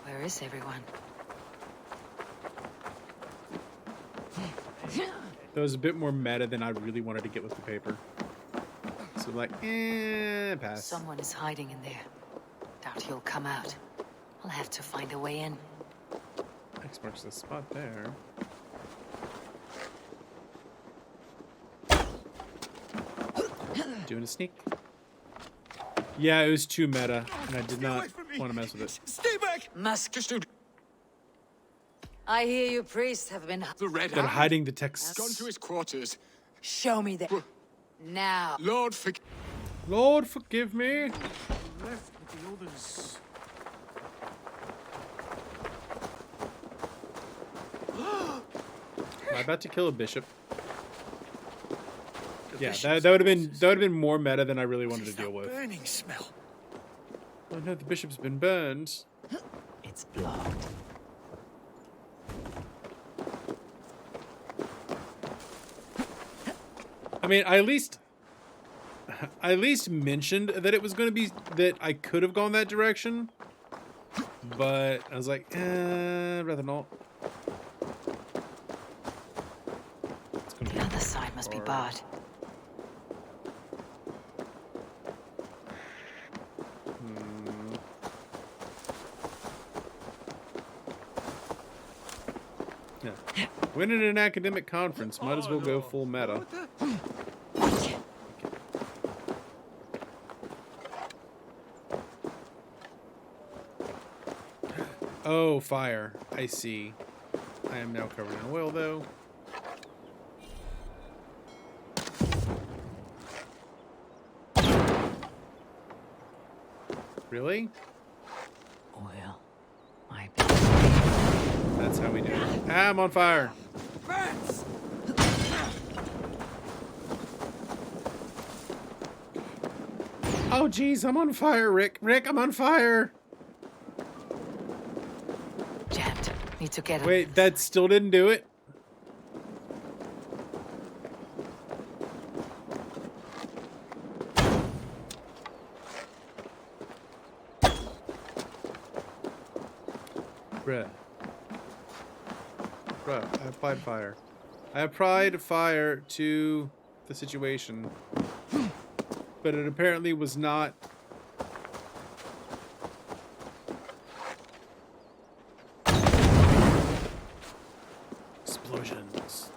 Where is everyone? That was a bit more meta than I really wanted to get with the paper. So I'm like, pass. Someone is hiding in there. Doubt he'll come out. I'll have to find a way in. X marks the spot there. Doing a sneak. Yeah, it was too meta, and I did not want to mess with it. Stay back! Musk. I hear you priests have been... The Red They're hiding the text. Gone to his quarters. Show me that. Now. Lord forgive me. Left with the others. Am I about to kill a bishop? Yeah, that would have been more meta than I really wanted to deal with. Burning smell. Oh no, the bishop's been burned. It's blocked. I mean, I at least mentioned that it was going to be that I could have gone that direction, but I was like, rather not. The other side must be barred. Yeah. Winning an academic conference, might as well go full meta. Oh, fire. I see. I am now covered in oil, though. Really? Oil. My That's how we do it. Ah, I'm on fire. Burns! Oh, geez, I'm on fire, Rick. Rick, I'm on fire. Jammed. Need to get him. Wait, that still didn't do it? Bruh. Bruh, I applied fire. I applied fire to the situation. But it apparently was not... Explosions.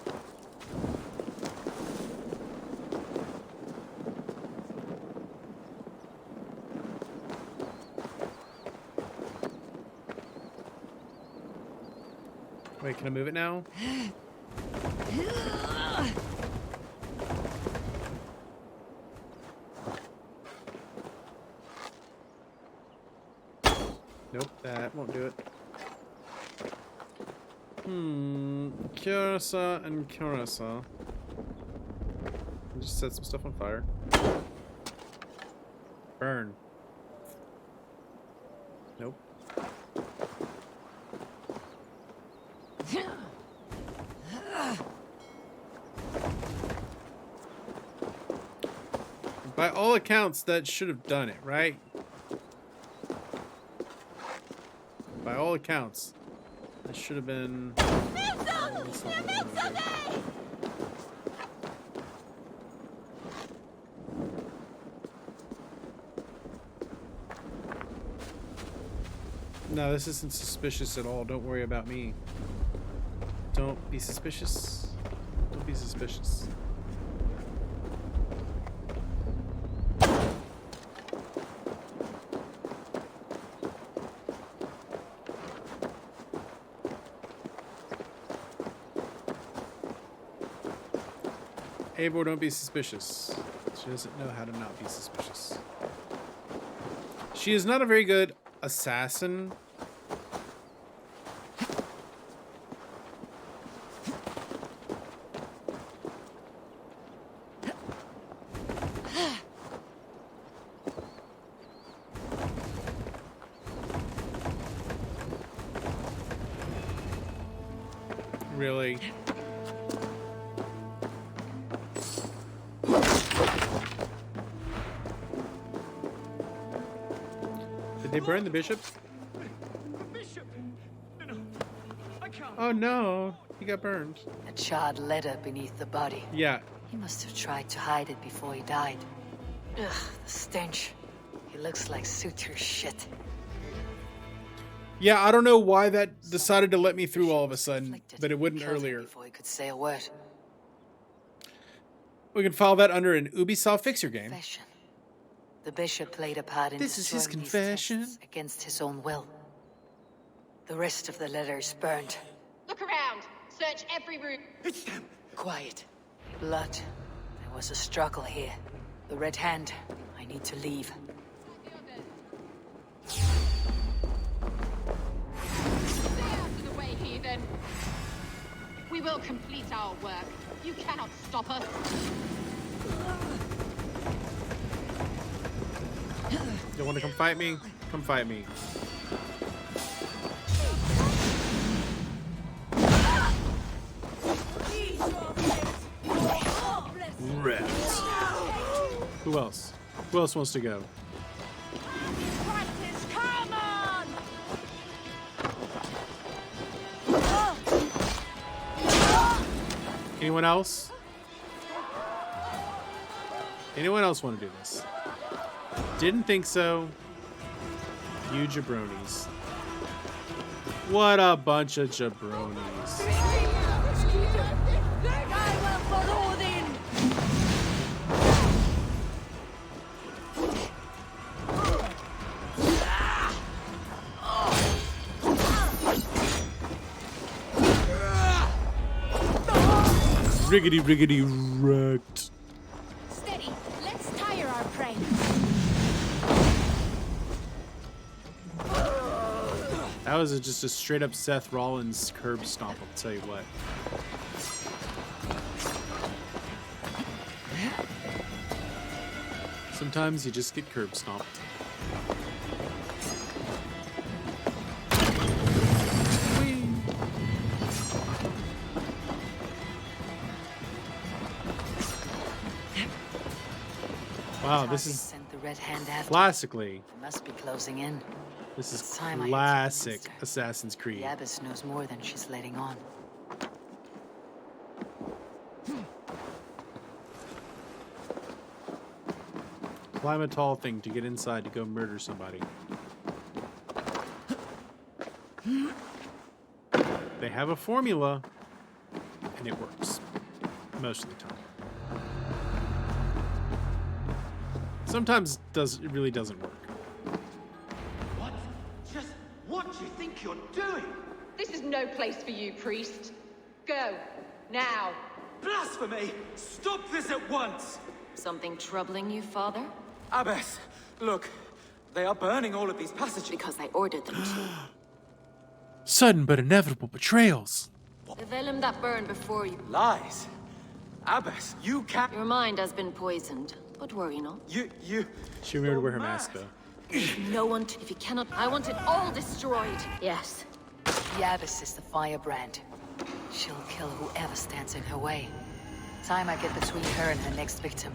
Wait, can I move it now? Nope, that won't do it. Curasa and Curasa. Just set some stuff on fire. Burn. Nope. By all accounts, that should have done it, right? By all accounts, that should have been... No, this isn't suspicious at all. Don't worry about me. Don't be suspicious. Don't be suspicious. Eivor, don't be suspicious. She doesn't know how to not be suspicious. She is not a very good assassin. Really? Did they burn the bishop? Oh no, he got burned. A charred letter beneath the body. Yeah. He must have tried to hide it before he died. Ugh, the stench. He looks like suture shit. Yeah, I don't know why that decided to let me through all of a sudden, but it wouldn't earlier. Before he could say a word. We can file that under an Ubisoft Fixer game. Confession. The bishop played a part in This is his destroying these confession. texts against his own will. The rest of the letter is burned. Look around. Search every room. It's them. Quiet. Blood. There was a struggle here. The Red Hand. I need to leave. Stay out of the way, heathen. We will complete our work. You cannot stop us. You want to come fight me? Come fight me. Rats. Who else? Who else wants to go? Practice, come on! Anyone else? Anyone else want to do this? Didn't think so. You jabronis. What a bunch of jabronis. Riggedy, riggedy, wrecked. Steady. Let's tire our prey. That was just a straight up Seth Rollins curb stomp, I'll tell you what. Sometimes you just get curb stomped. Wow, this is Sent the Red Hand after. classically. It must be closing in. This is It's time I had classic to Assassin's Creed. The Abbess knows more than she's letting on. Climb a tall thing to get inside to go murder somebody. They have a formula, and it works most of the time. Sometimes it really doesn't work. What? Just what do you think you're doing? This is no place for you, priest. Go. Now. Blasphemy! Stop this at once! Something troubling you, Father? Abbess, look. They are burning all of these passages. Because I ordered them to. Sudden but inevitable betrayals. The vellum that burned before you. Lies. Abbess, you can't... Your mind has been poisoned. But worry not. You... She remembered to wear her mask, though. No one... If you cannot... I want it all destroyed. Yes. The Abbess is the firebrand. She'll kill whoever stands in her way. Time I get between her and her next victim.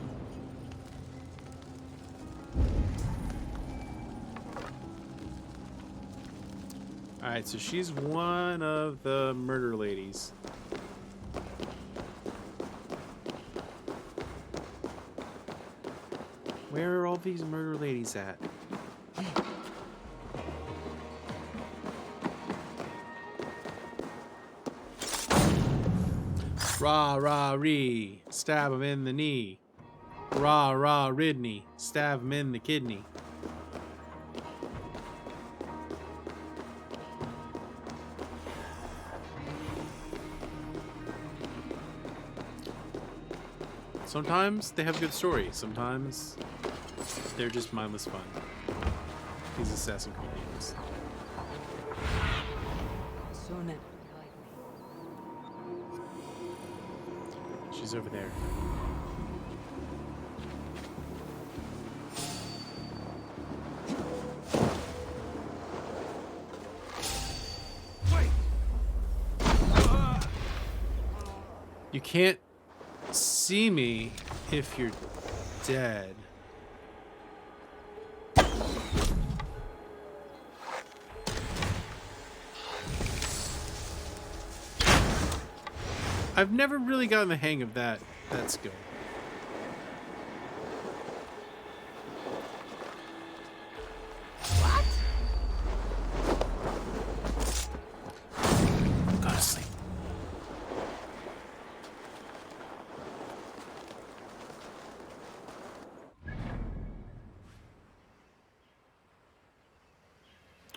Alright, so she's one of the murder ladies. Where are all these murder ladies at? Rah, rah, ree. Stab him in the knee. Rah, rah, Ridney. Stab him in the kidney. Sometimes they have good stories. Sometimes they're just mindless fun. These Assassin's Creed games. Soon. She's over there. You can't see me if you're dead. I've never really gotten the hang of that skill. What? Go to sleep.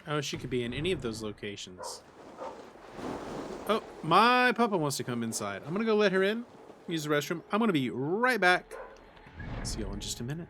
Oh, she could be in any of those locations. Oh, my papa wants to come inside. I'm gonna go let her in, use the restroom. I'm gonna be right back. See y'all in just a minute.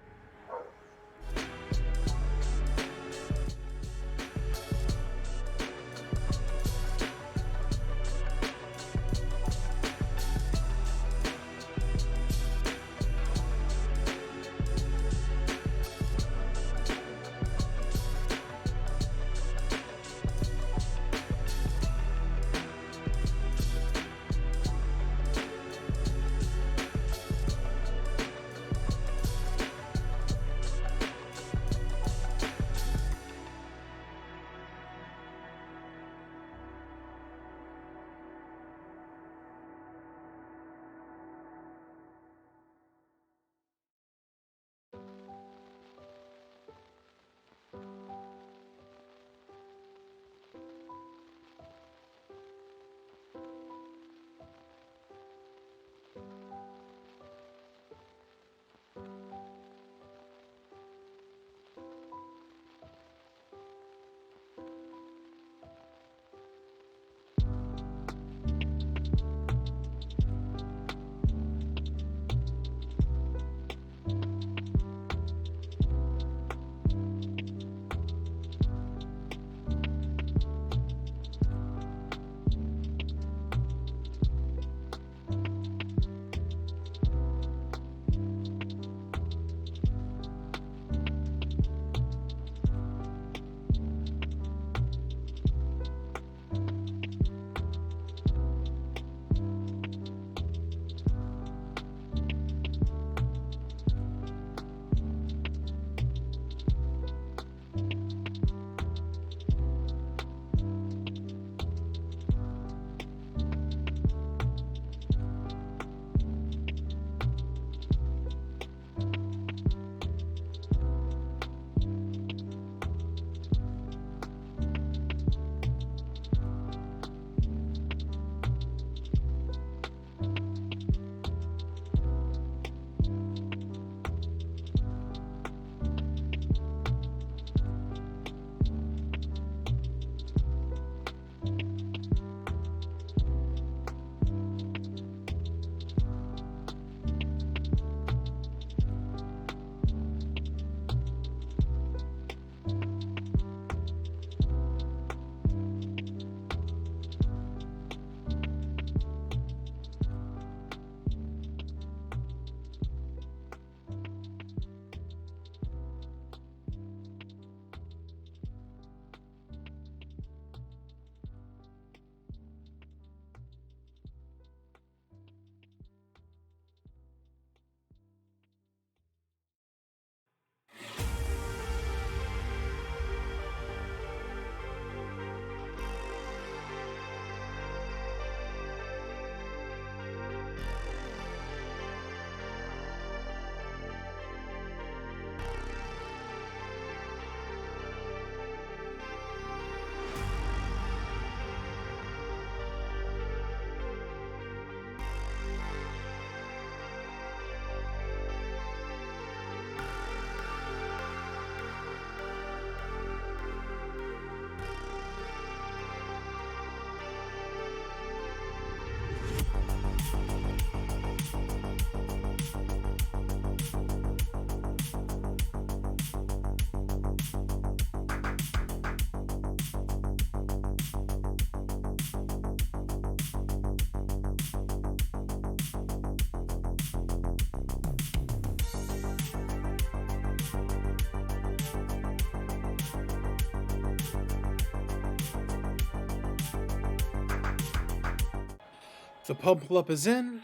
The pump up is in.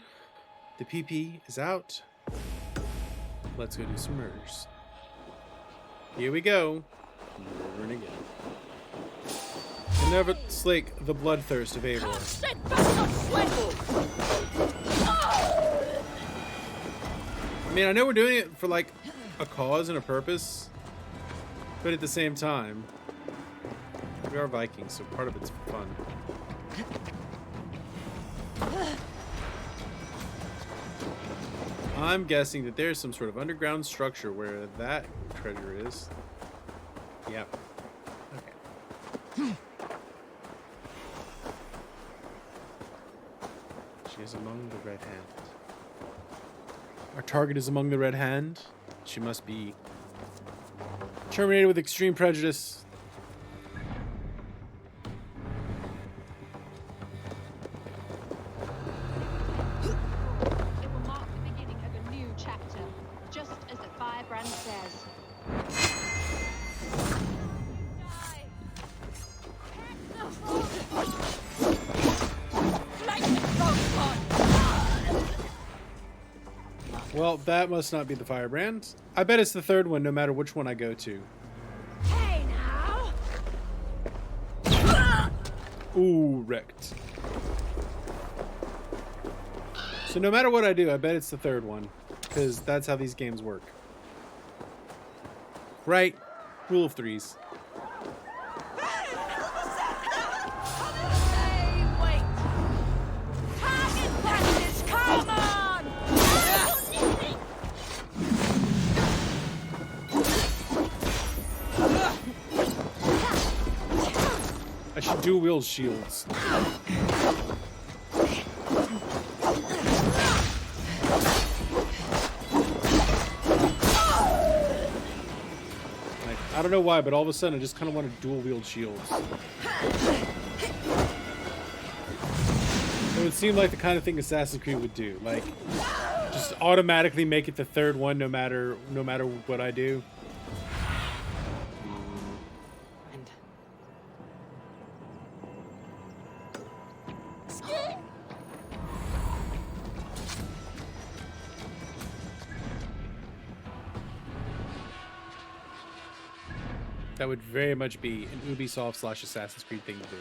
The PP is out. Let's go do some murders. Here we go. Murdering again. And never slake the bloodthirst of Eivor. I mean, I know we're doing it for like a cause and a purpose, but at the same time, we are Vikings, so part of it's fun. I'm guessing that there's some sort of underground structure where that treasure is. Yep. Okay. She is among the Red Hand. Our target is among the Red Hand. She must be terminated with extreme prejudice. Well, that must not be the firebrand. I bet it's the third one, no matter which one I go to. Hey now! Ooh, wrecked. So no matter what I do, I bet it's the third one, because that's how these games work. Right? Rule of threes. I should dual wield shields. Like, I don't know why, but all of a sudden I just kind of want to dual wield shields. It would seem like the kind of thing Assassin's Creed would do, like just automatically make it the third one no matter what I do. That would very much be an Ubisoft / Assassin's Creed thing to do.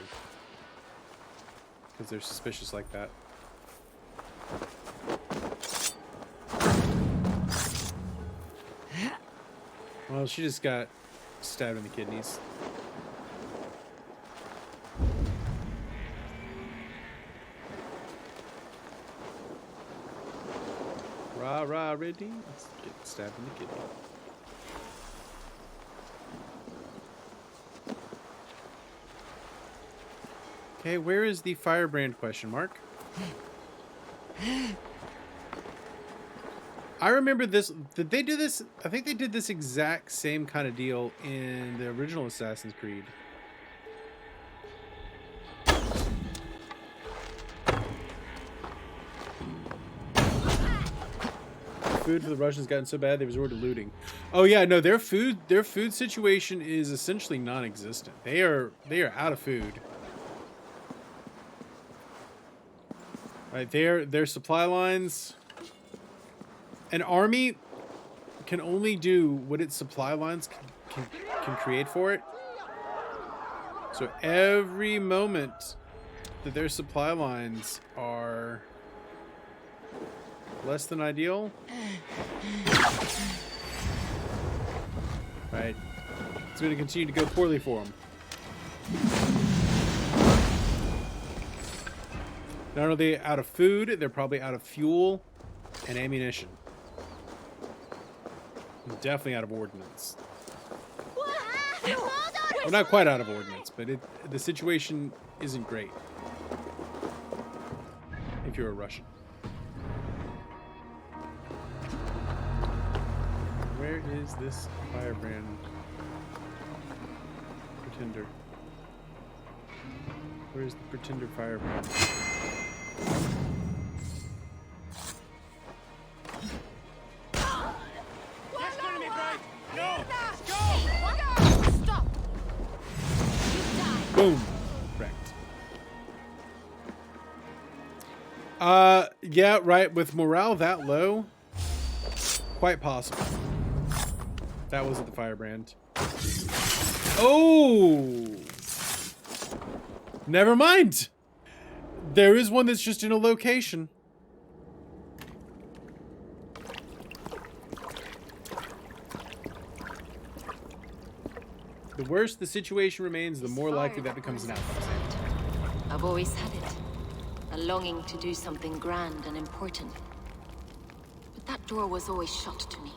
Because they're suspicious like that. Well, she just got stabbed in the kidneys. Rah, rah, ready? Let's get stabbed in the kidney. Okay, where is the firebrand question mark? I remember this. Did they do this? I think they did this exact same kind of deal in the original Assassin's Creed. Food for the Russians gotten so bad they resorted to looting. Oh yeah, no, their food situation is essentially non-existent. They are out of food. Right, their supply lines. An army can only do what its supply lines can create for it. So every moment that their supply lines are less than ideal, right, it's going to continue to go poorly for them. Not only are they out of food, they're probably out of fuel and ammunition. Definitely out of ordnance. Well, not quite out of ordnance, but the situation isn't great if you're a Russian. Where is this firebrand pretender? Where's the pretender firebrand? Boom. Wrecked. Yeah, right. With morale that low, quite possible. That wasn't the firebrand. Oh! Never mind. There is one that's just in a location. The worse the situation remains, the more likely that becomes an outcome. I've always had it. A longing to do something grand and important. But that door was always shut to me.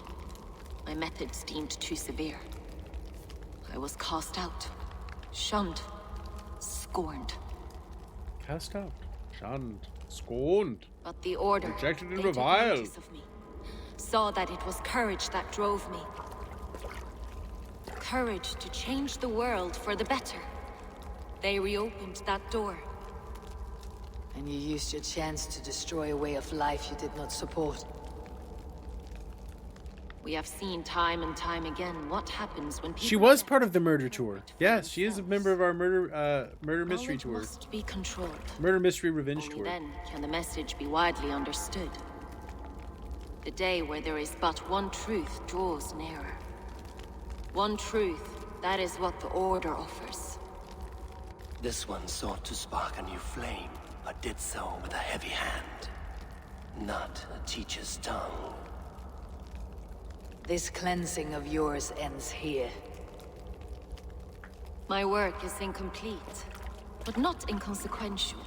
My methods deemed too severe. I was cast out, shunned, scorned. Cast out, shunned, scorned. But the Order, rejected and they took reviled. notice of me. Saw that it was courage that drove me. Courage to change the world for the better. They reopened that door. And you used your chance to destroy a way of life you did not support. We have seen time and time again what happens when people... She was part of the murder tour. Yes, she is a member of our murder mystery tour. Must be controlled. Murder mystery revenge Only tour. then can the message be widely understood. The day where there is but one truth draws nearer. One truth, that is what the Order offers. This one sought to spark a new flame, but did so with a heavy hand. Not a teacher's tongue. This cleansing of yours ends here. My work is incomplete, but not inconsequential.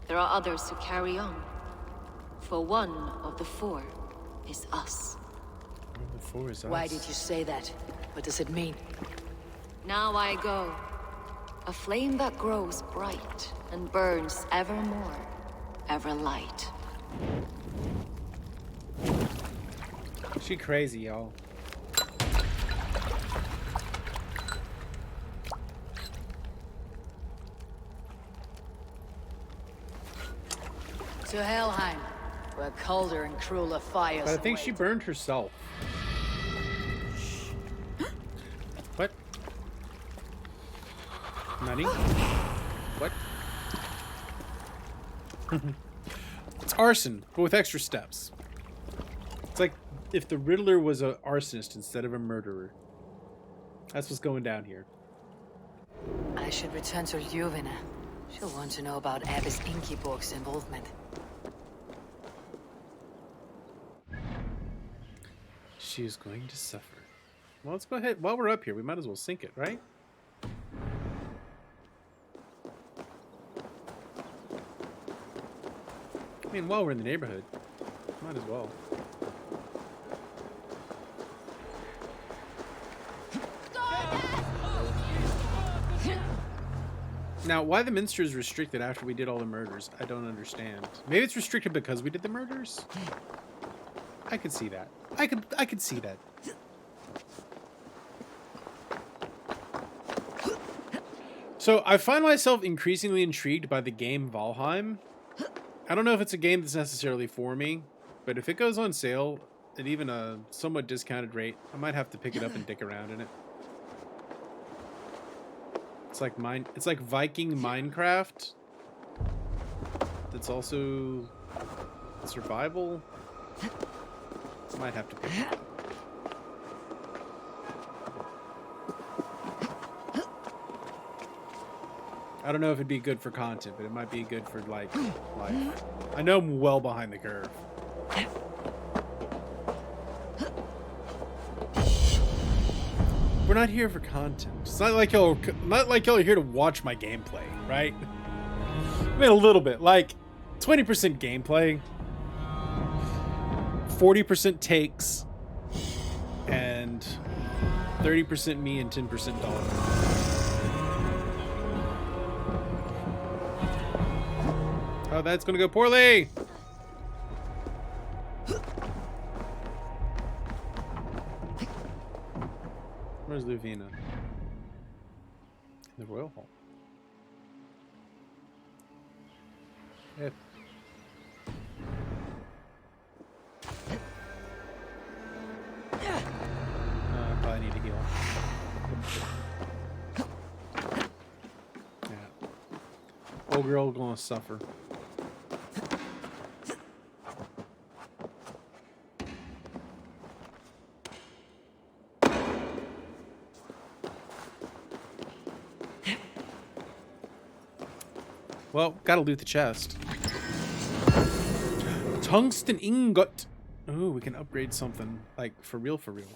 There are others who carry on. For one of the four is us. The four is us. Why did you say that? What does it mean? Now I go. A flame that grows bright and burns ever more, ever light. She crazy, y'all. To Helheim, where colder and crueler fires. But I think she burned herself. What? Nani? What? It's arson, but with extra steps. It's like if the Riddler was an arsonist instead of a murderer. That's what's going down here. I should return to Ljuvina. She'll want to know about Abbess Ingeborg's involvement. She is going to suffer. Well, let's go ahead. While we're up here, we might as well sink it, right? I mean, while we're in the neighborhood, might as well. Now, why the Minster is restricted after we did all the murders, I don't understand. Maybe it's restricted because we did the murders? I could see that. I could see that. So, I find myself increasingly intrigued by the game Valheim. I don't know if it's a game that's necessarily for me, but if it goes on sale at even a somewhat discounted rate, I might have to pick it up and dick around in it. It's like Viking Minecraft. That's also survival. Might have to pick it up. I don't know if it'd be good for content, but it might be good for like life. I know I'm well behind the curve. We're not here for content. It's not like y'all are here to watch my gameplay, right? I mean, a little bit, like 20% gameplay, 40% takes, and 30% me and 10% dollar. Oh, that's gonna go poorly. Where's Luvina? The Royal Hall. Yep. I probably need to heal. Yeah. Old girl gonna suffer. Well, gotta loot the chest. Tungsten ingot. Oh, we can upgrade something. Like, for real, for real.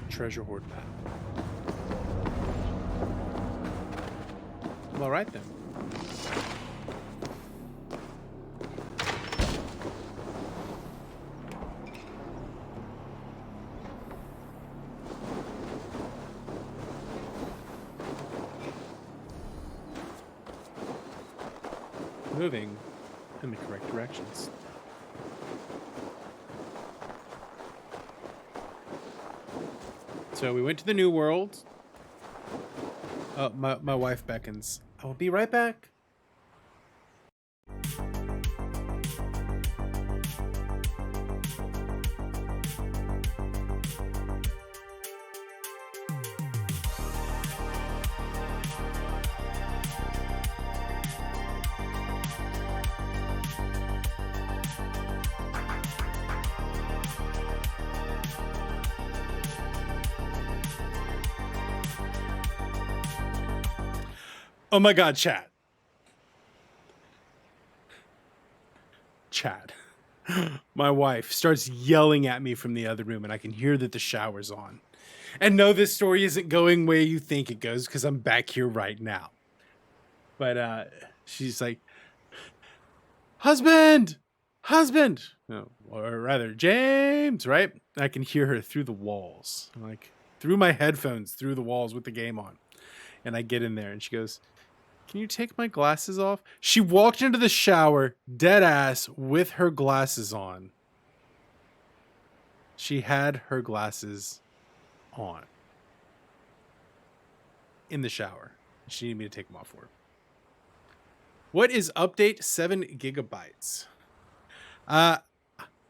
Treasure hoard map. All right then. Moving in the correct directions. So we went to the New World. My wife beckons. I will be right back. Oh my god, chat. Chat. My wife starts yelling at me from the other room, and I can hear that the shower's on. And no, this story isn't going where you think it goes, because I'm back here right now. But she's like, husband! Husband! No, or rather, James, right? I can hear her through the walls. Like, through my headphones, through the walls with the game on. And I get in there, and she goes, can you take my glasses off? She walked into the shower, dead ass, with her glasses on. She had her glasses on. In the shower. She needed me to take them off for her. What is update 7 gigabytes?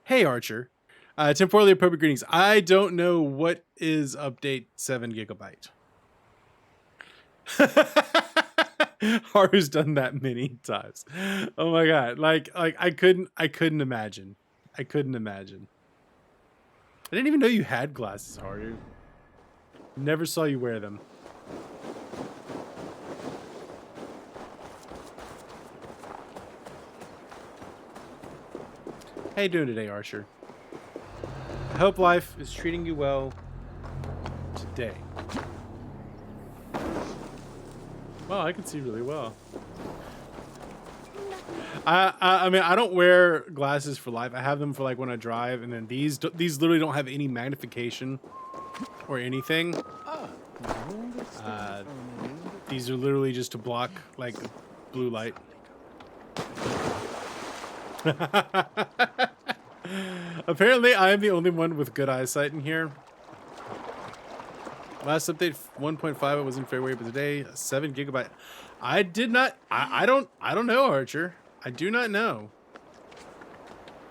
Hey, Archer. Temporally appropriate greetings. I don't know what is update 7 gigabyte. Haru's done that many times. Oh my god. Like I couldn't imagine. I couldn't imagine. I didn't even know you had glasses, Haru. Never saw you wear them. How you doing today, Archer? I hope life is treating you well today. Well, I can see really well. I mean, I don't wear glasses for life. I have them for like when I drive, and then these literally don't have any magnification or anything. These are literally just to block like blue light. Apparently, I am the only one with good eyesight in here. Last update 1.5, it was in February, but today 7 gigabyte. I did not. I don't know, Archer. I do not know.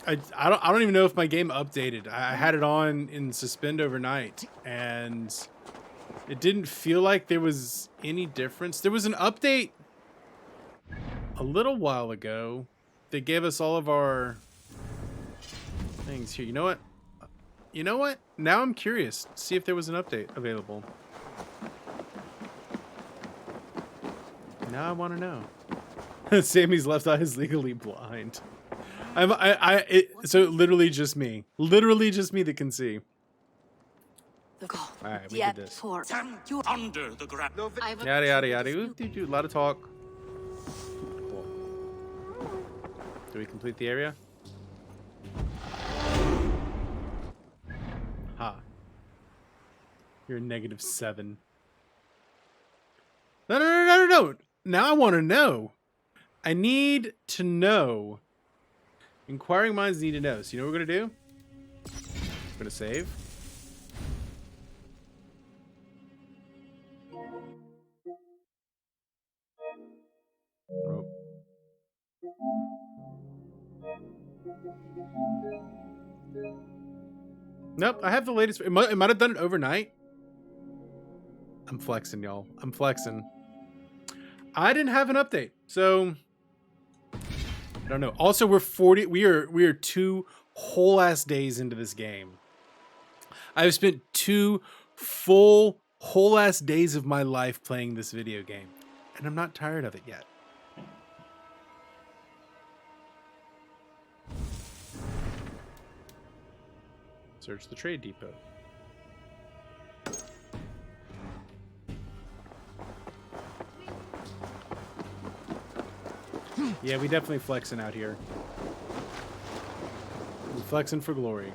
I don't even know if my game updated. I had it on in suspend overnight, and it didn't feel like there was any difference. There was an update a little while ago that gave us all of our things here. You know what? You know what? Now I'm curious. See if there was an update available. Now I want to know. Sammy's left eye is legally blind. So literally just me. Literally just me that can see. Alright, we did this. Under the ground. Yada yada yada. Ooh, a lot of talk. Cool. Do we complete the area? Ha. You're -7. No. Now I want to know. I need to know. Inquiring minds need to know. So you know what we're going to do? We're going to save. Oh. Nope, I have the latest. It might have done it overnight. I'm flexing, y'all. I'm flexing. I didn't have an update, so I don't know. Also, we are 2 whole ass days into this game. I've spent 2 full whole ass days of my life playing this video game, and I'm not tired of it yet. Search the trade depot. Yeah, we definitely flexing out here. We're flexing for glory.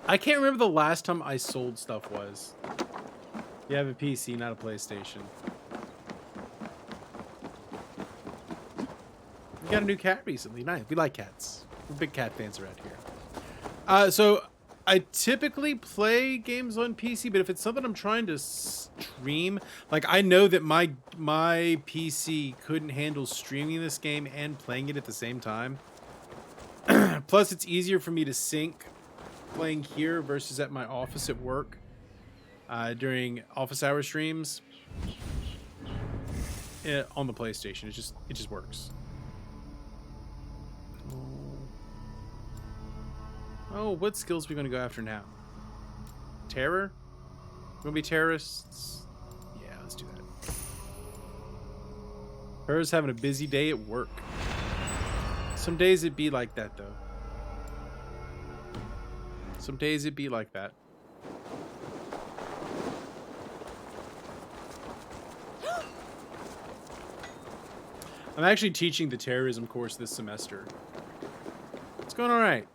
I can't remember the last time I sold stuff was. You have a PC, not a PlayStation. We got a new cat recently. Nice. We like cats. We're big cat fans around here. So I typically play games on PC, but if it's something I'm trying to stream, like I know that my PC couldn't handle streaming this game and playing it at the same time. Plus, it's easier for me to sync playing here versus at my office at work during office hour streams on the PlayStation. It just works. Oh, what skills are we going to go after now? Terror? We're going to be terrorists? Yeah, let's do that. Her's having a busy day at work. Some days it'd be like that, though. Some days it'd be like that. I'm actually teaching the terrorism course this semester. It's going all right.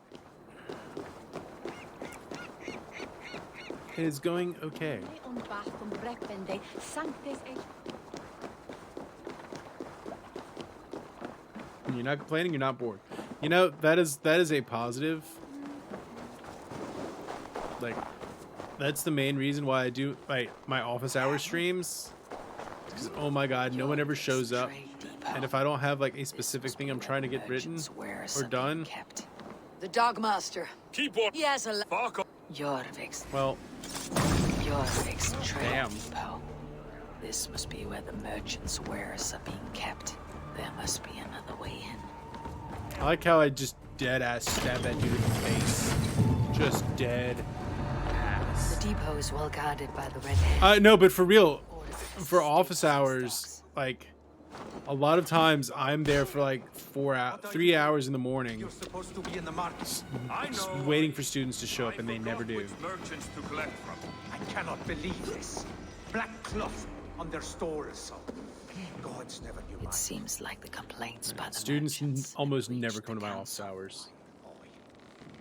It is going okay. You're not complaining, you're not bored. You know, that is a positive. Like, that's the main reason why I do my office hour streams. Because, oh my god, no one ever shows up. And if I don't have like a specific thing I'm trying to get written or done. The Dogmaster. Keep on. He has a Fuck off. Jorvik's. Well. Jorvik's trade Damn. depot. This must be where the merchants' wares are being kept. There must be another way in. I like how I just dead ass stabbed that dude in the face. Just dead ass. The depot is well guarded by the Red Hand. No, but for real, for office hours, like a lot of times I'm there for like 3 hours in the morning, You're supposed to be in the market. just waiting for students to show up, and they never do. Merchants to collect from. I cannot believe this. Black cloth on their stores. Gods never knew. It seems like the complaints by the Students almost never come to my office hours.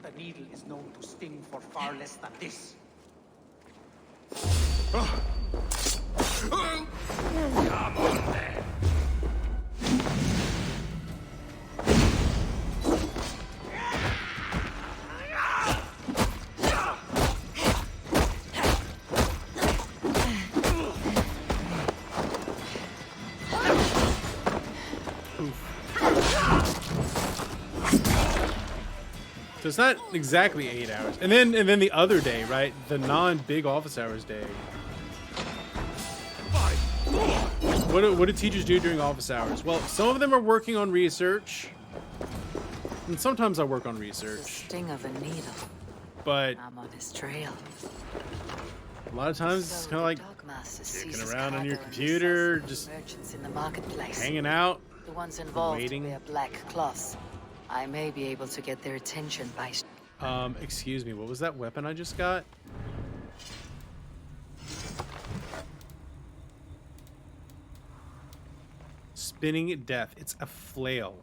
The needle is known to sting for far less than this. Come on then. So it's not exactly 8 hours. And then the other day, right? The non-big office hours day. What do teachers do during office hours? Well, some of them are working on research. And sometimes I work on research. The sting of a needle. But I'm on his trail. a lot of times it's kind of like kicking around on your computer, just In the marketplace. hanging out, The ones involved waiting. wear black cloths. I may be able to get their attention by... Excuse me, what was that weapon I just got? Spinning death. It's a flail.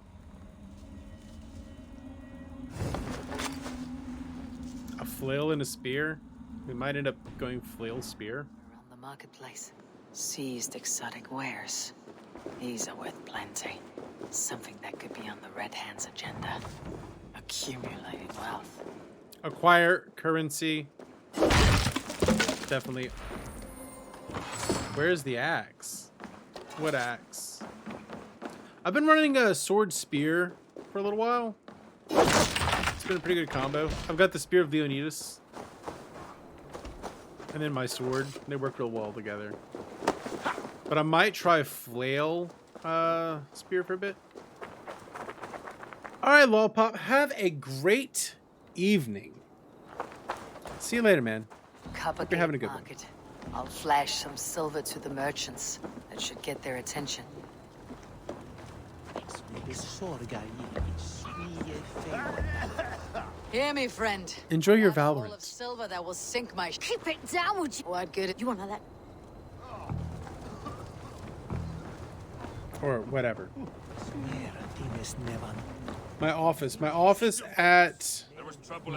A flail and a spear? We might end up going flail spear. Around the marketplace. Seized exotic wares. These are worth plenty. Something that could be on the Red Hand's agenda. Accumulating wealth. Acquire currency. Definitely. Where's the axe? What axe? I've been running a sword spear for a little while. been a pretty good combo. I've got the Spear of Leonidas. And then my sword. They work real well together. But I might try Flail Spear for a bit. Alright, Lolpop. Have a great evening. See you later, man. Hope you're having a good one. I'll flash some silver to the merchants. That should get their attention. Hear me, friend. Enjoy your Full of Valorant. silver that will sink my... Keep it down, would you? What good? You want that? Or whatever. My office at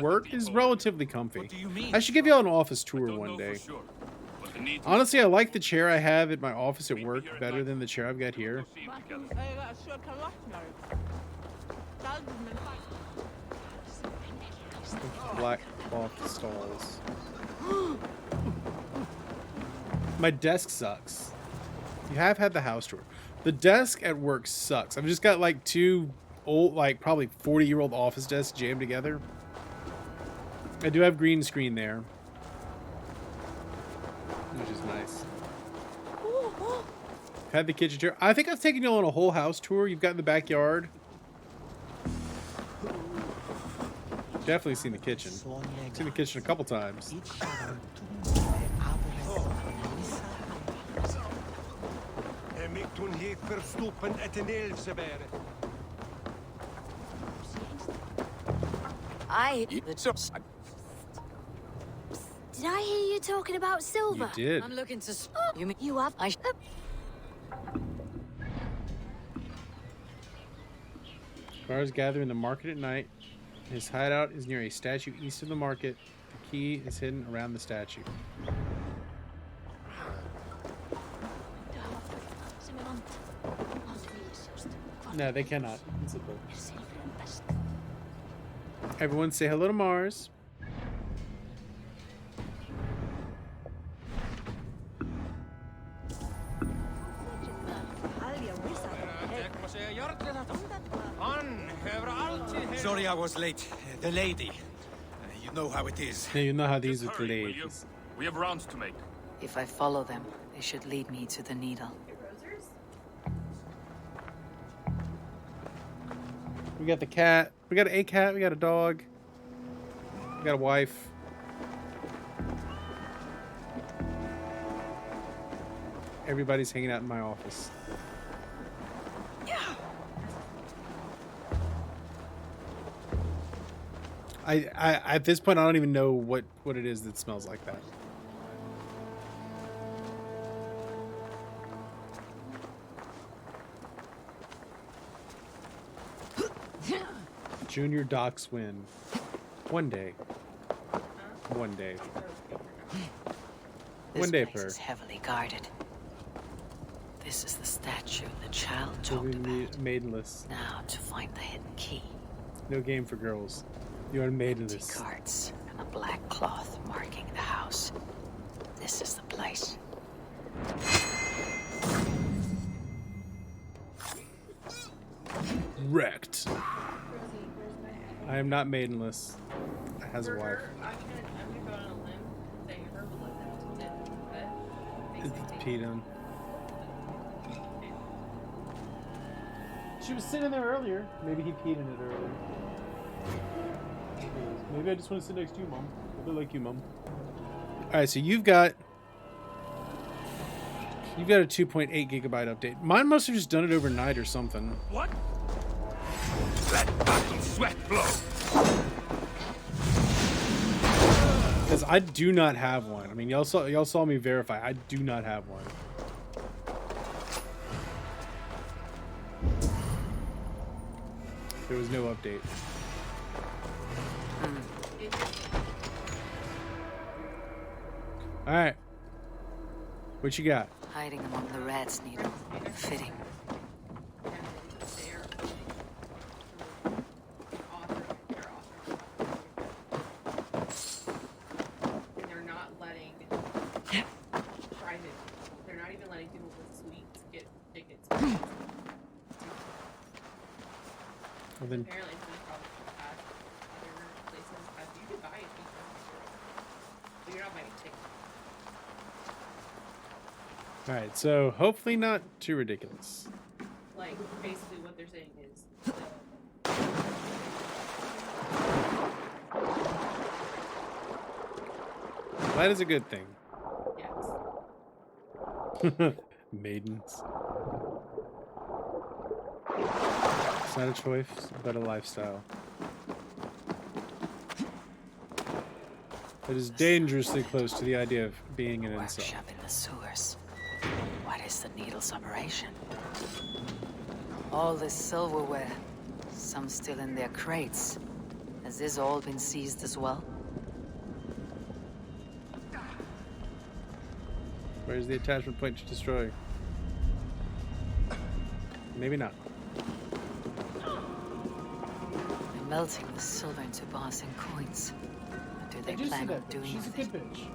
work is relatively comfy. I should give y'all an office tour one day. Honestly, I like the chair I have at my office at work better than the chair I've got here. Black cloth stalls. My desk sucks. You have had the house tour. The desk at work sucks. I've just got like two old, like probably 40-year-old office desks jammed together. I do have green screen there, which is nice. Had the kitchen tour. I think I've taken you on a whole house tour. You've got in the backyard. Definitely seen the kitchen. Seen the kitchen a couple times. Did I hear you talking about silver? You did. I'm looking to... You mean you have... Guards gather in the market at night. His hideout is near a statue east of the market. The key is hidden around the statue. No, they cannot. It's a book. Everyone say hello to Mars. Sorry I was late. The lady. You know how it is. Yeah, you know how these with the ladies. We have rounds to make. If I follow them, they should lead me to the needle. We got the cat. We got a cat. We got a dog. We got a wife. Everybody's hanging out in my office. I at this point I don't even know what it is that smells like that. Junior Docs win. One day. One day. One day, This place is heavily guarded. This is the statue the child talked about. Maidenless. Now to find the hidden key. No game for girls. You are maidenless. Cards and a black cloth marking the house. This is the place. Wrecked. I am not maidenless. Has a wife. It's peed on. She was sitting there earlier. Maybe he peed in it earlier. Maybe I just want to sit next to you, Mom. I feel like you, Mom. Alright, so you've got a 2.8 gigabyte update. Mine must have just done it overnight or something. What? Let battle sweat flow. Because I do not have one. I mean, y'all saw me verify. I do not have one. There was no update. All right. What you got? Hiding among the rat's needle. Fitting. They're not letting private. They're not even letting people with suites get tickets. Well, then Apparently, it's been a problem for the past other you're not buying a ticket. All right, so hopefully not too ridiculous. Like, basically what they're saying is That is a good thing. yes. Maidens. It's not a choice, but a lifestyle. It is dangerously close to the idea of being an incel. Workshop in the sewers. What is the Needle's operation? All this silverware, some still in their crates. Has this all been seized as well? Where's the attachment point to destroy? Maybe not. They're melting the silver into bars and coins. What do they plan on doing She's a with good it? bitch.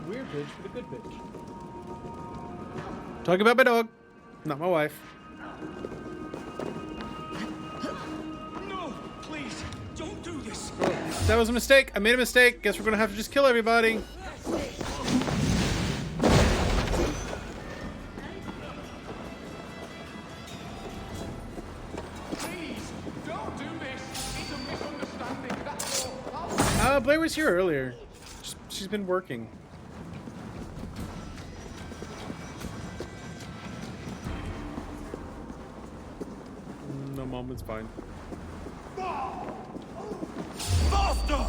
Weird bitch, but a good bitch. Talking about my dog, not my wife. No, please, don't do this. Oh, that was a mistake. I made a mistake. Guess we're gonna have to just kill everybody. Please, don't do this. It's a misunderstanding. That's all. Blair was here earlier. She's been working. No, Mom, it's fine. Faster!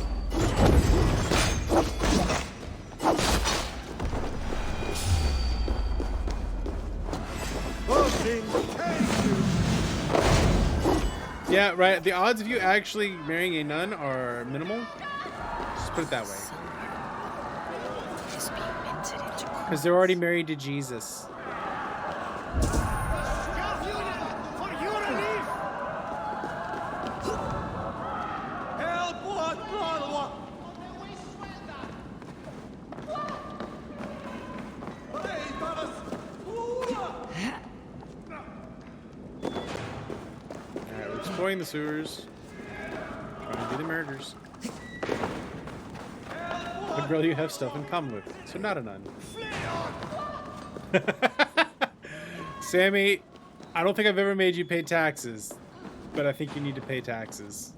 Yeah, right. The odds of you actually marrying a nun are minimal. Just put it that way. Is being minted into Because they're already married to Jesus. Alright, we're exploring the sewers. Trying to do the murders. A girl you have stuff in common with, so not a nun. Sammy, I don't think I've ever made you pay taxes, but I think you need to pay taxes.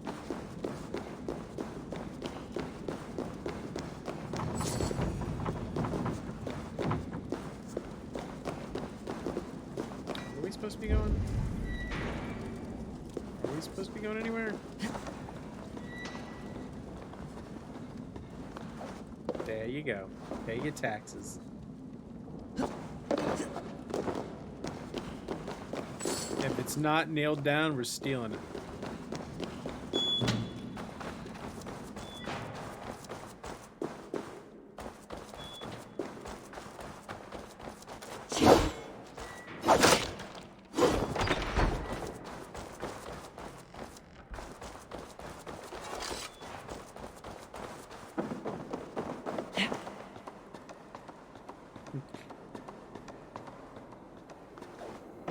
Are we supposed to be going? Are we supposed to be going anywhere? There you go. Pay your taxes. If it's not nailed down, we're stealing it.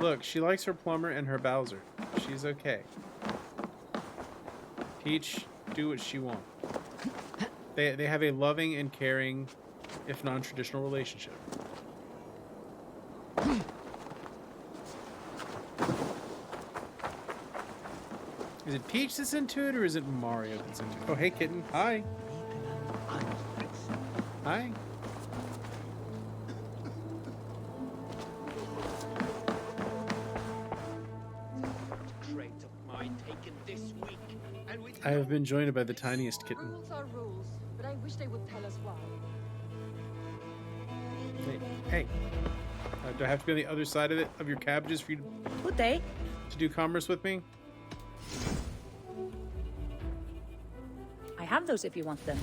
Look, she likes her plumber and her Bowser. She's okay. Peach, do what she wants. They have a loving and caring, if non-traditional relationship. Is it Peach that's into it, or is it Mario that's into it? Oh, hey, kitten. Hi. Hi. I have been joined by the tiniest kitten. Rules are rules, but I wish they would tell us why. Hey. Do I have to be on the other side of it, of your cabbages for you to do commerce with me? I have those if you want them.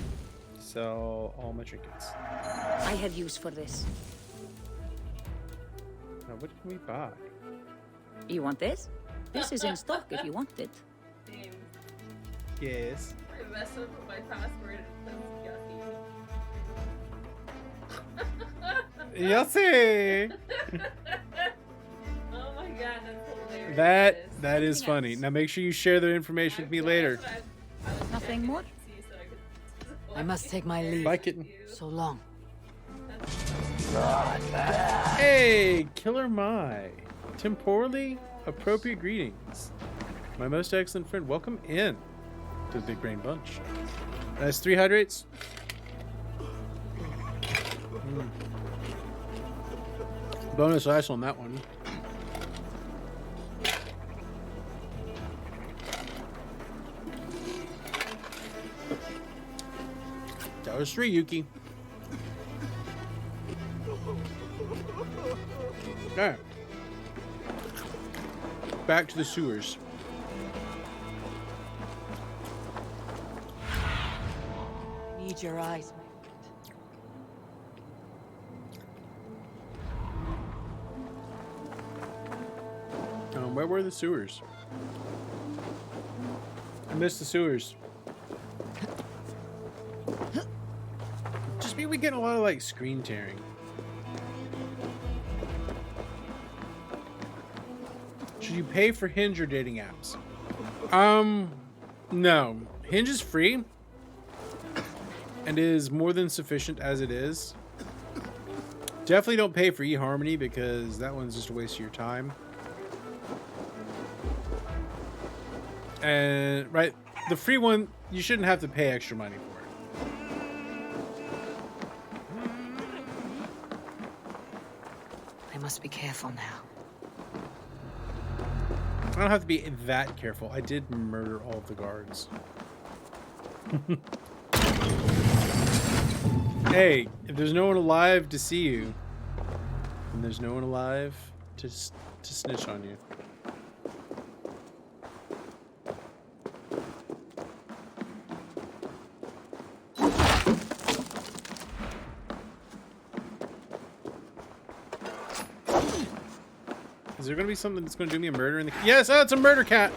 Sell all my trinkets. I have use for this. Now, what can we buy? You want this? This is in stock if you want it. Yes. I messed up with my password. That's Yossi! Oh my god, that's hilarious. That is funny. Now make sure you share their information with me later. Nothing more? I must take my leave. Bye, kitten. So long. Hey, Killer Mai. Temporally appropriate greetings. My most excellent friend, welcome in to the Big Brain Bunch. That's 3 hydrates. Bonus ice on that one. That was 3, Yuki. Alright. Back to the sewers. Need your eyes, my Where were the sewers? I missed the sewers. Just mean we get a lot of like screen tearing. Should you pay for Hinge or dating apps? No. Hinge is free and is more than sufficient as it is. Definitely don't pay for eHarmony because that one's just a waste of your time. And right, the free one, you shouldn't have to pay extra money for it. I must be careful now. I don't have to be that careful. I did murder all of the guards. Hey, if there's no one alive to see you, then there's no one alive to snitch on you. Is there gonna be something that's gonna do me a murder in the... Yes, oh, it's a murder cat!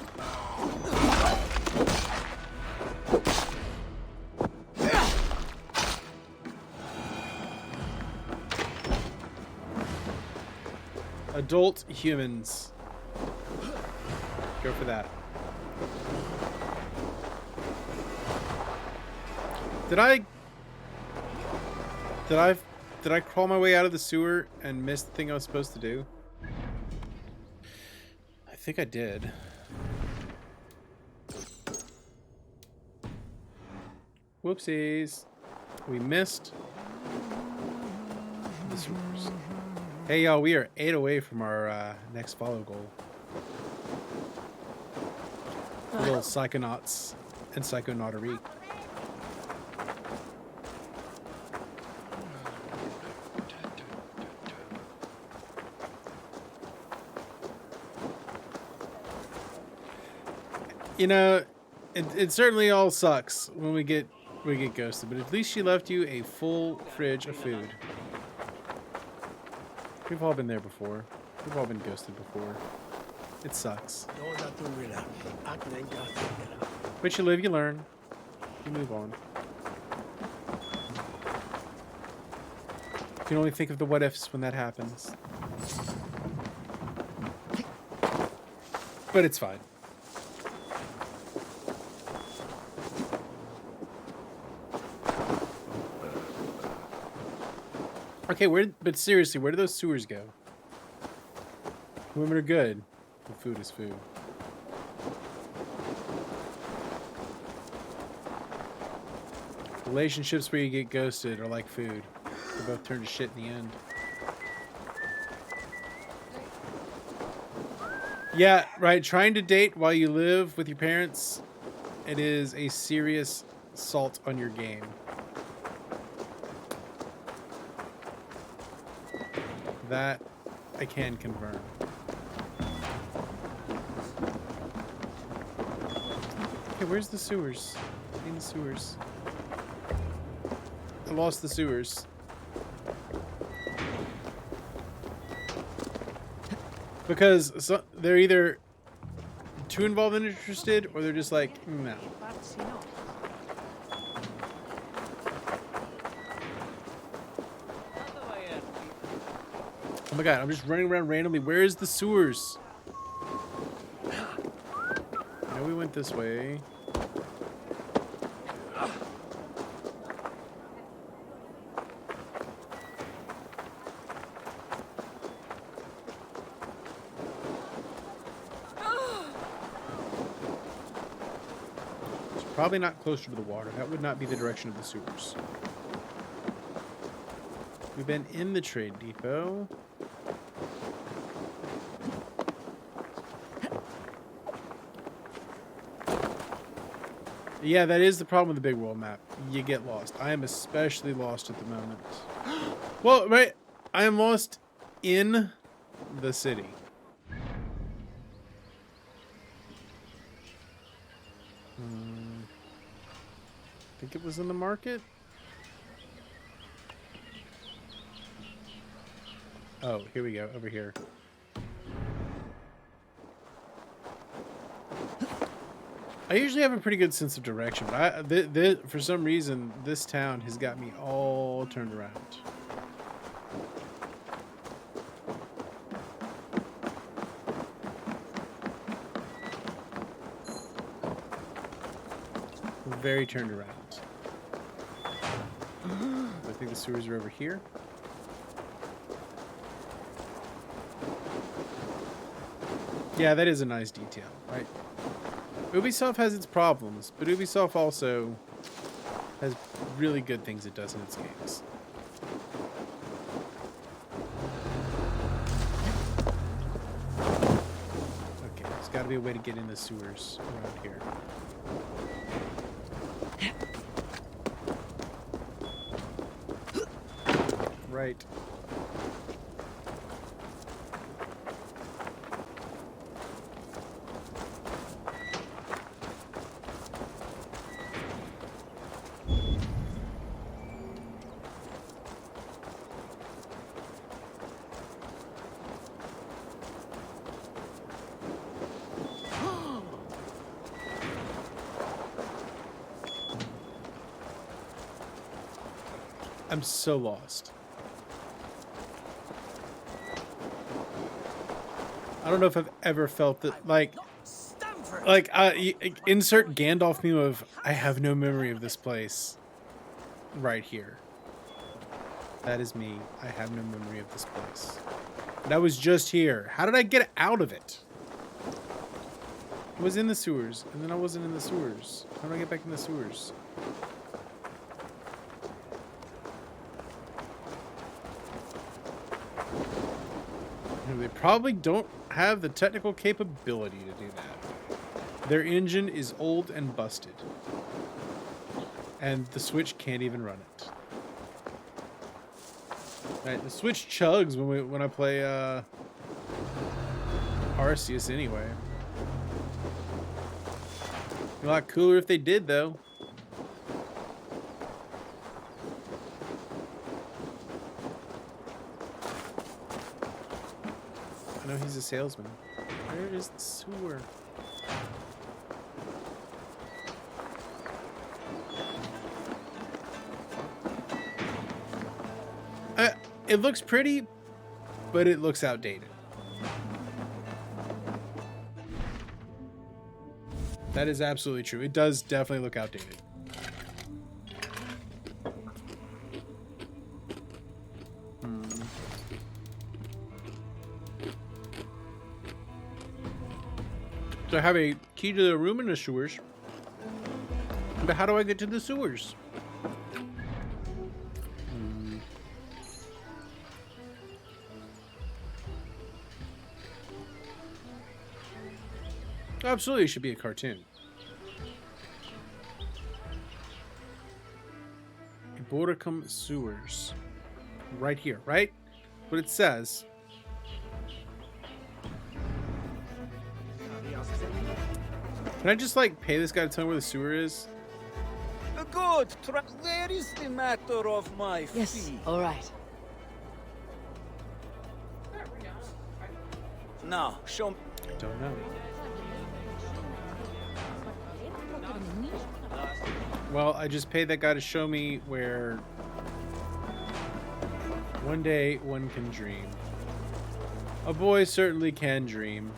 Adult humans. Go for that. Did I crawl my way out of the sewer and miss the thing I was supposed to do? I think I did. Whoopsies. We missed the sewers. Hey y'all, we are 8 away from our next follow goal. Little psychonauts and psychonautery. You know, it certainly all sucks when we get ghosted, but at least she left you a full fridge of food. We've all been there before. We've all been ghosted before. It sucks. But you live, you learn. You move on. You can only think of the what ifs when that happens. But it's fine. Okay, but seriously, where do those sewers go? Women are good, but food is food. Relationships where you get ghosted are like food. They both turn to shit in the end. Yeah, right. Trying to date while you live with your parents, it is a serious assault on your game. That I can confirm. Okay, where's the sewers? I need the sewers. I lost the sewers. Because they're either too involved and interested, or they're just like, no. Oh my god, I'm just running around randomly. Where is the sewers? I know we went this way. Probably not closer to the water. That would not be the direction of the sewers. We've been in the trade depot. Yeah, that is the problem with the big world map. You get lost. I am especially lost at the moment. Well, right, I am lost in the city. I think it was in the market. Oh, here we go, over here. I usually have a pretty good sense of direction, but for some reason, this town has got me all turned around. Very turned around. I think the sewers are over here. Yeah, that is a nice detail, right? Ubisoft has its problems, but Ubisoft also has really good things it does in its games. Okay, there's got to be a way to get in the sewers around here. Right. I'm so lost. I don't know if I've ever felt that, like insert Gandalf meme of, I have no memory of this place right here. That is me. I have no memory of this place. And I was just here. How did I get out of it? I was in the sewers, and then I wasn't in the sewers. How do I get back in the sewers? They probably don't have the technical capability to do that. Their engine is old and busted. And the Switch can't even run it. Right, the Switch chugs when I play Arceus anyway. A lot cooler if they did, though. I know he's a salesman. Where is the sewer? It looks pretty, but it looks outdated. That is absolutely true. It does definitely look outdated. So I have a key to the room in the sewers. But how do I get to the sewers? Absolutely, it should be a cartoon. Boricum sewers. Right here, right? What it says. Can I just, like, pay this guy to tell me where the sewer is? Good. Where is the matter of my fee? Yes, all right. Now, show me. I don't know. Well, I just paid that guy to show me where one day one can dream. A boy certainly can dream.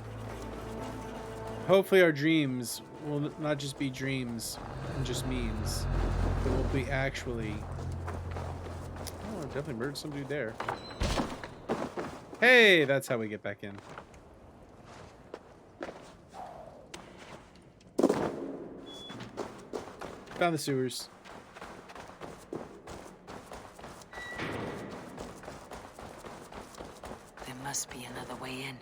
Hopefully our dreams will not just be dreams and just memes, but will be actually... Oh, I definitely murdered some dude there. Hey, that's how we get back in. Down the sewers. There must be another way in.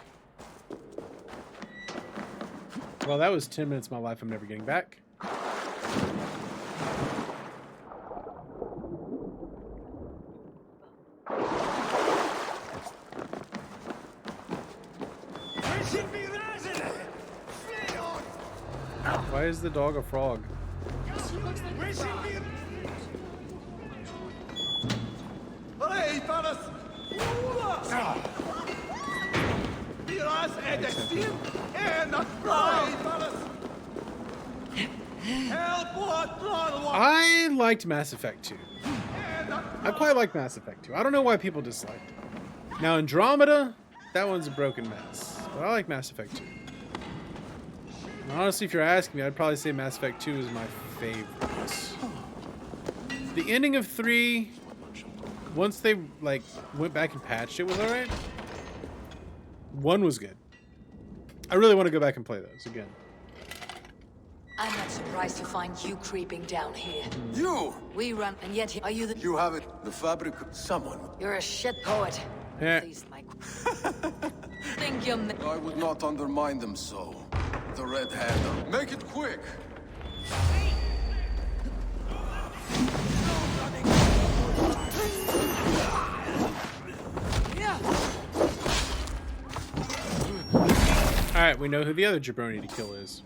Well, that was 10 minutes of my life I'm never getting back. Why is the dog a frog? Hey, fellas! I liked Mass Effect 2. I quite like Mass Effect 2. I don't know why people disliked it. Now Andromeda, that one's a broken mess. But I like Mass Effect 2. And honestly, if you're asking me, I'd probably say Mass Effect 2 is my favorite. The ending of 3, once they like went back and patched it, was alright. 1 was good. I really want to go back and play those again. I'm not surprised to find you creeping down here. You! We run, and yet are you the... You have it. The fabric of someone. You're a shit poet. Yeah. Please, Mike. Think you're... I would not undermine them so. The red handle. Make it quick! Alright, we know who the other jabroni to kill is.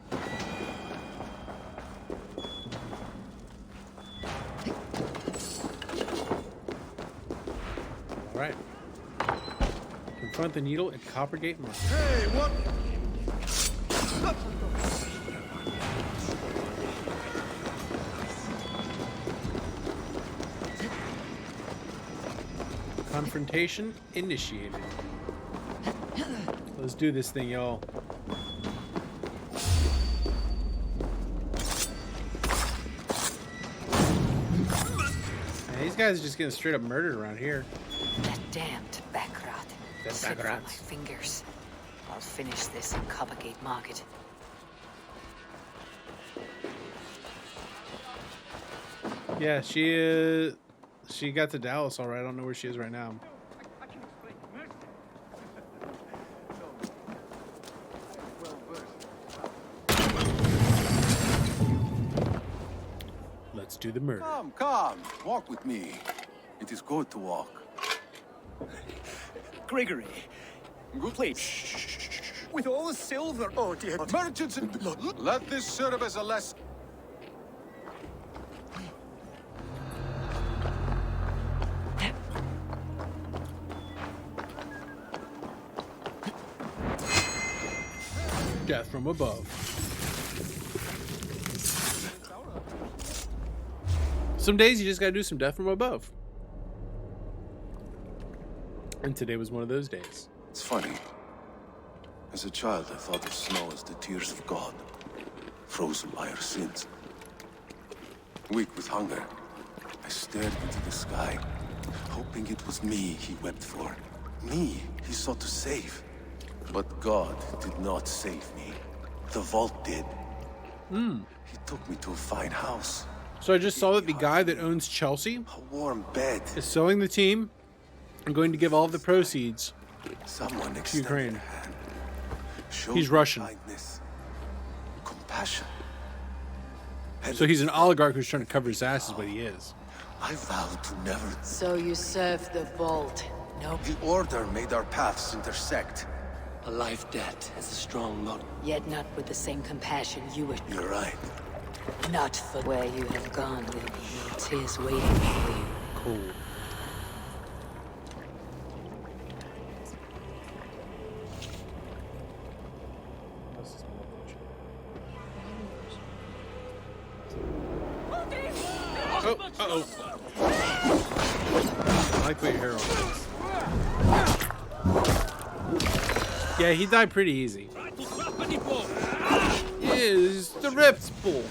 Alright. Confront the needle at Coppergate Market. Hey, what? Confrontation initiated. Let's do this thing, y'all. These guys are just getting straight up murdered around here. That damned backrot. That Slip from backrot. my fingers. I'll finish this in Coppergate Market. Yeah, she got to Dallas all right. I don't know where she is right now. Let's do the murder. Come. Walk with me. It is good to walk. Gregory, good place. With all the silver. Oh dear. Merchants and... Let this serve as a lesson. Death from above. Some days you just gotta do some death from above. And today was one of those days. It's funny. As a child, I thought of snow as the tears of God, frozen by our sins. Weak with hunger, I stared into the sky, hoping it was me he wept for. Me he sought to save. But God did not save me. The vault did. He took me to a fine house. So I just saw that the guy that owns Chelsea, a warm bed, is selling the team and going to give all of the proceeds Someone to Ukraine. Showed He's Russian. kindness, compassion. So he's an oligarch who's trying to cover his ass is what he is. I vowed to never... So you serve the vault. No. The Order made our paths intersect. A life debt has a strong motive. Yet not with the same compassion you were. You're right. Not for where you have gone. There'll be no tears waiting for you. Cool. Oh, uh-oh. I like what your hair on. Yeah, he died pretty easy. Is the Rift's Bull.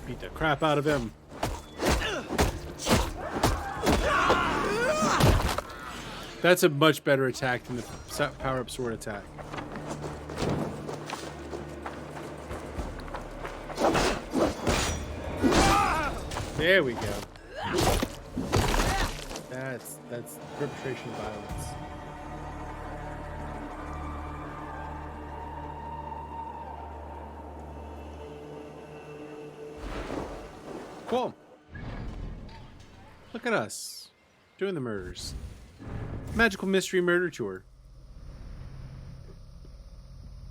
Beat the crap out of him. That's a much better attack than the power-up sword attack. There we go. That's perpetration of violence. Cool. Look at us doing the murders. Magical mystery murder tour.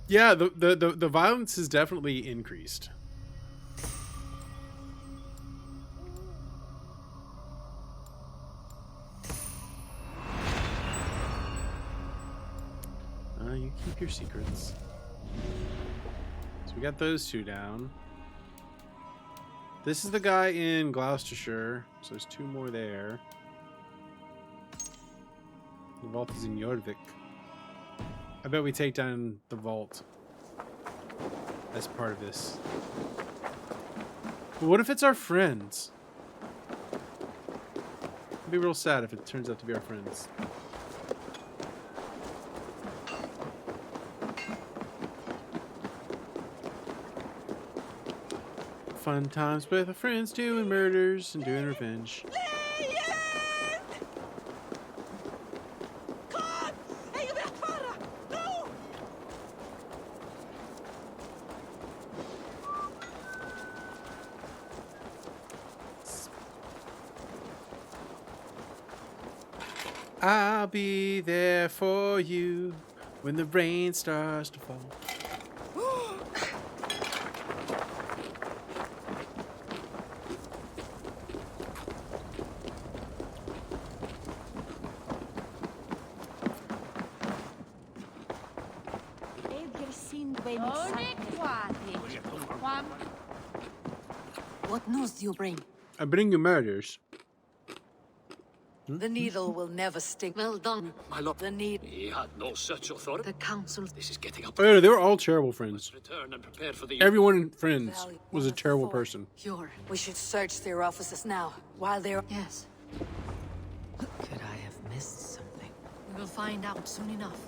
Yeah, the violence has definitely increased. You keep your secrets. So we got those two down. This is the guy in Gloucestershire, so there's two more there. The vault is in Jorvik. I bet we take down the vault as part of this. But what if it's our friends? It'd be real sad if it turns out to be our friends. Fun times with our friends doing murders and doing revenge. I'll be there for you when the rain starts to fall. What news do you bring? I bring you murders. The needle will never stick. Well done. My lord. The need. He had no such authority. The council. This is getting up. Oh, yeah, they were all terrible friends. Return and prepare for the. Everyone in Friends was a terrible person. We should search their offices now, while they're... Yes. Could I have missed something? We will find out soon enough.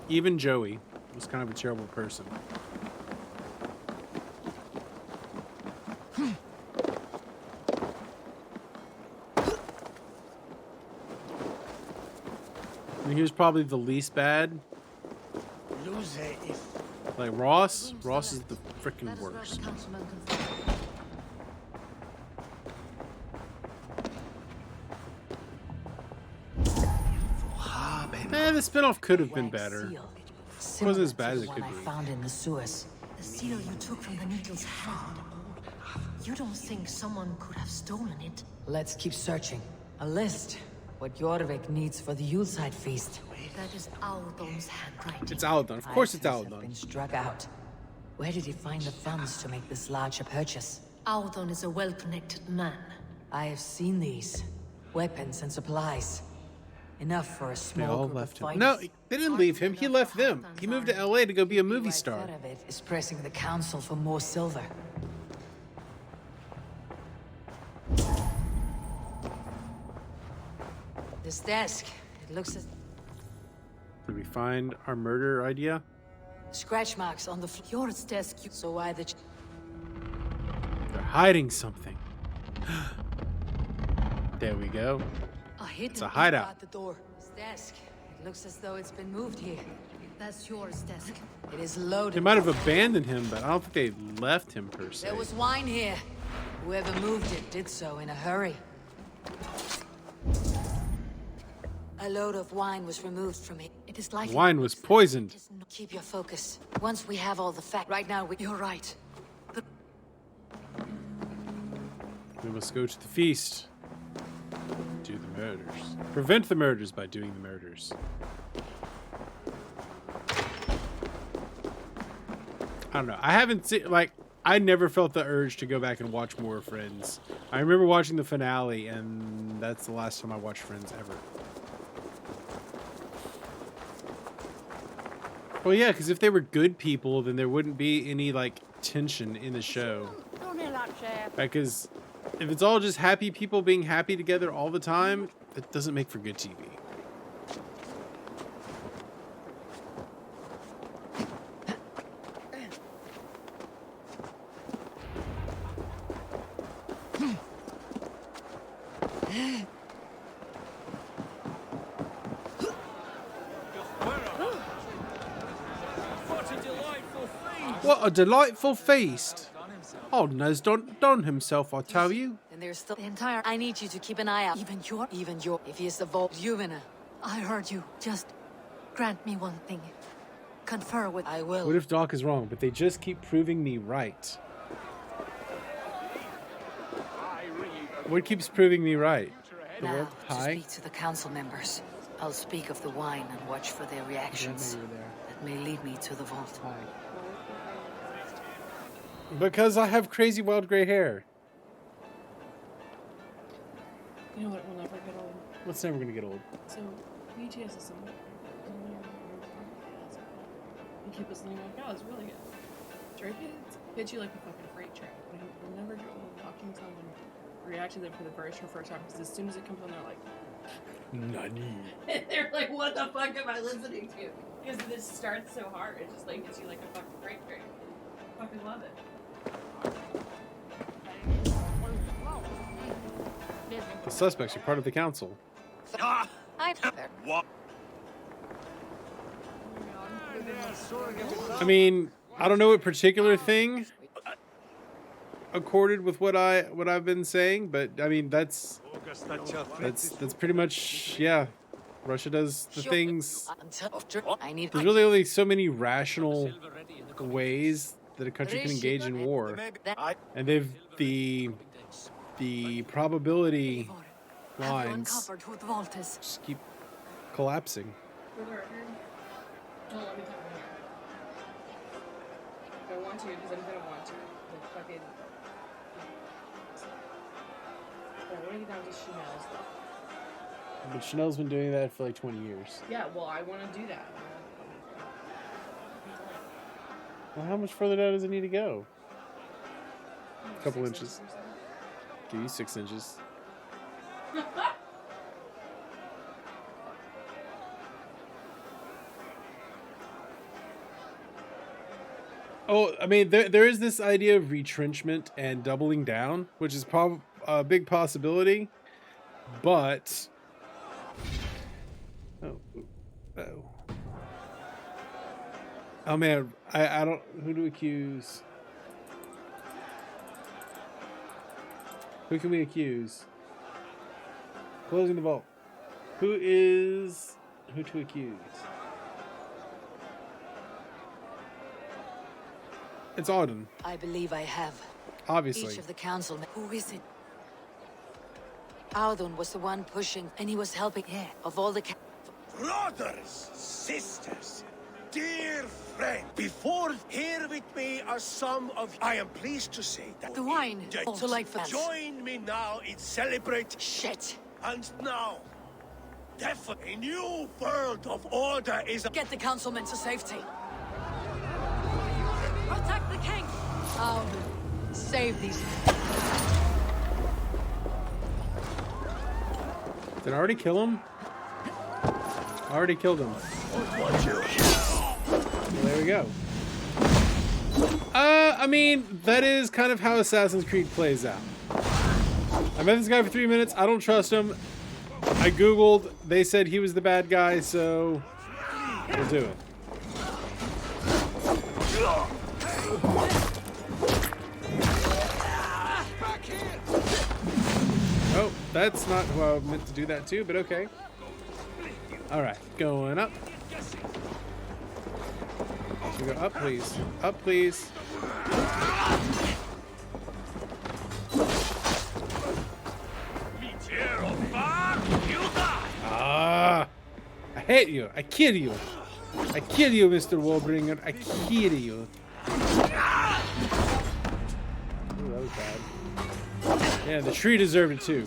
Even Joey was kind of a terrible person. And he was probably the least bad. Like Ross? Ross is the freaking worst. The spinoff could have been better. It wasn't as bad as it could be. Found in the sewers. The seal you took from the needle's hand. You don't think someone could have stolen it? Let's keep searching. A list. What Jorvik needs for the Yuletide feast. That is Aldon's handwriting. It's Aldon. Of course it's Aldon. Been struck out. Where did he find the funds to make this larger purchase? Aldon is a well-connected man. I have seen these. Weapons and supplies. Enough for a small They all group left of him. No, they didn't leave him. He left them. He moved to LA to go be a movie star. Is pressing the council for more silver. This desk, it looks as... Did we find our murder idea? Scratch marks on the floor. Yours desk, so why the... They're hiding something. There we go. It's a hideout. At the door. This desk, it looks as though it's been moved here. That's yours desk. It is loaded. They might have abandoned him, but I don't think they left him per se. There was wine here. Whoever moved it did so in a hurry. A load of wine was removed from it. It is like wine was poisoned. Keep your focus. Once we have all the facts, right now you're right. We must go to the feast. Do the murders. Prevent the murders by doing the murders. I don't know. I haven't seen, like, I never felt the urge to go back and watch more Friends. I remember watching the finale, and that's the last time I watched Friends ever. Well, yeah, because if they were good people, then there wouldn't be any, like, tension in the show. Because if it's all just happy people being happy together all the time, it doesn't make for good TV. What a delightful feast! Alden has done himself, I tell you. And there's still the entire. I need you to keep an eye out. Even your. If he is the vault, Juvena. I heard you. Just grant me one thing. Confer with. I will. What if Doc is wrong, but they just keep proving me right? What keeps proving me right? The Now, word to hi? speak to the council members. I'll speak of the wine and watch for their reactions. That may lead me to the vault. Because I have crazy wild gray hair. You know what will never get old? What's never gonna get old? So, BTS is something. You keep listening like, oh, it's really good. Drake hits you like a fucking freight train. But you'll never get old watching someone react to them for the very first time. Because as soon as it comes on, they're like, Nani. and they're like, what the fuck am I listening to? Because this starts so hard. It just like hits you like a fucking freight train. I fucking love it. The suspects are part of the council. What? I mean, I don't know what particular thing accorded with what I've been saying, but I mean that's pretty much, yeah. Russia does the things. There's really only so many rational ways that a country can engage in war, and they've the probability lines just keep collapsing. For the record, don't let me talk in here. If I want to, because I'm gonna want to. Like fucking. I want to get down to Chanel's though. But Chanel's been doing that for like 20 years. Yeah, well, I want to do that. Well, how much further down does it need to go? A couple inches. Give you 6 inches. Oh, I mean, there is this idea of retrenchment and doubling down, which is probably a big possibility, but oh man, I don't, who to accuse? Who can we accuse? Closing the vault. Who to accuse? It's Auden. I believe I have. Obviously. Each of the council. Who is it? Auden was the one pushing, and he was helping. Yeah, of all the. Brothers, sisters, dear friend, before here with me are some of. I am pleased to say that the wine. Also like fans. Join me now in celebrate. Shit. And now, a new world of order is. Get the councilmen to safety. Protect the king. Auden, save these. Did I already kill him? I already killed him. Well, there we go. I mean, that is kind of how Assassin's Creed plays out. I met this guy for 3 minutes. I don't trust him. I googled. They said he was the bad guy, so we'll do it. Oh, that's not who I meant to do that to, but okay. Alright, going up. We go up, please. Up, please. Ah! I hate you. I kill you. I kill you, Mr. Warbringer. I kill you. Ooh, that was bad. Yeah, the tree deserved it too.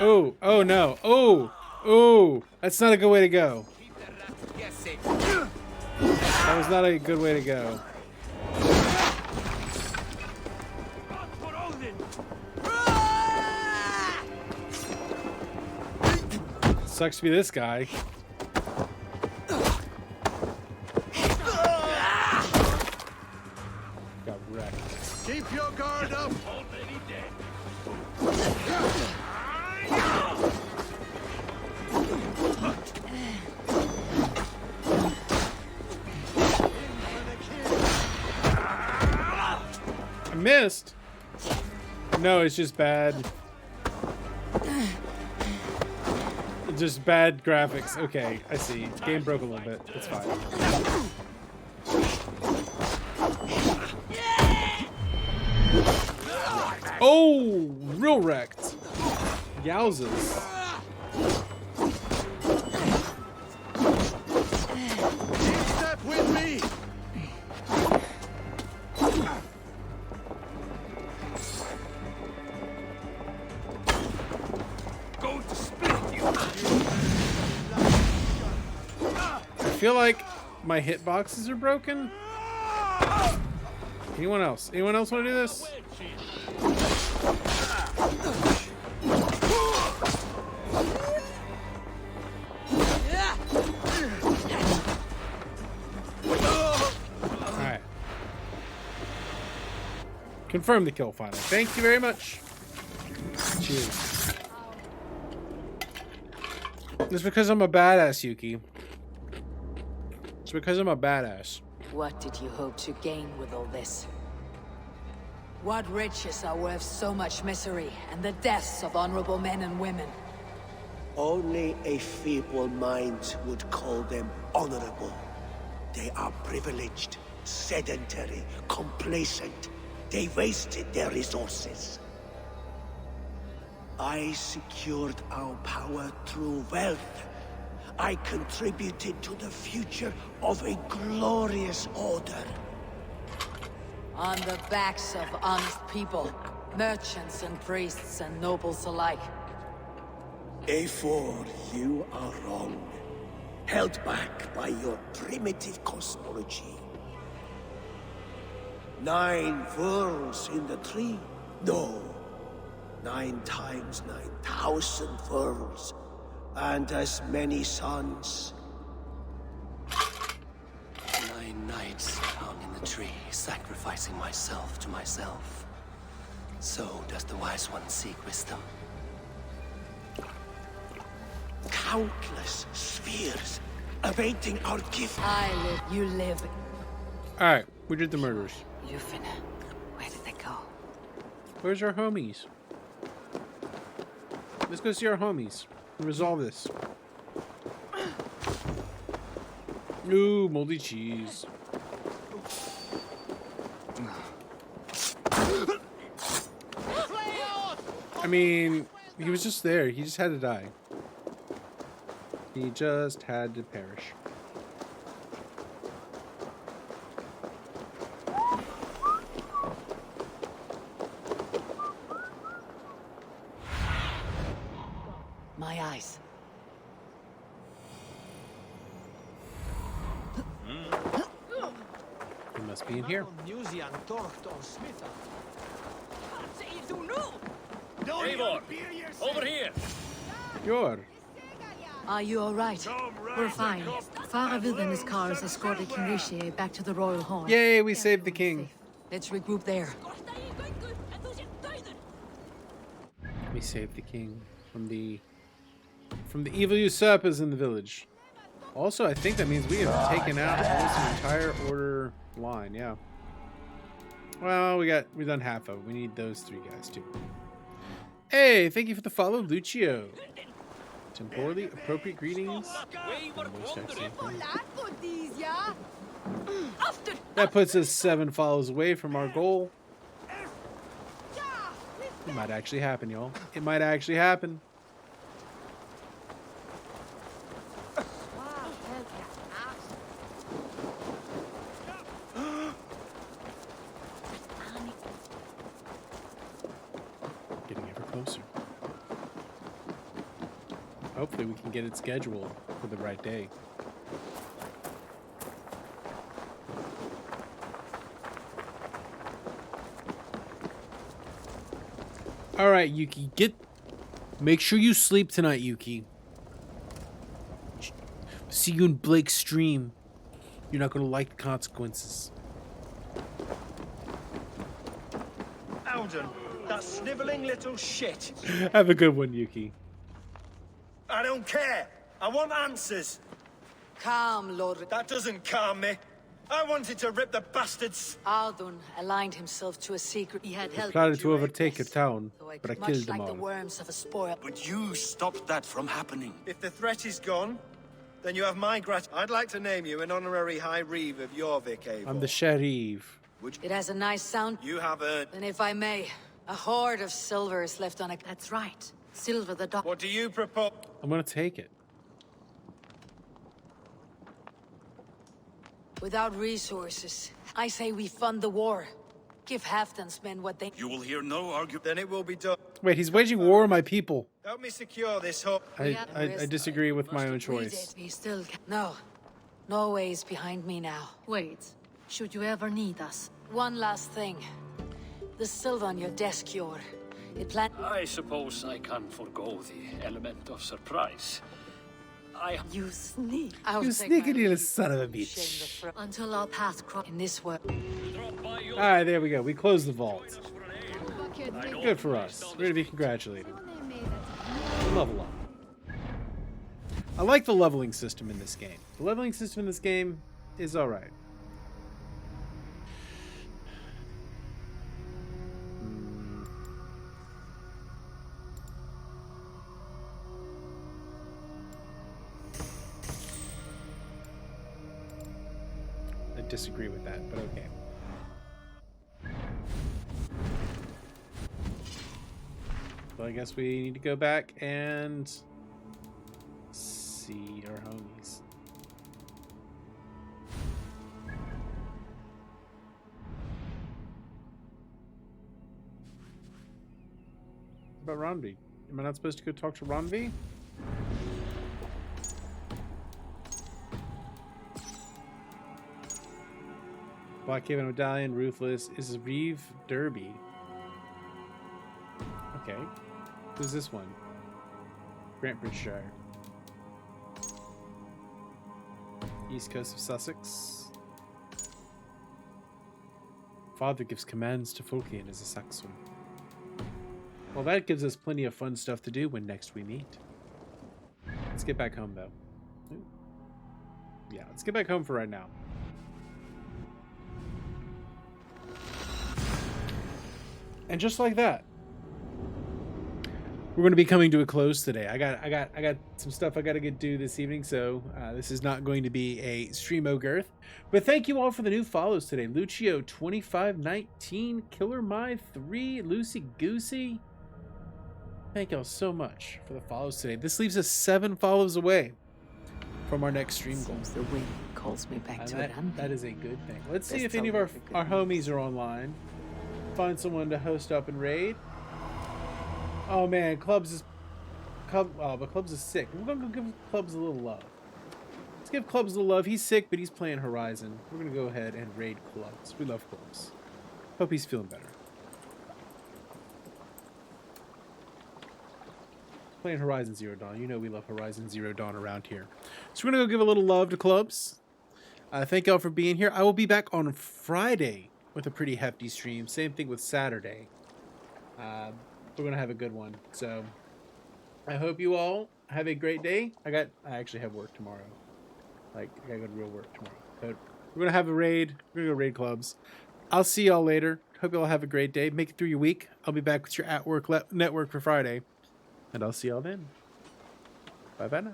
Oh, oh no. Oh, oh, that's not a good way to go. That was not a good way to go. Sucks to be this guy. Got wrecked. Keep your guard up. Already dead. missed. No, it's just bad. Just bad graphics. Okay, I see. Game broke a little bit. It's fine. Oh, real wrecked. Yowzers. Step with me. Going to split you. I feel like my hitboxes are broken. Anyone else? Anyone else want to do this? Alright. Confirm the kill finally. Thank you very much. Cheers. It's because I'm a badass, Yuki. It's because I'm a badass. What did you hope to gain with all this? What riches are worth so much misery and the deaths of honorable men and women? Only a feeble mind would call them honorable. They are privileged, sedentary, complacent. They wasted their resources. I secured our power through wealth. I contributed to the future of a glorious order. On the backs of honest people, merchants and priests and nobles alike. A4, you are wrong. Held back by your primitive cosmology. 9 worlds in the tree? No. 9 times 9,000 worlds. And as many suns. 9 nights hung in the tree, sacrificing myself to myself. So does the wise one seek wisdom. Countless spheres awaiting our gift. I live, you live. Alright, we did the murders. Lufin, where did they go? Where's our homies? Let's go see our homies and resolve this. Ooh, moldy cheese. I mean, he was just there. He just had to die. He just had to perish. My eyes. He must be in here. Eivor, over here. Yor. Are you all right? We're fine. Faravid and his cars escorted King Rishi back to the Royal Hall. Yay, we saved the king. Let's regroup there. We saved the king from the evil usurpers in the village. Also, I think that means we have taken out almost an entire order line. Yeah. Well, we've done half of it. We need those 3 guys too. Hey, thank you for the follow, Lucio. Temporally appropriate greetings. That puts us 7 follows away from our goal. It might actually happen, y'all. It might actually happen. Getting ever closer. Hopefully we can get it scheduled for the right day. All right, Yuki, make sure you sleep tonight, Yuki. See you in Blake's stream. You're not gonna like the consequences. Alden, that sniveling little shit. Have a good one, Yuki. I don't care. I want answers. Calm, Lord. That doesn't calm me. I wanted to rip the bastards. Aldun aligned himself to a secret. He had They help. plotted to overtake your town, but I Much killed them like the all. worms of a spoil. But you stopped that from happening. If the threat is gone, then you have my gratitude. I'd like to name you an honorary High Reeve of Jorvik, Eivor. I'm the sheriff. It has a nice sound. You have earned. And if I may, a hoard of silver is left on a... That's right. Silver the dog. What do you propose? I'm gonna take it. Without resources, I say we fund the war. Give Halfdan's men what they... You will hear no argument. Then it will be done. Wait, he's waging war on my people. Help me secure this hub. I disagree with my own choice. We still... No. Norway's behind me now. Wait. Should you ever need us? One last thing. The silver on your desk, Yor. It I suppose I can forgo the element of surprise. You sneak. You sneaky little son of a bitch. Until our paths cross in this world. Alright, there we go. We closed the vault. Good for us. We're to be congratulated. Level up. I like the leveling system in this game. The leveling system in this game is alright. I disagree with that, but okay. Well, I guess we need to go back and see our homies. What about Ronvi? Am I not supposed to go talk to Ronvi? Black Haven Medallion, Ruthless, is Reeve Derby. Okay. Who's this one? Grantbridgeshire. East coast of Sussex. Father gives commands to Fulkian as a Saxon. Well, that gives us plenty of fun stuff to do when next we meet. Let's get back home, though. Ooh. Yeah, let's get back home for right now. And just like that, we're going to be coming to a close today. I got some stuff I got to do this evening, so this is not going to be a stream o'girth. But thank you all for the new follows today. Lucio 2519, Killer My 3, Lucy Goosey. Thank y'all so much for the follows today. This leaves us 7 follows away from our next stream goal. The wind calls me back to it. That is a good thing. Let's see if any of our homies are online. Find someone to host up and raid. Oh man, Clubs is sick. We're gonna go give Clubs a little love. Let's give Clubs a little love. He's sick, but he's playing Horizon. We're gonna go ahead and raid Clubs. We love Clubs. Hope he's feeling better. Playing Horizon Zero Dawn. You know we love Horizon Zero Dawn around here. So we're gonna go give a little love to Clubs. Thank y'all for being here. I will be back on Friday with a pretty hefty stream. Same thing with Saturday. We're gonna have a good one. So I hope you all have a great day. I actually have work tomorrow. I gotta go to real work tomorrow. But we're gonna have a raid. We're gonna go raid Clubs. I'll see y'all later. Hope y'all have a great day. Make it through your week. I'll be back with your at work network for Friday. And I'll see y'all then. Bye bye now.